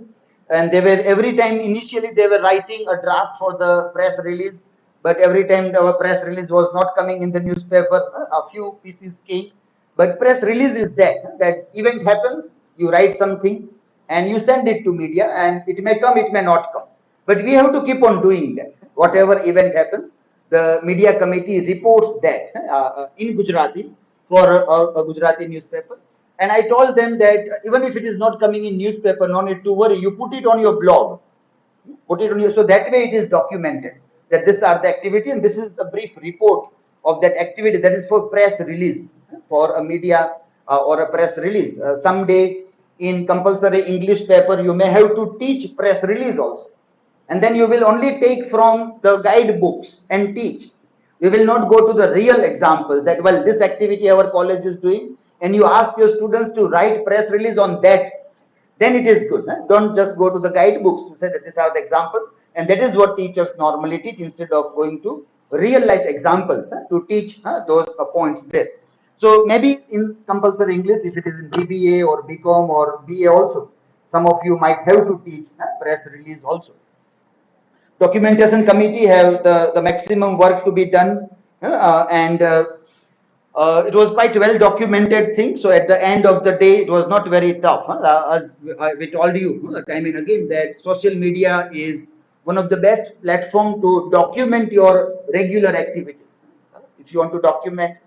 and they were every time, initially they were writing a draft for the press release, but every time our press release was not coming in the newspaper, a few pieces came. But press release is that event happens, you write something and you send it to media, and it may come, it may not come, but we have to keep on doing that. Whatever event happens, the media committee reports that in Gujarati for a Gujarati newspaper. And I told them that even if it is not coming in newspaper, no need to worry, you put it on your blog, put it on your, so that way it is documented that these are the activity, and this is the brief report of that activity. That is for press release, for a media or a press release. Someday in compulsory English paper you may have to teach press release also, and then you will only take from the guidebooks and teach. You will not go to the real example that, well, this activity our college is doing, and you ask your students to write press release on that, then it is good. Don't just go to the guidebooks to say that these are the examples, and that is what teachers normally teach, instead of going to real life examples to teach those points there. So maybe in compulsory English, if it is in BBA or BCom or BA also, some of you might have to teach press release also. Documentation committee have the maximum work to be done, and it was quite well documented thing. So at the end of the day, it was not very tough. As we told you time and again, that social media is one of the best platform to document your regular activities. If you want to document,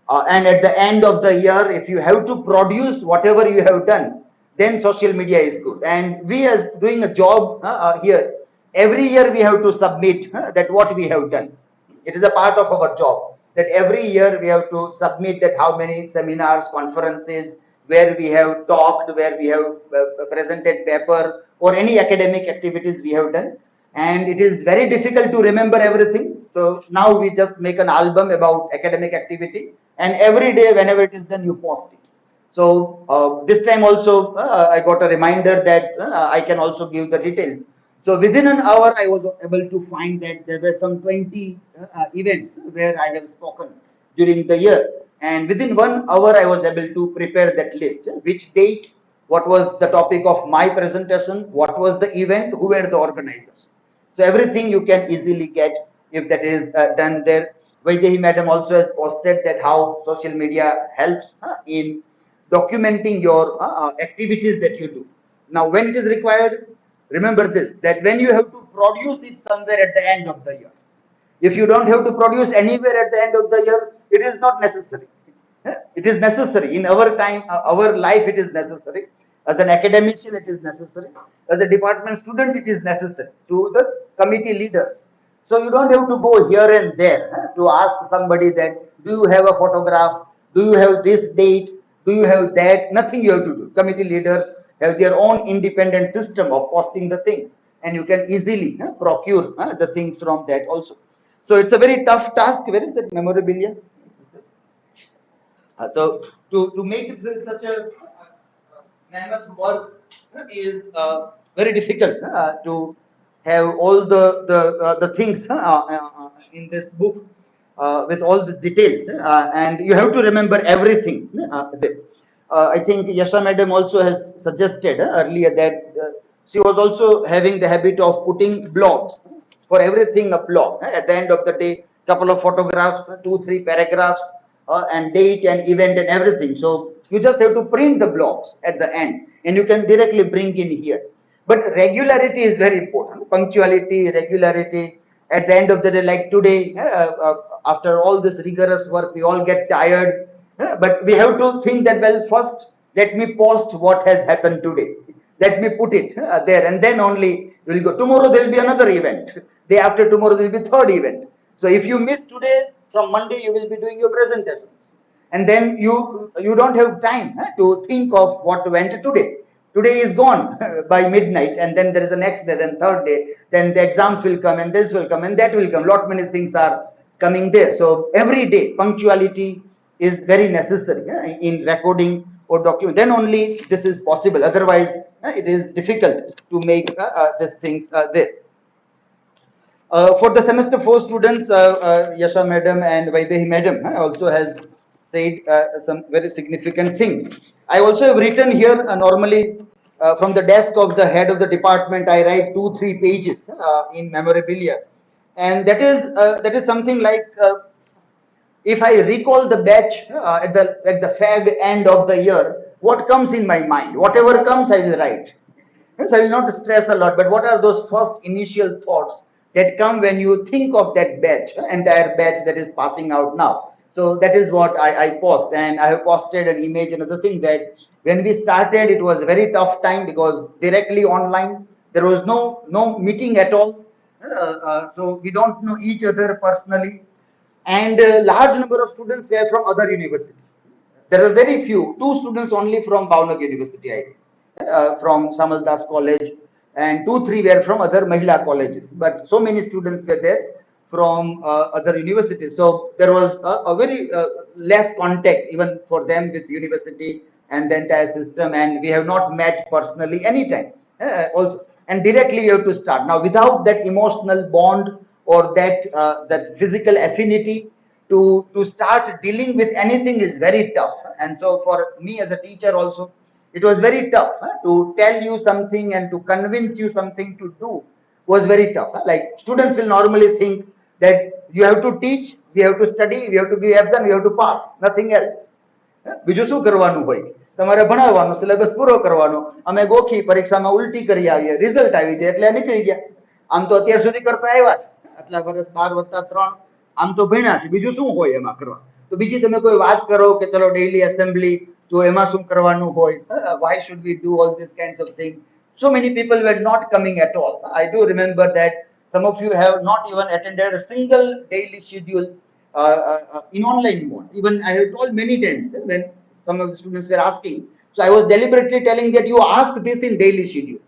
and at the end of the year, if you have to produce whatever you have done, then social media is good. And we, as doing a job here, every year we have to submit that what we have done. It is a part of our job that every year we have to submit that how many seminars, conferences, where we have talked, where we have presented paper, or any academic activities we have done. And it is very difficult to remember everything. So now we just make an album about academic activity, and every day whenever it is done, you post it. So this time also I got a reminder that I can also give the details. So within an hour, I was able to find that there were some 20 events where I have spoken during the year. And within 1 hour, I was able to prepare that list. Which date, what was the topic of my presentation, what was the event, who were the organizers. So everything you can easily get if that is done there. Vaidehi madam also has posted that how social media helps in documenting your activities that you do. Now, when it is required, remember this, that when you have to produce it somewhere at the end of the year, if you don't have to produce anywhere at the end of the year, it is not necessary. It is necessary in our time, our life, it is necessary. As an academician, it is necessary. As a department student, it is necessary to the committee leaders. So you don't have to go here and there to ask somebody that, do you have a photograph? Do you have this date? Do you have that? Nothing you have to do. Committee leaders have their own independent system of posting the things, and you can easily procure the things from that also. So it's a very tough task. Where is that memorabilia? So to make this such a mammoth work is very difficult to have all the things in this book with all these details, and you have to remember everything. I think Yasha madam also has suggested earlier that she was also having the habit of putting blogs. For everything, a blog. At the end of the day, couple of photographs, 2, 3 paragraphs, and date and event and everything. So you just have to print the blogs at the end, and you can directly bring in here. But regularity is very important. Punctuality, regularity. At the end of the day, like today, after all this rigorous work, we all get tired. But we have to think that, well, first, let me post what has happened today. Let me put it there, and then only we'll go. Tomorrow there will be another event. Day after tomorrow there will be third event. So if you miss today, from Monday you will be doing your presentations, and then you don't have time to think of what went today. Today is gone by midnight, and then there is the next day, then third day, then the exams will come, and this will come, and that will come. Lot many things are coming there. So every day punctuality is very necessary in recording or document. Then only this is possible. Otherwise, it is difficult to make these things there. For the semester 4 students, Yasha madam and Vaidehi madam also has said some very significant things. I also have written here normally from the desk of the head of the department, I write 2, 3 pages in memorabilia, and that is something like if I recall the batch at the fag end of the year, what comes in my mind? Whatever comes, I will write. Yes, I will not stress a lot, but what are those first initial thoughts that come when you think of that batch, entire batch that is passing out now? So that is what I post, and I have posted an image. Another thing that when we started, it was a very tough time because directly online, there was no meeting at all. So we don't know each other personally, and a large number of students were from other universities. There are very few, 2 students only from Bhavnagar University, I think, from Samaldas College, and 2, 3 were from other Mahila colleges. But so many students were there from other universities. So there was a very less contact even for them with university and the entire system. And we have not met personally anytime also. And directly we have to start. Now, without that emotional bond or that physical affinity, to start dealing with anything is very tough. And so for me as a teacher also, it was very tough to tell you something and to convince you something to do was very tough. Like students will normally think that you have to teach, we have to study, we have to give exam, we have to pass, nothing else. બીજું શું કરવાનું હોય? તમારે ભણાવવાનું, syllabus પૂરો કરવાનો. અમે ગોખી પરીક્ષામાં ઉલટી કરી આવીએ, રિઝલ્ટ આવી જાય એટલે નીકળી ગયા. આમ તો અત્યાર સુધી કરતા આવ્યા છે, આટલા વર્ષ 12+3 આમ તો ભણ્યા છે, બીજું શું હોય એમાં કરવા? તો બીજી તમે કોઈ વાત કરો કે ચલો ડેઈલી એસેમ્બલી, તો એમાં શું કરવાનું હોય? Why should we do all these kinds of things? So many people were not coming at all. I do remember that some of you have not even attended a single daily schedule in online mode. Even I have told many times when some of the students were asking. So I was deliberately telling that you ask this in daily schedule,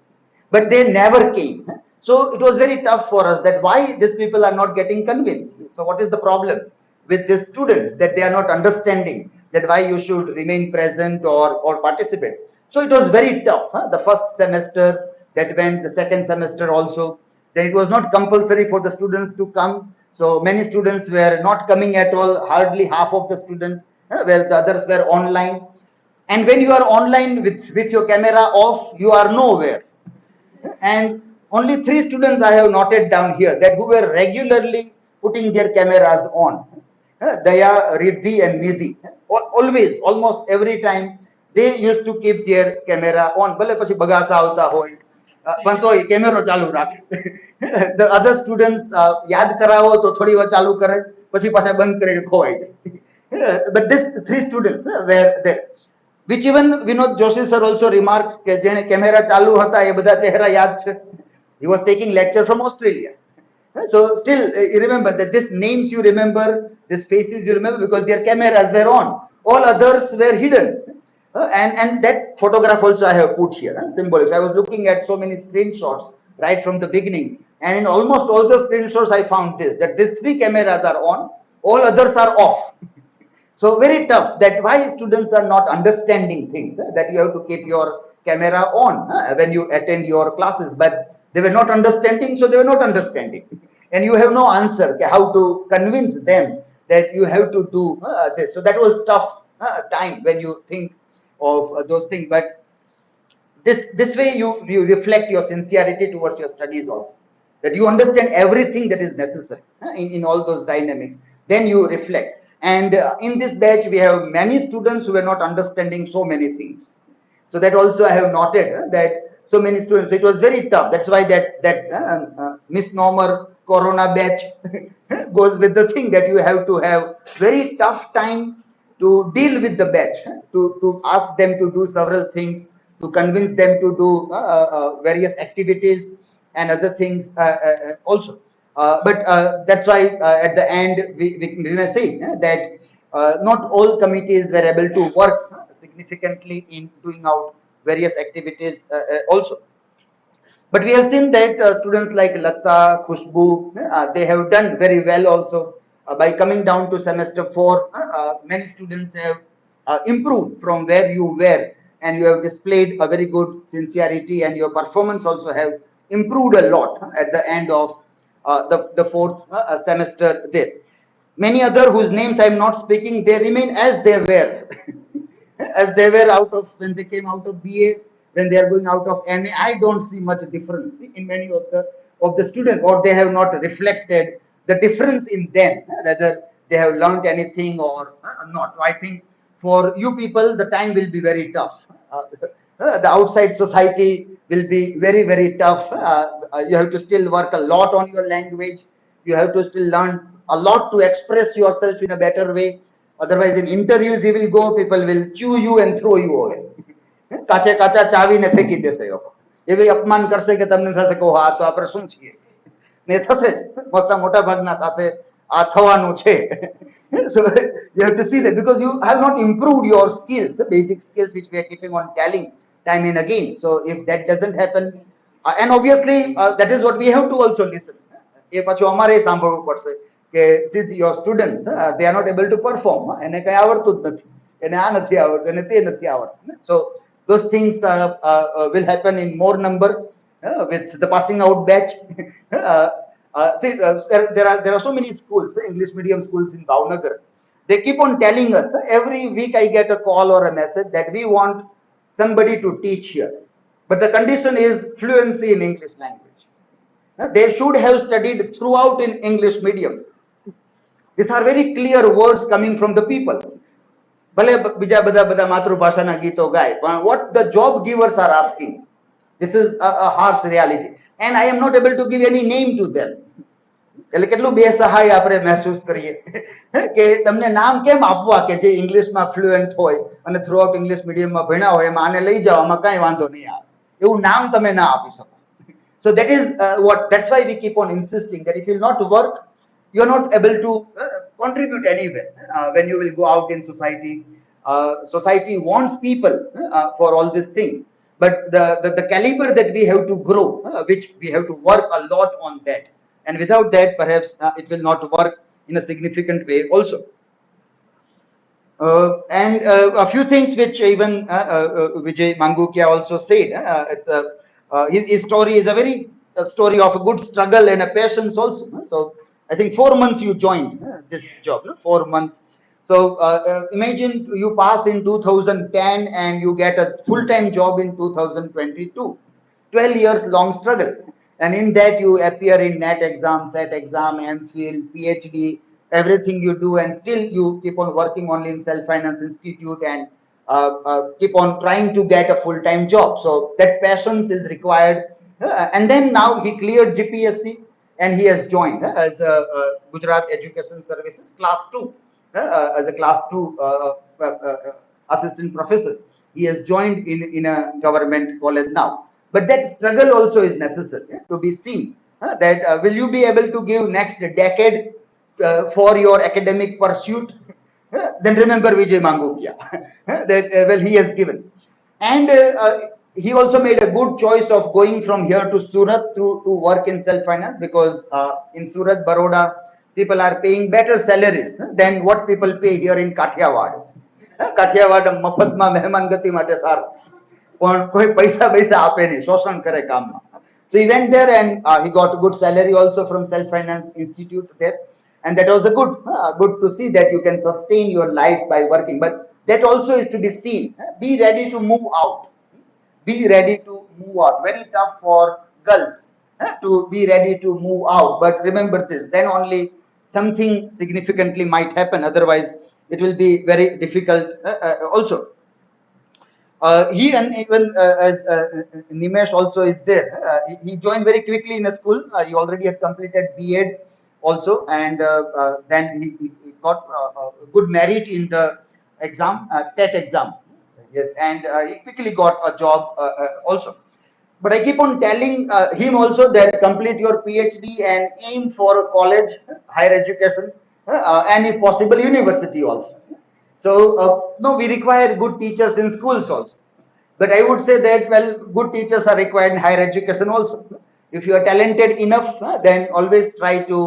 but they never came. So it was very tough for us that why these people are not getting convinced. So what is the problem with these students that they are not understanding that why you should remain present or participate? So it was very tough. The first semester that went, the second semester also. Then it was not compulsory for the students to come. So many students were not coming at all. Hardly half of the students, where the others were online. And when you are online with your camera off, you are nowhere. And only 3 students I have noted down here that who were regularly putting their cameras on. Daya, Riddhi and Nidhi. Always, almost every time, they used to keep their camera on. ભલે પછી બગાસા આવતા હોય, પણ તોય કેમેરો ચાલુ રાખે. The other students યાદ કરાવો તો થોડી વાર ચાલુ કરે, પછી પાછા બંધ કરીને ખોવાઈ જાય. But these 3 students were there. Which even Vinod Joshi sir also remarked કે જેણે કેમેરા ચાલુ હતા એ બધા ચહેરા યાદ છે. He was taking lecture from Australia. So still you remember that these names you remember, these faces you remember because their cameras were on. All others were hidden. And that photograph also I have put here, symbolic. I was looking at so many screenshots right from the beginning, and in almost all the screenshots I found this, that these 3 cameras are on, all others are off. So very tough that why students are not understanding things, that you have to keep your camera on when you attend your classes, but they were not understanding, so they were not understanding. And you have no answer how to convince them that you have to do this. So that was tough time when you think of those things. But this way you reflect your sincerity towards your studies also, that you understand everything that is necessary in all those dynamics. Then you reflect. And in this batch we have many students who are not understanding so many things. So that also I have noted that so many students, it was very tough. That's why that misnomer corona batch goes with the thing that you have to have very tough time to deal with the batch, to ask them to do several things, to convince them to do various activities and other things also. But that's why at the end we may say that not all committees were able to work significantly in doing out various activities also. But we have seen that students like Lata, Khushbu, they have done very well also. By coming down to semester 4, many students have improved from where you were, and you have displayed a very good sincerity, and your performance also have improved a lot at the end of the fourth semester there. Many other whose names I am not speaking, they remain as they were. As they were out of when they came out of BA, when they are going out of MA, I don't see much difference in many of the students, or they have not reflected the difference in them, whether they have learned anything or not. So I think for you people, the time will be very tough. The outside society will be very tough. You have to still work a lot on your language. You have to still learn a lot to express yourself in a better way. Otherwise, in interviews, you will go, people will chew you and throw you away. કાચે કાચા ચાવીને ફેંકી દેશે એ લોકો. એવી અપમાન કરશે કે તમને થશે કે હા તો આપણે શું છીએ, ને થશે જ મોટા ભાગના સાથે આ થવાનું છે. So you have to see that, because you have not improved your skills, the basic skills which we are keeping on telling time and again. So if that doesn't happen, and obviously that is what we have to also listen. એ પાછું અમારે સાંભળવું પડશે કે see your students they are not able to perform, એને કઈ આવડતું જ નથી, એને આ નથી આવડતું, એને તે નથી આવડતું. So those things will happen in more number with the passing out batch. See, there are so many schools, English medium schools in Bhavnagar. They keep on telling us every week. I get a call or a message that we want somebody to teach here, but the condition is fluency in English language. They should have studied throughout in English medium. These are very clear words coming from the people. ભલે બીજા બધા માતૃભાષાના ગીતો ગાય, પણ what the job givers are asking, this is a harsh reality, and I am not able to give any name to them. એટલે કેટલું બેસહાય આપણે મહેસૂસ કરીએ કે તમને નામ કેમ આપવા કે જે ઇંગ્લિશમાં ફ્લુએન્ટ હોય અને થ્રુઆઉટ ઇંગ્લિશ મીડિયમમાં ભણ્યા હોય, એમાં આને લઈ જાઓ, આમાં કાંઈ વાંધો નહીં આવે, એવું નામ તમે ના આપી શકો. So that is that's why we keep on insisting that if you will not work, you are not able to contribute anywhere when you will go out in society. Society wants people for all these things, but the caliber that we have to grow, which we have to work a lot on that, and without that perhaps it will not work in a significant way also. And a few things which even Vijay Mangukia also said. His story is a story of a good struggle and a patience also. So I think 4 months you joined this job, 4 months. So imagine you pass in 2010 and you get a full-time job in 2022. 12 years long struggle, and in that you appear in NET exam, SET exam, MPhil, PhD, everything you do, and still you keep on working only in self-finance institute and keep on trying to get a full-time job. So that patience is required. And then now he cleared GPSC and he has joined as a Gujarat Education Services class 2, as a class 2 assistant professor. He has joined in a government college now. But that struggle also is necessary to be seen, that will you be able to give next decade for your academic pursuit? Then remember Vijay Mangukia, that well he has given. And he also made a good choice of going from here to Surat to work in self-finance, because in Surat, Baroda, people are paying better salaries than what people pay here in Kathiawad. Kathiawad મફતમાં મહેમાનગતિ માટે સારું, પણ કોઈ પૈસા આપે નહીં, શોષણ કરે કામમાં. So he went there and he got a good salary also from self-finance institute there, and that was a good to see that you can sustain your life by working. But that also is to be seen. Be ready to move out. be ready to move out. Very tough for girls to be ready to move out. But remember this, then only something significantly might happen. Otherwise, it will be very difficult also. He and even as Nimesh also is there. He joined very quickly in a school. He already had completed B.Ed also, and then he got a good merit in the exam, TET exam. Yes, and he quickly got a job also. But I keep on telling him also that complete your PhD and aim for a college, higher education, and if possible, university also. So, no, we require good teachers in schools also. But I would say that, well, good teachers are required in higher education also. If you are talented enough, then always try to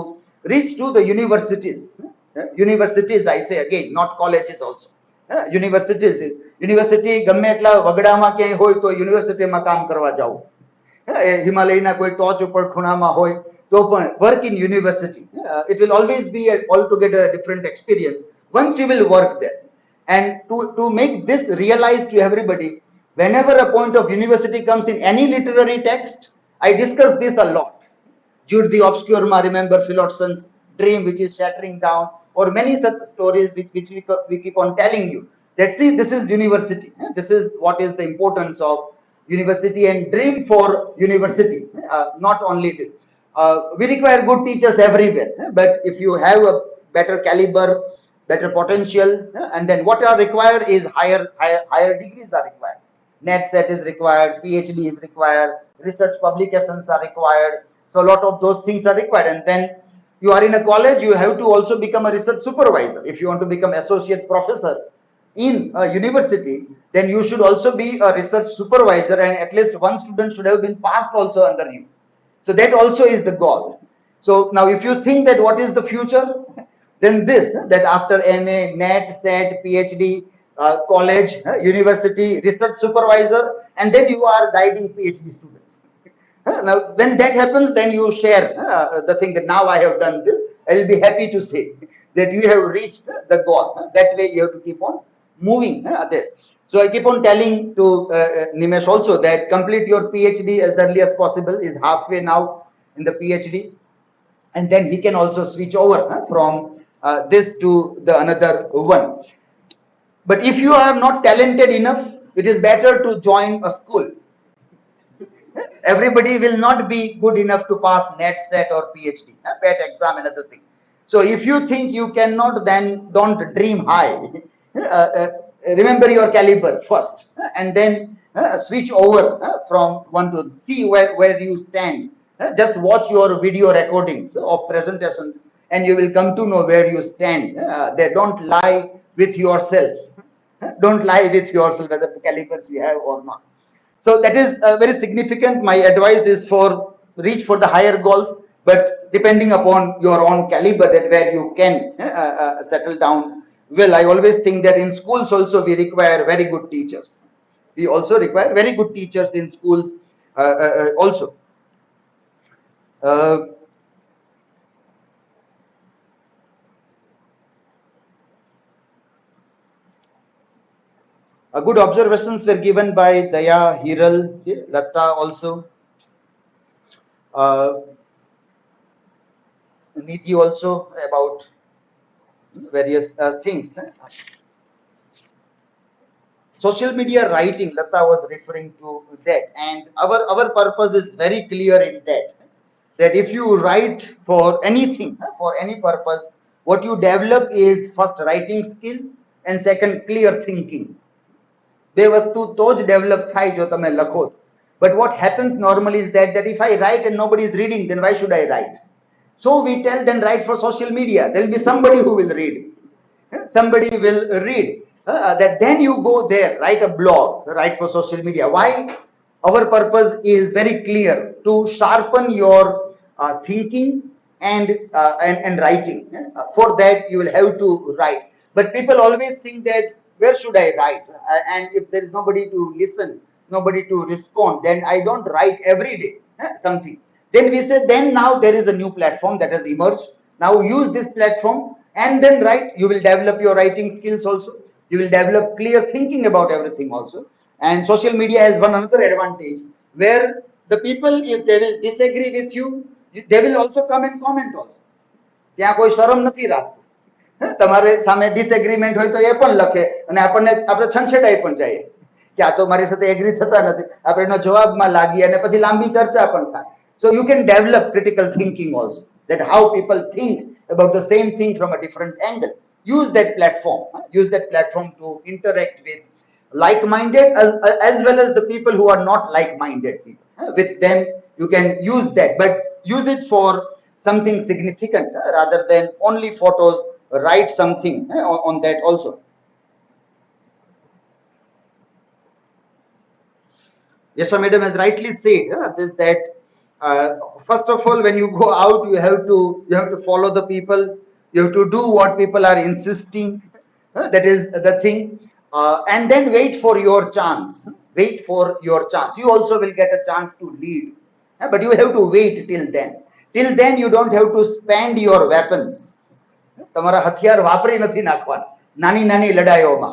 reach to the universities. Universities, I say again, not colleges also. Universities, university ગમે એટલા વગડામાં ક્યાંય હોય તો યુનિવર્સિટીમાં કામ કરવા જાવ. હિમાલયના કોઈ ટોચ ઉપર ખૂણામાં હોય તો પણ work in university. It will always be altogether a different experience once you will work there. And to make this realized to everybody, whenever a point of university comes in any literary text, I discuss this a lot. Jude the Obscure, remember Philodon's dream which is shattering down, or many such stories which we keep on telling you. That see, this is university. This is what is the importance of university and dream for university. Not only this. We require good teachers everywhere, but if you have a better caliber, better potential, and then what are required is higher degrees are required. Net set is required, PhD is required, research publications are required. So a lot of those things are required. And then you are in a college, you have to also become a research supervisor. If you want to become associate professor in a university, then you should also be a research supervisor, and at least one student should have been passed also under you. So that also is the goal. So now if you think that what is the future, then this, that after MA, NET, SET, PhD, college, university, research supervisor, and then you are guiding PhD students. Now when that happens, then you share the thing that now I have done this. I will be happy to say that you have reached the goal. That way you have to keep on moving there. So I keep on telling to Nimesh also that complete your PhD as early as possible. Is halfway now in the PhD, and then he can also switch over from this to the another one. But if you are not talented enough, it is better to join a school. Everybody will not be good enough to pass net, set, or PhD, PET exam, another thing. So if you think you cannot, then don't dream high. Remember your caliber first, and then switch over from one to see where you stand. Just watch your video recordings of presentations, and you will come to know where you stand. They don't lie with yourself. Don't lie with yourself whether the calibers you have or not. So that is very significant. My advice is for reach for the higher goals, but depending upon your own caliber, that where you can settle down. Well, I always think that in schools also we require very good teachers. We also require very good teachers in schools also. Good observations were given by Daya, Hiral, Lata also. Nidhi also about various things. Social media writing, Lata was referring to that, and our purpose is very clear in that if you write for anything, for any purpose, what you develop is first writing skill and second clear thinking. બે વસ્તુ તો જ develop થાય જો તમે લખો. But what happens normally is that if I write and nobody is reading, then why should I write? So we tell them write for social media. There will be somebody who will read. Somebody will read. That then you go there, write a blog, write for social media. Why? Our purpose is very clear, to sharpen your thinking and writing. For that you will have to write. But people always think that where should I write? And if there is nobody to listen, nobody to respond, then I don't write every day something. Then we say, then now there is a new platform that has emerged. Now use this platform and then write. You will develop your writing skills also. You will develop clear thinking about everything also. And social media has one another advantage where the people, if they will disagree with you, they will also come and comment also. ત્યાં કોઈ શરમ નથી રાખતું. તમારે સામે ડિસએગ્રીમેન્ટ હોય તો એ પણ લખે અને આપણને આપણે છંછેડાઈ પણ જઈએ કે આ તો મારી સાથે એગ્રી થતા નથી, આપણે એનો જવાબમાં લાગીએ અને પછી લાંબી ચર્ચા પણ થાય. So you can develop critical thinking also, that how people think about the same thing from a different angle. Use that platform, use that platform to interact with like-minded as well as the people who are not like-minded people. With them you can use that, but use it for something significant rather than only photos. Write something on that also. Yes, madam has rightly said this, that first of all, when you go out, you have to follow the people. You have to do what people are insisting. That is the thing, and then wait for your chance. Wait for your chance. You also will get a chance to lead, but you have to wait till then. Till then, you don't have to spend your weapons. તમારા હથિયાર વાપરી નથી નાખવાના નાની નાની લડાઈઓમાં.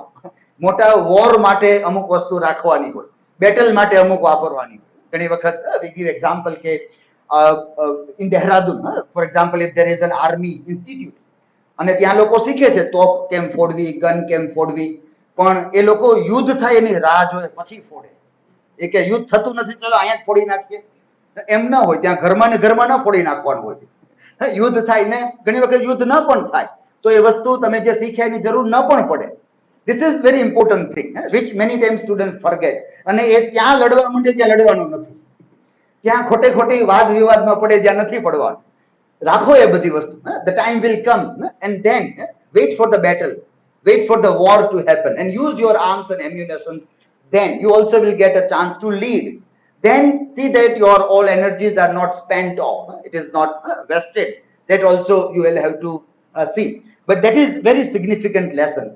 મોટા war માટે અમુક વસ્તુ રાખવાની હોય, બેટલ માટે અમુક વાપરવાની હોય. ઘણી વખત we give example કે in Dehradun, for example, if there is an army institute અને ત્યાં લોકો શીખે છે તોપ કેમ ફોડવી, ગન કેમ ફોડવી, પણ એ લોકો યુદ્ધ થાય એની રાહ જોવે પછી ફોડે. એ કે યુદ્ધ થતું નથી, ચલો અહીંયા જ ફોડી નાખીએ. એમ ન હોય, ત્યાં ઘરમાં ને ઘરમાં ન ફોડી નાખવાનું હોય. યુદ્ધ થાય ને ઘણી વખત યુદ્ધ ન પણ થાય તો એ વસ્તુ તમે જે શીખ્યા એની જરૂર ન પણ પડે. This is very important thing which many times students forget. અને એ ત્યાં લડવા માંડે ત્યાં લડવાનું નથી, ત્યાં ખોટે ખોટી વાદ વિવાદમાં પડે જ્યાં નથી પડવાનું. રાખો એ બધી વસ્તુ. The time will come and then wait for the battle, wait for the war to happen and use your arms and ammunitions. Then you also will get a chance to lead. Then see that your all energies are not spent off, it is not wasted. That also you will have to see. But that is very significant lesson.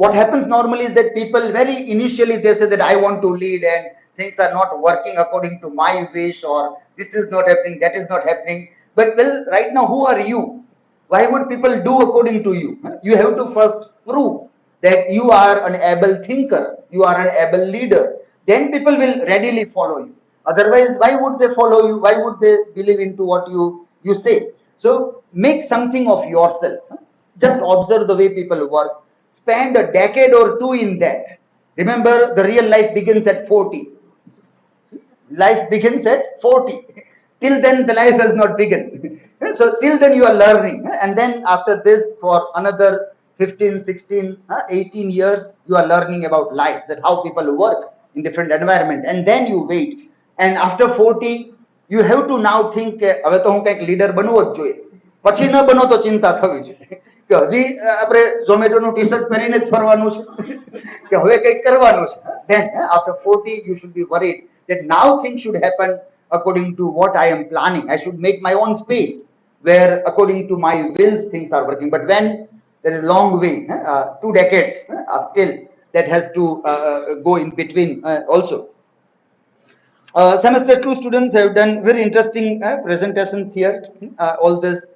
What happens normally is that people very initially they say that I want to lead and things are not working according to my wish, or this is not happening, that is not happening. But well, right now, who are you? Why would people do according to you? You have to first prove that you are an able thinker, you are an able leader. Then people will readily follow you. Otherwise, why would they follow you? Why would they believe into what you say? So make something of yourself. Just observe the way people work. Spend a decade or two in that. Remember, the real life begins at 40. Life begins at 40. Till then, the life has not begun. So till then you are learning, and then after this for another 15, 16, 18 years you are learning about life, that how people work in different environment, and then you wait. And after 40 you have to now think હવે તો હું કંઈક leader બનવો જ જોઈએ. પછી ન બનો તો ચિંતા થવી જોઈએ કે હજી આપણે ઝોમેટોનું ટી-શર્ટ પહેરીને જ ફરવાનું છે કે હવે કંઈક કરવાનું છે. Then after 40 you should be worried that now things should happen according to what I am planning. I should make my own space where according to my wills things are working. But when there is a long way, 2 decades still that has to go in between also. Semester 2 students have done very interesting presentations here. All this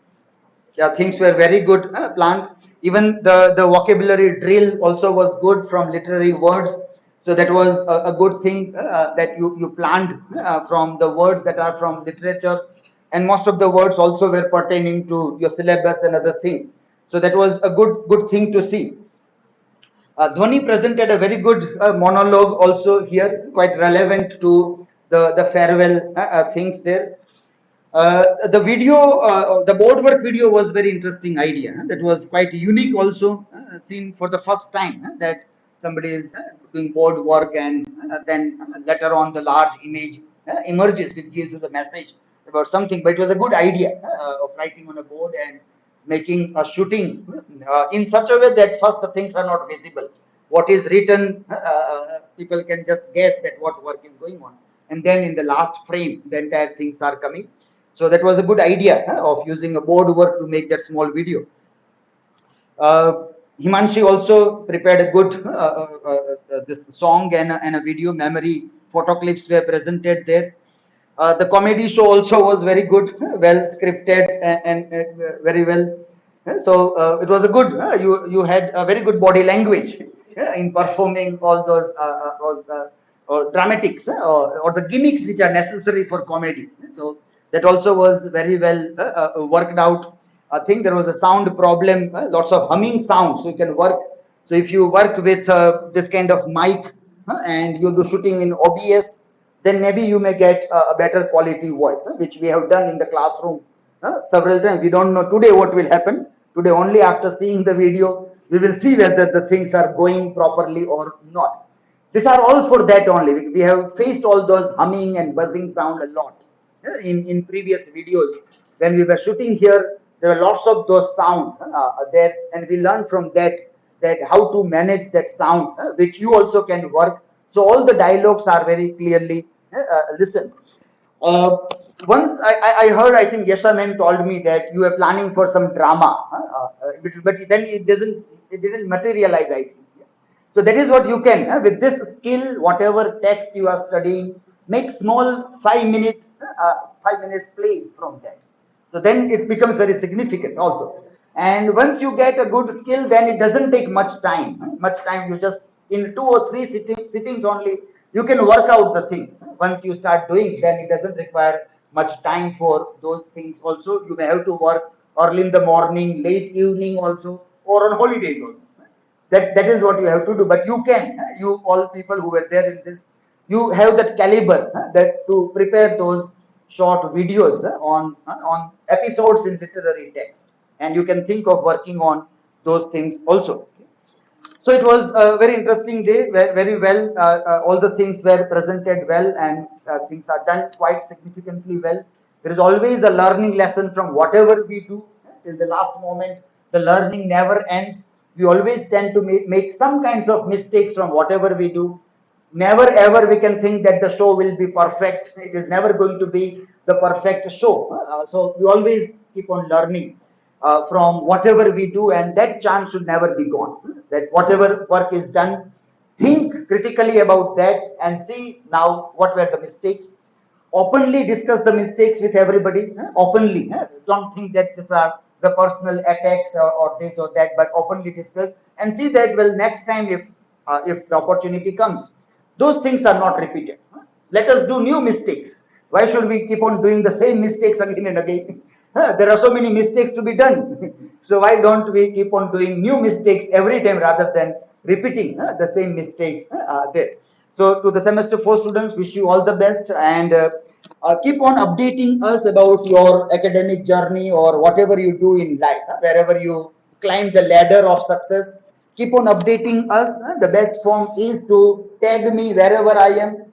things were very good planned. Even the vocabulary drill also was good from literary words. So that was a good thing that you planned from the words that are from literature, and most of the words also were pertaining to your syllabus and other things. So that was a good thing to see. Dhwani presented a very good monologue also here, quite relevant to the farewell things there. The video, the board work video was very interesting idea. That was quite unique also, seen for the first time that somebody is doing board work, and then later on the large image emerges which gives us a message about something. But it was a good idea of writing on a board and making a shooting in such a way that first the things are not visible. What is written, people can just guess that what work is going on, and then in the last frame the entire things are coming. So that was a good idea of using a board work to make that small video. Himanshi also prepared a good this song and a video. Memory photo clips were presented there. The comedy show also was very good, well scripted and very well. So it was a good. You had a very good body language in performing all those dramatics or the gimmicks which are necessary for comedy. So that also was very well worked out. I think there was a sound problem, lots of humming sound, so you can work. So if you work with this kind of mic and you do shooting in OBS, then maybe you may get a better quality voice, which we have done in the classroom several times. We don't know today what will happen. Today, only after seeing the video, we will see whether the things are going properly or not. These are all for that only. We have faced all those humming and buzzing sound a lot in previous videos. When we were shooting here, there are lots of those sound there, and we learned from that how to manage that sound, which you also can work. So all the dialogues are very clearly listened. Uh, Once I heard, I think Yasha ma'am told me that you were planning for some drama, but then it didn't materialize, I think. So that is what you can, with this skill, whatever text you are studying, make small 5 minutes plays from that. So then it becomes very significant also. And once you get a good skill, then it doesn't take much time. Much time, you just in 2 or 3 sittings only, you can work out the things. Once you start doing, then it doesn't require much time for those things. Also, you may have to work early in the morning, late evening also, or on holidays also. That is what you have to do. But you can, you all people who were there in this, you have that caliber that to prepare those short videos on episodes in literary text, and you can think of working on those things also. So it was a very interesting day, very well. All the things were presented well, and things are done quite significantly well. There is always a learning lesson from whatever we do till the last moment. The learning never ends. We always tend to make some kinds of mistakes from whatever we do. Never ever we can think that the show will be perfect. It is never going to be the perfect show. So we always keep on learning from whatever we do, and that chance should never be gone. That whatever work is done, think critically about that and see now what were the mistakes. Openly discuss the mistakes with everybody. Openly, don't think that these are the personal attacks or this or that, but openly discuss and see that, well, next time if the opportunity comes, those things are not repeated. Let us do new mistakes. Why should we keep on doing the same mistakes again and again? There are so many mistakes to be done. So why don't we keep on doing new mistakes every time rather than repeating the same mistakes there? So to the semester 4 students, wish you all the best, and keep on updating us about your academic journey or whatever you do in life, wherever you climb the ladder of success. Keep on updating us. The best form is to tag me wherever I am.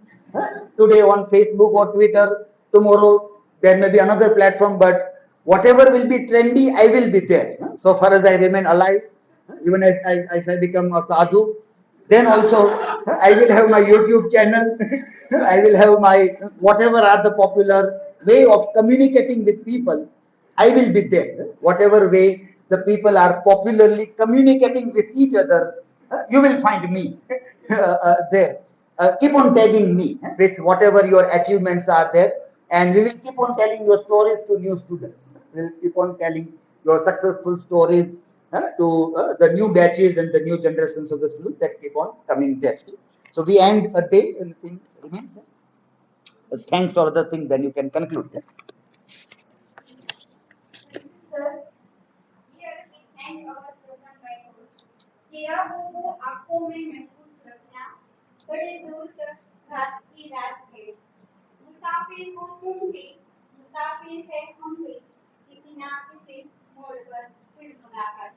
Today on Facebook or Twitter, tomorrow there may be another platform, but whatever will be trendy, I will be there. So far as I remain alive, even if I become a sadhu, then also I will have my YouTube channel. I will have my whatever are the popular way of communicating with people. I will be there. Whatever way the people are popularly communicating with each other, you will find me there. Keep on tagging me with whatever your achievements are there, and we will keep on telling your stories to new students. We will keep on telling your successful stories to the new batches and the new generations of the students that keep on coming there. So we end a day. Anything remains there? Thanks or other thing, then you can conclude there. Sir, here we end our program by quote. चेहरा वो आंखों में महफूज रखना बड़े दूर तक रात की रात है मुसाफिर हो तुम भी मुसाफिर है हम भी किसी ना किसी मोड़ पर फिर मुलाकात